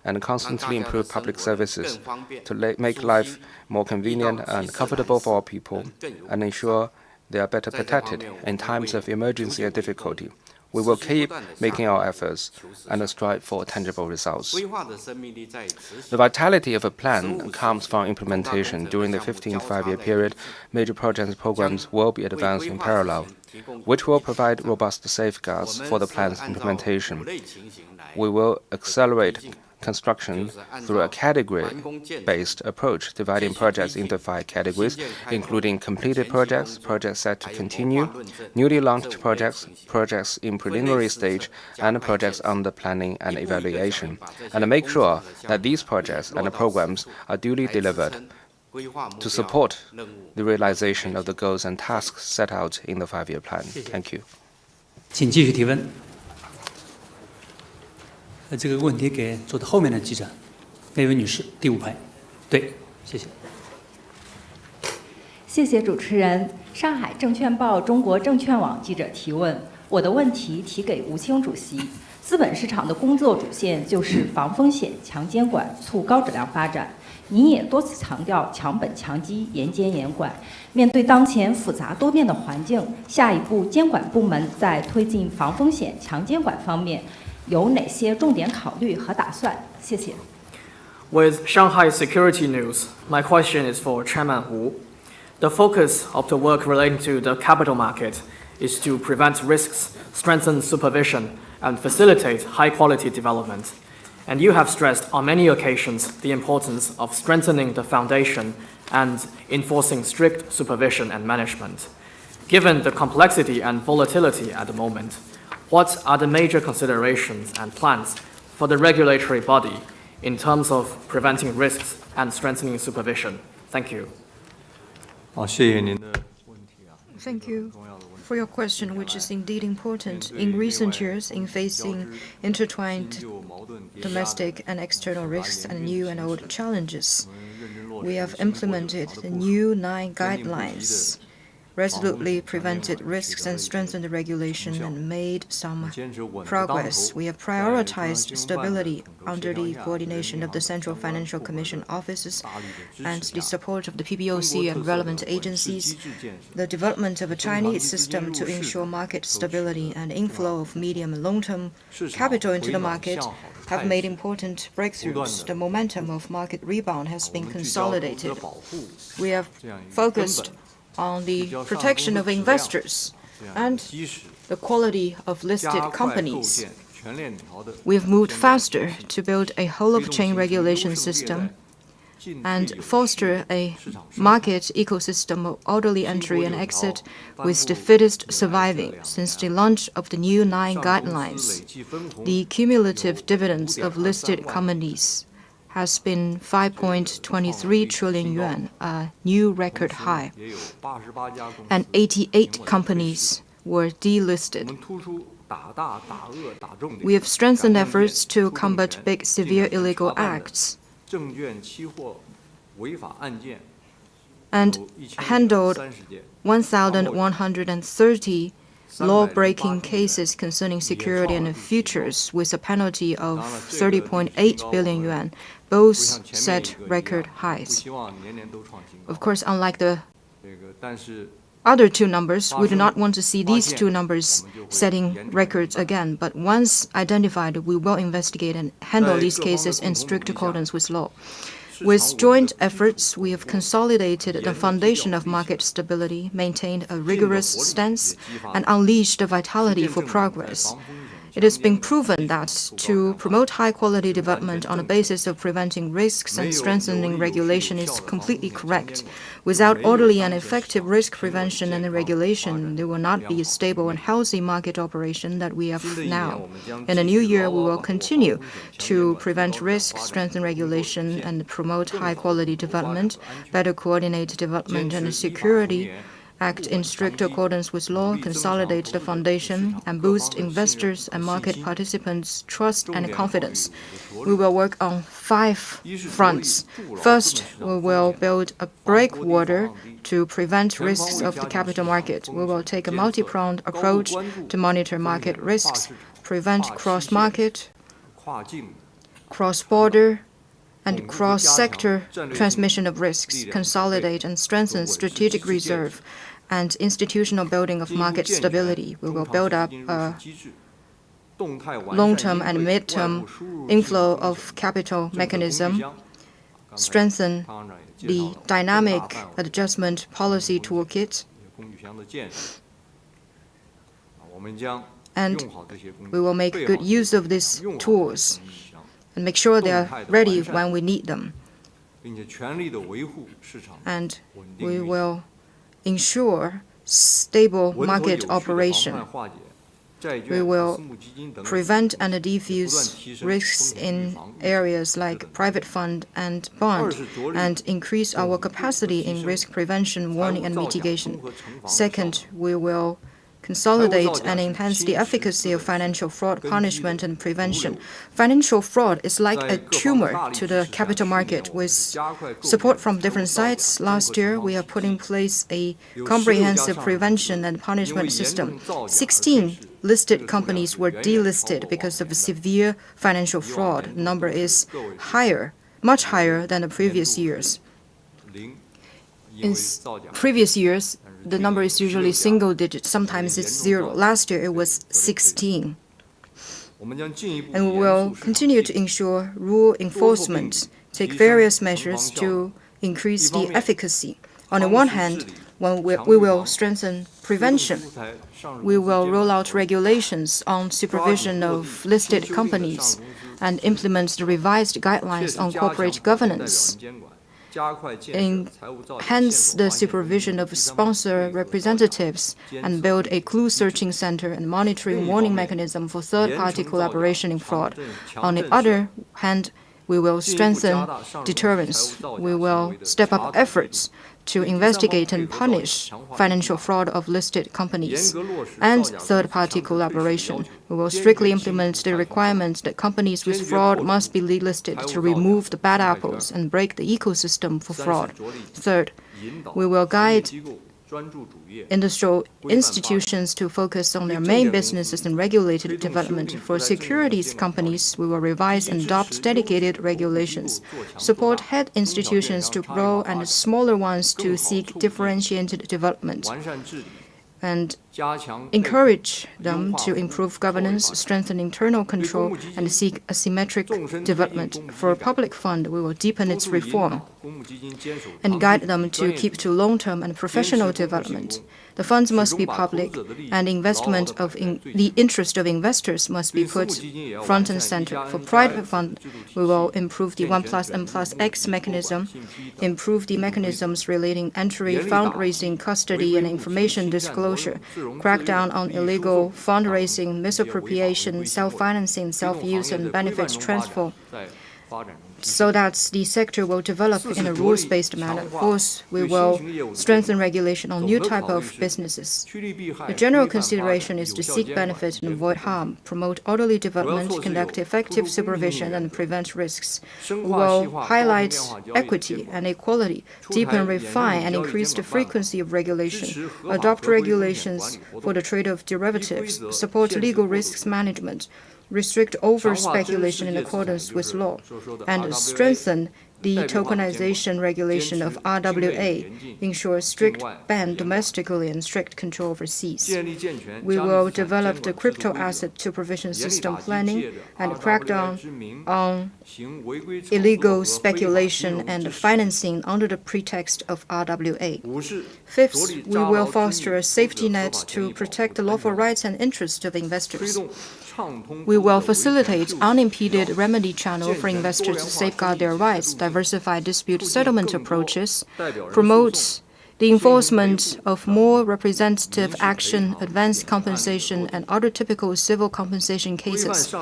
and constantly improve public services to make life more convenient and comfortable for all people and ensure they are better protected in times of emergency and difficulty. We will keep making our efforts and strive for tangible results. The vitality of a plan comes from implementation. During the 15th five-year period, major projects and programs will be advanced in parallel, which will provide robust safeguards for the plan's implementation. We will accelerate construction through a category-based approach, dividing projects into 5 categories, including completed projects, projects set to continue, newly launched projects, projects in preliminary stage, and projects under planning and evaluation, and make sure that these projects and programs are duly delivered to support the realization of the goals and tasks set out in the 5-year plan. Thank you. 请继续提问。这个问题给坐在后面的记者，那位女士，第5排。对，谢谢。谢谢主持人。上海证券报中国证券网记者提问，我的问题提给吴清主席。资本市场的工作主线就是防风险、强监管、促高质量发展。您也多次强调强本强基、严监严管。面对当前复杂多变的环境，下一步监管部门在推进防风险、强监管方面有哪些重点考虑和打算？谢谢。With Shanghai Securities News, my question is for Chairman Wu. The focus of the work relating to the capital market is to prevent risks, strengthen supervision, and facilitate high-quality development. And you have stressed on many occasions the importance of strengthening the foundation and enforcing strict supervision and management. Given the complexity and volatility at the moment, what are the major considerations and plans for the regulatory body in terms of preventing risks and strengthening supervision? Thank you. Thank you for your question, which is indeed important. In recent years, in facing intertwined domestic and external risks and new and old challenges, we have implemented the new 9 guidelines, resolutely prevented risks and strengthened the regulation and made some progress. We have prioritized stability under the coordination of the Central Financial Commission offices and the support of the PBOC and relevant agencies. The development of a Chinese system to ensure market stability and inflow of medium and long-term capital into the market have made important breakthroughs. The momentum of market rebound has been consolidated. We have focused on the protection of investors and the quality of listed companies. We've moved faster to build a whole-of-chain regulation system and foster a market ecosystem of orderly entry and exit with the fittest surviving. Since the launch of the new 9 guidelines, the cumulative dividends of listed companies has been 5.23 trillion yuan, a new record high, and 88 companies were delisted. We have strengthened efforts to combat big, severe illegal acts and handled 1,130 law-breaking cases concerning security and futures with a penalty of 30.8 billion yuan. Both set record highs. Of course, unlike the other 2 numbers, we do not want to see these 2 numbers setting records again, but once identified, we will investigate and handle these cases in strict accordance with law. With joint efforts, we have consolidated the foundation of market stability, maintained a rigorous stance, and unleashed the vitality for progress. It has been proven that to promote high-quality development on the basis of preventing risks and strengthening regulation is completely correct. Without orderly and effective risk prevention and regulation, there will not be a stable and healthy market operation that we have now. In the new year, we will continue to prevent risk, strengthen regulation, and promote high-quality development, better coordinate development and security, act in strict accordance with law, consolidate the foundation, and boost investors and market participants' trust and confidence. We will work on 5 fronts. First, we will build a breakwater to prevent risks of the capital market. We will take a multi-pronged approach to monitor market risks, prevent cross-market, cross-border, and cross-sector transmission of risks, consolidate and strengthen strategic reserve and institutional building of market stability. We will build up a long-term and mid-term inflow of capital mechanism, strengthen the dynamic adjustment policy toolkit, and we will make good use of these tools and make sure they are ready when we need them. And we will ensure stable market operation. We will prevent and defuse risks in areas like private fund and bond, and increase our capacity in risk prevention, warning, and mitigation. Second, we will consolidate and enhance the efficacy of financial fraud punishment and prevention. Financial fraud is like a tumor to the capital market. With support from different sides, last year we have put in place a comprehensive prevention and punishment system. 16 listed companies were delisted because of severe financial fraud. The number is higher, much higher than the previous years. In previous years, the number is usually single digit, sometimes it's 0. Last year it was 16. And we will continue to ensure rule enforcement, take various measures to increase the efficacy. On the one hand, we will strengthen prevention. We will roll out regulations on supervision of listed companies and implement the revised guidelines on corporate governance. Enhance the supervision of sponsor representatives and build a clue searching center and monitoring warning mechanism for third-party collaboration in fraud. On the other hand, we will strengthen deterrence. We will step up efforts to investigate and punish financial fraud of listed companies and third-party collaboration. We will strictly implement the requirement that companies with fraud must be delisted to remove the bad apples and break the ecosystem for fraud. Third, we will guide industrial institutions to focus on their main businesses and regulated development. For securities companies, we will revise and adopt dedicated regulations, support head institutions to grow and smaller ones to seek differentiated development, and encourage them to improve governance, strengthen internal control, and seek asymmetric development. For a public fund, we will deepen its reform and guide them to keep to long-term and professional development. The funds must be public, and investment of the interest of investors must be put front and center. For private fund, we will improve the 1+N+X mechanism, improve the mechanisms relating entry, fundraising, custody, and information disclosure, crack down on illegal fundraising, misappropriation, self-financing, self-use, and benefits transfer, so that the sector will develop in a rules-based manner. Fourth, we will strengthen regulation on new type of businesses. The general consideration is to seek benefit and avoid harm, promote orderly development, conduct effective supervision, and prevent risks. We will highlight equity and equality, deepen, refine, and increase the frequency of regulation, adopt regulations for the trade of derivatives, support legal risks management, restrict over-speculation in accordance with law, and strengthen The tokenization regulation of RWA ensures strict ban domestically and strict control overseas. We will develop the crypto asset supervision system planning and crack down on illegal speculation and financing under the pretext of RWA. Fifth, we will foster a safety net to protect the lawful rights and interests of investors. We will facilitate unimpeded remedy channel for investors to safeguard their rights, diversify dispute settlement approaches, promote the enforcement of more representative action, advanced compensation, and other typical civil compensation cases.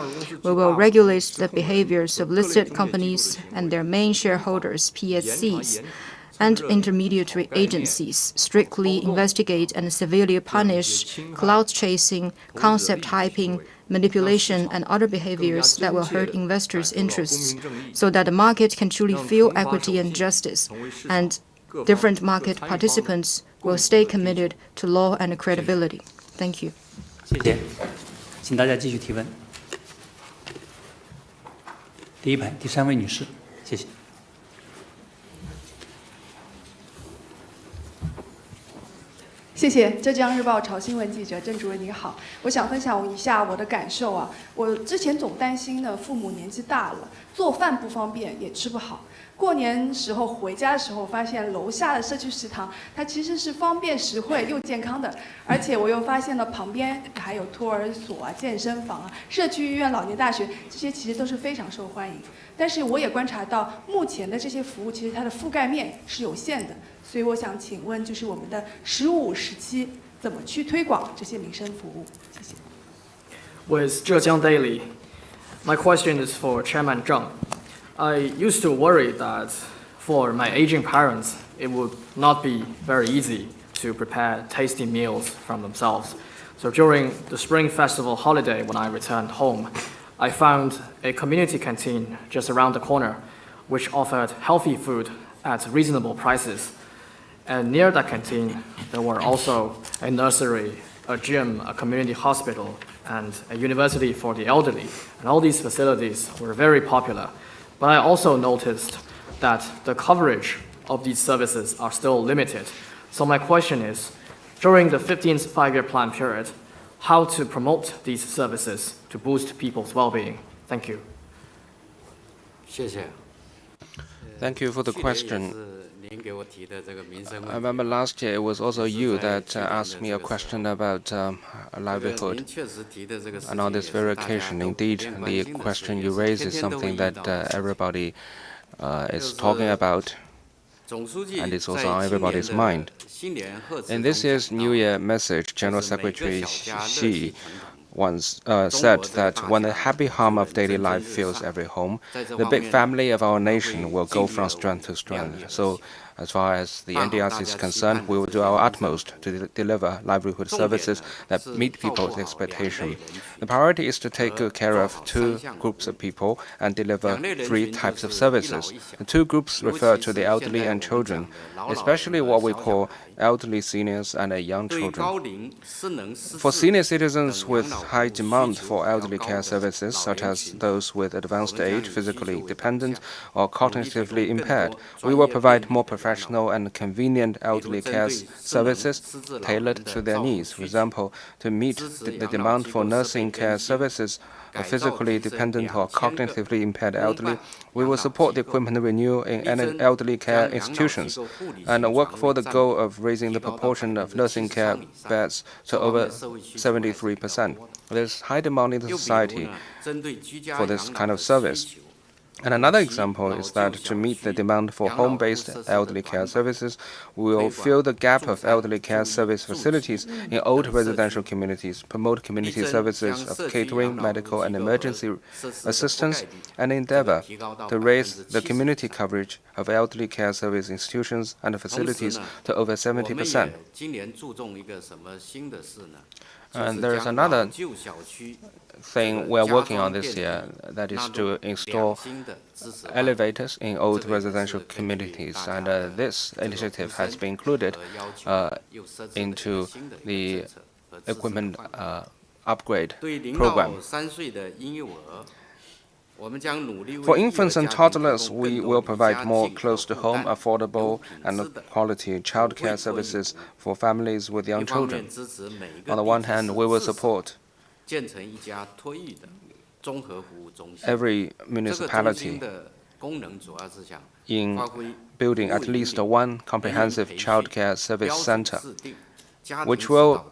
We will regulate the behaviors of listed companies and their main shareholders, PSCs, and intermediary agencies, strictly investigate and severely punish cloud chasing, concept hyping, manipulation, and other behaviors that will hurt investors' interests, so that the market can truly feel equity and justice, and different market participants will stay committed to law and credibility. Thank you. 谢谢，请大家继续提问。第一排第3位女士，谢谢。谢谢浙江日报潮新闻记者郑主任您好，我想分享一下我的感受啊。我之前总担心呢，父母年纪大了，做饭不方便，也吃不好。过年时候回家的时候，发现楼下的社区食堂，它其实是方便实惠又健康的，而且我又发现了旁边还有托儿所啊、健身房啊、社区医院、老年大学，这些其实都是非常受欢迎。但是我也观察到，目前的这些服务其实它的覆盖面是有限的。所以我想请问，就是我们的15、17怎么去推广这些民生服务？谢谢。With Zhejiang Daily, my question is for Chairman Zheng. I used to worry that for my aging parents, it would not be very easy to prepare tasty meals from themselves. So during the Spring Festival holiday, when I returned home, I found a community canteen just around the corner, which offered healthy food at reasonable prices. And near that canteen, there were also a nursery, a gym, a community hospital, and a university for the elderly. And all these facilities were very popular. But I also noticed that the coverage of these services are still limited. So my question is, during the 15th five-year plan period, how to promote these services to boost people's well-being? Thank you. 谢谢。 Thank you for the question. I remember last year it was also you that asked me a question about livelihood. And on this very occasion, indeed, the question you raise is something that everybody is talking about, and it's also on everybody's mind. In this year's New Year message, General Secretary Xi once said that when the happy hum of daily life fills every home, the big family of our nation will go from strength to strength. So, as far as the NDRC is concerned, we will do our utmost to deliver livelihood services that meet people's expectation. The priority is to take good care of 2 groups of people and deliver 3 types of services. The 2 groups refer to the elderly and children, especially what we call elderly seniors and young children. For senior citizens with high demand for elderly care services, such as those with advanced age, physically dependent, or cognitively impaired, we will provide more professional and convenient elderly care services tailored to their needs. For example, to meet the demand for nursing care services of physically dependent or cognitively impaired elderly, we will support the equipment renewal in elderly care institutions and work for the goal of raising the proportion of nursing care beds to over 73%. There's high demand in the society for this kind of service. And another example is that to meet the demand for home-based elderly care services, we will fill the gap of elderly care service facilities in old residential communities, promote community services of catering, medical, and emergency assistance, and endeavor to raise the community coverage of elderly care service institutions and facilities to over 70%. And there is another thing we're working on this year, that is to install elevators in old residential communities. And this initiative has been included into the equipment upgrade program. For infants and toddlers, we will provide more close-to-home, affordable, and quality childcare services for families with young children. On the one hand, we will support every municipality in building at least one comprehensive childcare service center, which will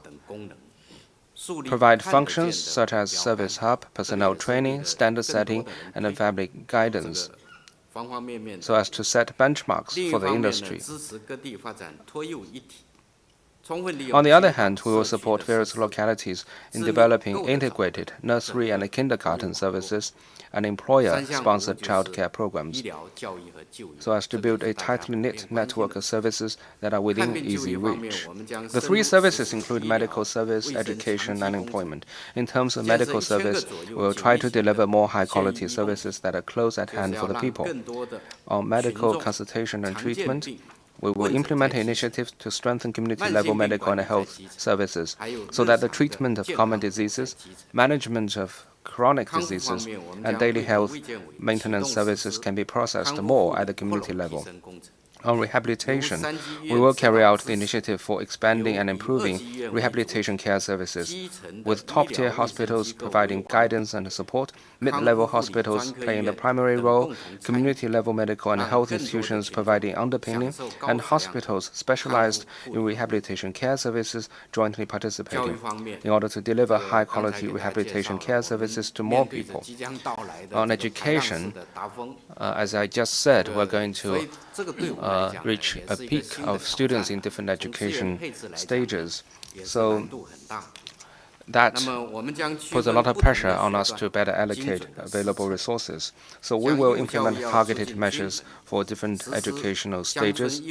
provide functions such as service hub, personnel training, standard setting, and family guidance, so as to set benchmarks for the industry. On the other hand, we will support various localities in developing integrated nursery and kindergarten services and employer-sponsored childcare programs, so as to build a tightly knit network of services that are within easy reach. The three services include medical service, education, and employment. In terms of medical service, we will try to deliver more high-quality services that are close at hand for the people. On medical consultation and treatment, we will implement initiatives to strengthen community-level medical and health services so that the treatment of common diseases, management of chronic diseases, and daily health maintenance services can be processed more at the community level. On rehabilitation, we will carry out the initiative for expanding and improving rehabilitation care services, with top-tier hospitals providing guidance and support, mid-level hospitals playing the primary role, community-level medical and health institutions providing underpinning, and hospitals specialized in rehabilitation care services jointly participating in order to deliver high-quality rehabilitation care services to more people. On education, as I just said, we're going to reach a peak of students in different education stages. So that puts a lot of pressure on us to better allocate available resources. So we will implement targeted measures for different educational stages.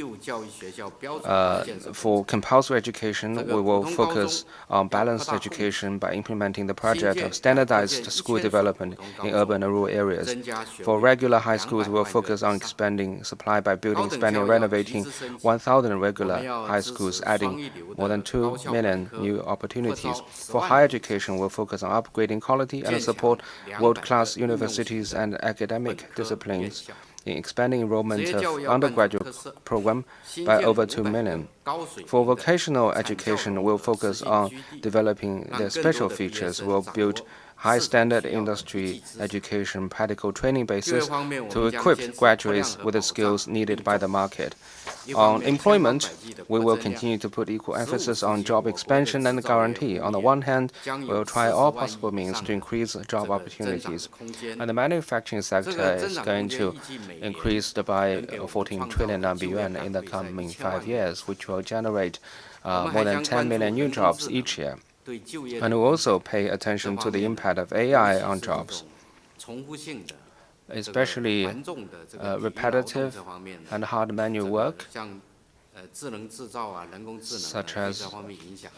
For compulsory education, we will focus on balanced education by implementing the project of standardized school development in urban and rural areas. For regular high schools, we will focus on expanding supply by building, expanding, and renovating 1,000 regular high schools, adding more than 2 million new opportunities. For higher education, we'll focus on upgrading quality and support world-class universities and academic disciplines in expanding enrollment of undergraduate program by over 2 million. For vocational education, we'll focus on developing their special features. We'll build high-standard industry education practical training bases to equip graduates with the skills needed by the market. On employment, we will continue to put equal emphasis on job expansion and guarantee. On the one hand, we will try all possible means to increase job opportunities. And the manufacturing sector is going to increase by 14 trillion yuan in the coming 5 years, which will generate more than 10 million new jobs each year. And we'll also pay attention to the impact of AI on jobs, especially repetitive and hard manual work, such as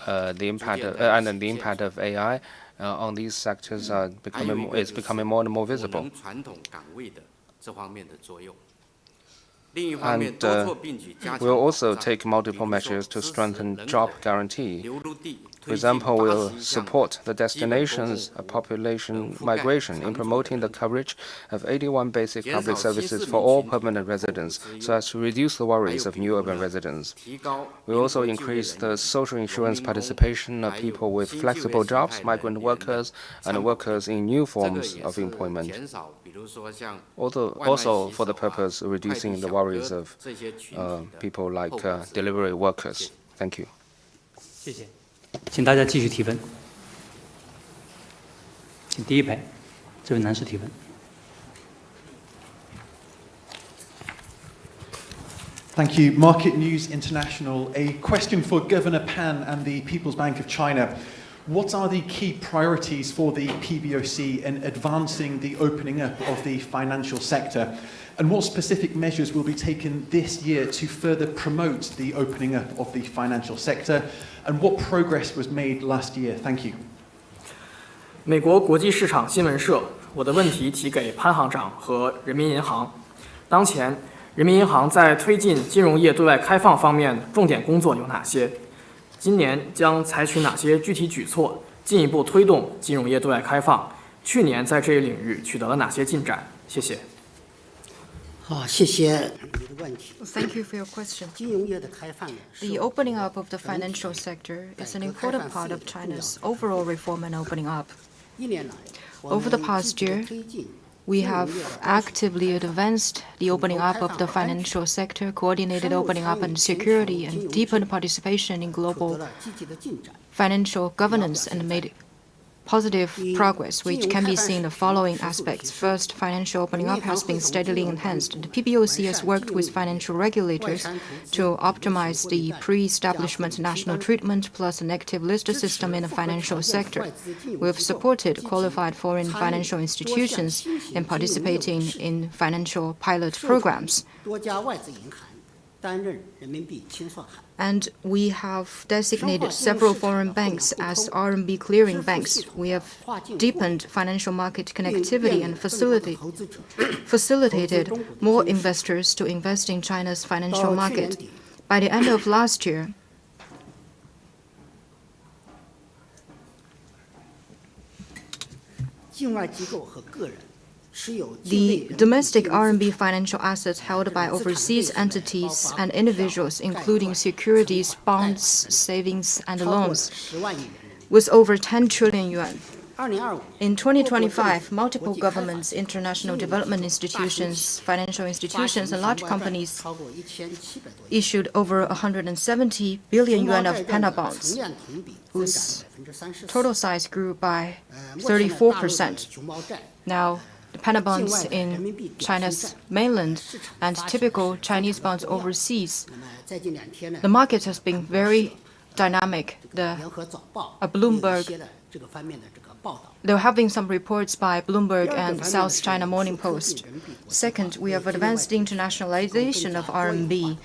the impact of AI on these sectors is becoming more and more visible. And we'll also take multiple measures to strengthen job guarantee. For example, we'll support the destinations of population migration in promoting the coverage of 81 basic public services for all permanent residents, so as to reduce the worries of new urban residents. We also increase the social insurance participation of people with flexible jobs, migrant workers, and workers in new forms of employment. Also for the purpose of reducing the worries of people like delivery workers. Thank you. 谢谢，请大家继续提问。请第一排这位男士提问。Thank you. Market News International. A question for Governor Pan and the People's Bank of China. What are the key priorities for the PBOC in advancing the opening up of the financial sector? And what specific measures will be taken this year to further promote the opening up of the financial sector? And what progress was made last year? Thank you. 美国国际市场新闻社，我的问题提给潘行长和人民银行。当前，人民银行在推进金融业对外开放方面重点工作有哪些？今年将采取哪些具体举措，进一步推动金融业对外开放？去年在这一领域取得了哪些进展？谢谢。好，谢谢你的问题。 Thank you for your question. 金融业的开放呢， The opening up of the financial sector is an important part of China's overall reform and opening up. 一年来， Over the past year, we have actively advanced the opening up of the financial sector, coordinated opening up and security, and deepened participation in global financial governance and made positive progress, which can be seen in the following aspects. First, financial opening up has been steadily enhanced. The PBOC has worked with financial regulators to optimize the pre-establishment national treatment plus an active list system in the financial sector. We have supported qualified foreign financial institutions in participating in financial pilot programs. 多家外资银行担任人民币清算行。 And we have designated several foreign banks as RMB clearing banks. We have deepened financial market connectivity and facilitated more investors to invest in China's financial market. By the end of last year, the domestic RMB financial assets held by overseas entities and individuals, including securities, bonds, savings, and loans, was over 10 trillion yuan. In 2025, multiple governments, international development institutions, financial institutions, and large companies issued over 170 billion yuan of panda bonds, whose total size grew by 34%. Now, the panda bonds in China's mainland and typical Chinese bonds overseas, the market has been very dynamic. There have been some reports by Bloomberg and South China Morning Post. Second, we have advanced the internationalization of RMB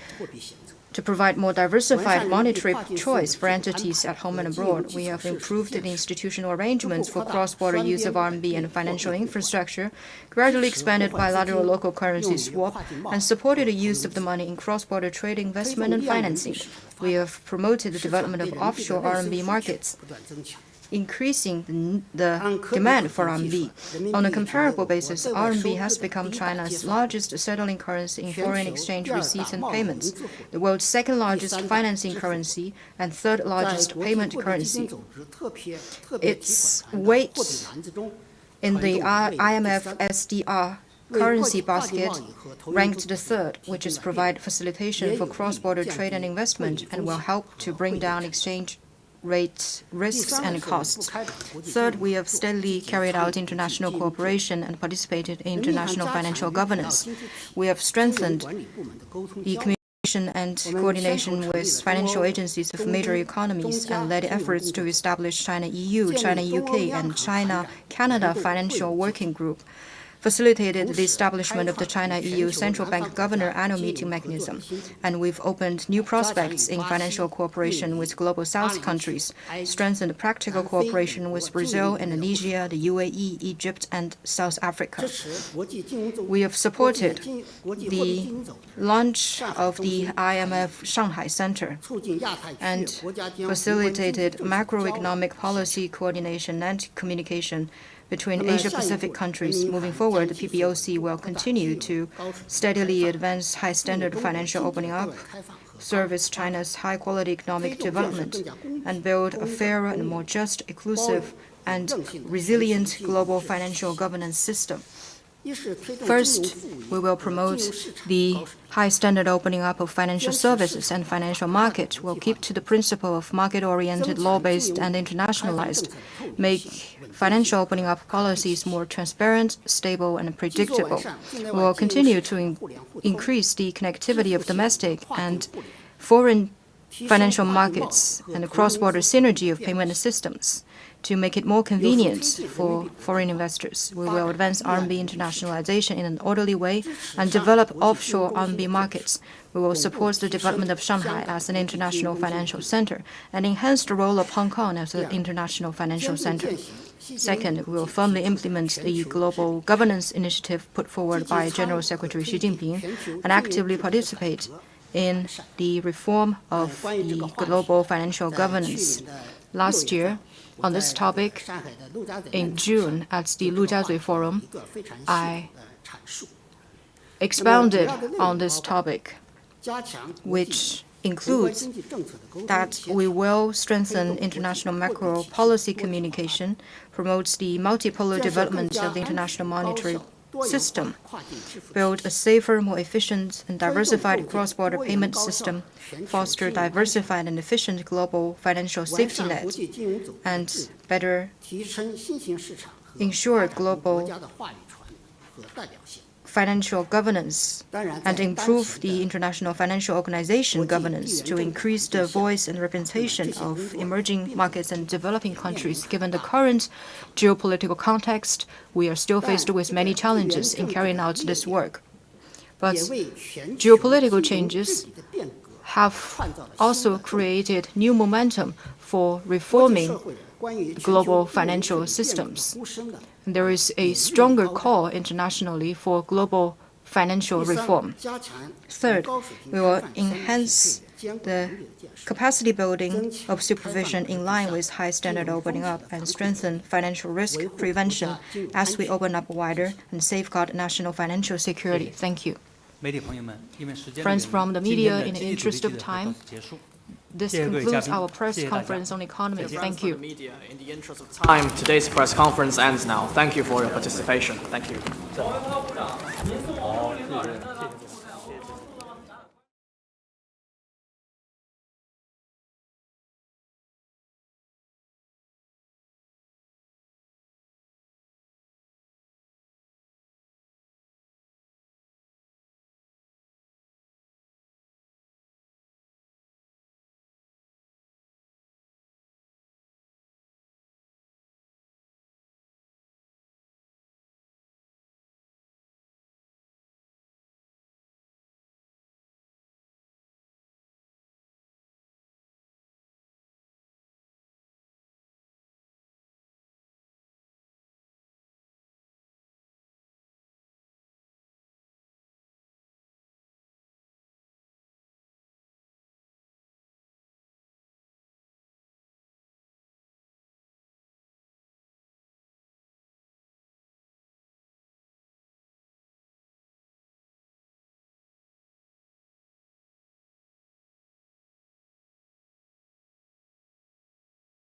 to provide more diversified monetary choice for entities at home and abroad. We have improved the institutional arrangements for cross-border use of RMB and financial infrastructure, gradually expanded bilateral local currency swap, and supported the use of the money in cross-border trade, investment, and financing. We have promoted the development of offshore RMB markets, increasing the demand for RMB. On a comparable basis, RMB has become China's largest settling currency in foreign exchange receipts and payments, the world's second largest financing currency, and third largest payment currency. Its weight in the IMF SDR currency basket ranked the third, which is provide facilitation for cross-border trade and investment and will help to bring down exchange rate risks and costs. Third, we have steadily carried out international cooperation and participated in international financial governance. We have strengthened the communication and coordination with financial agencies of major economies and led efforts to establish China-EU, China-UK, and China-Canada Financial Working Group, facilitated the establishment of the China-EU Central Bank Governor Annual Meeting Mechanism, and we've opened new prospects in financial cooperation with Global South countries, strengthened practical cooperation with Brazil, Indonesia, the UAE, Egypt, and South Africa. We have supported the launch of the IMF Shanghai Center and facilitated macroeconomic policy coordination and communication between Asia-Pacific countries. Moving forward, the PBOC will continue to steadily advance high-standard financial opening up, service China's high-quality economic development, and build a fairer and more just, inclusive, and resilient global financial governance system. First, we will promote the high-standard opening up of financial services and financial market. We'll keep to the principle of market-oriented, law-based, and internationalized, make financial opening up policies more transparent, stable, and predictable. We will continue to increase the connectivity of domestic and foreign financial markets and the cross-border synergy of payment systems to make it more convenient for foreign investors. We will advance RMB internationalization in an orderly way and develop offshore RMB markets. We will support the development of Shanghai as an international financial center and enhance the role of Hong Kong as an international financial center. Second, we will firmly implement the global governance initiative put forward by General Secretary Xi Jinping and actively participate in the reform of the global financial governance. Last year, on this topic in June at the Lujiazui Forum. I expounded on this topic, which includes that we will strengthen international macro policy communication, promote the multipolar development of the international monetary system, build a safer, more efficient and diversified cross-border payment system, foster diversified and efficient global financial safety net, and better ensure global financial governance, and improve the international financial organization governance to increase the voice and representation of emerging markets and developing countries. Given the current geopolitical context, we are still faced with many challenges in carrying out this work. But geopolitical changes have also created new momentum for reforming global financial systems. There is a stronger call internationally for global financial reform. Third, we will enhance the capacity building of supervision in line with high standard opening up and strengthen financial risk prevention as we open up wider and safeguard national financial security. Thank you. Friends from the media, in the interest of time, this concludes our press conference on economy. Thank you. In the interest of time, today's press conference ends now. Thank you for your participation. Thank you.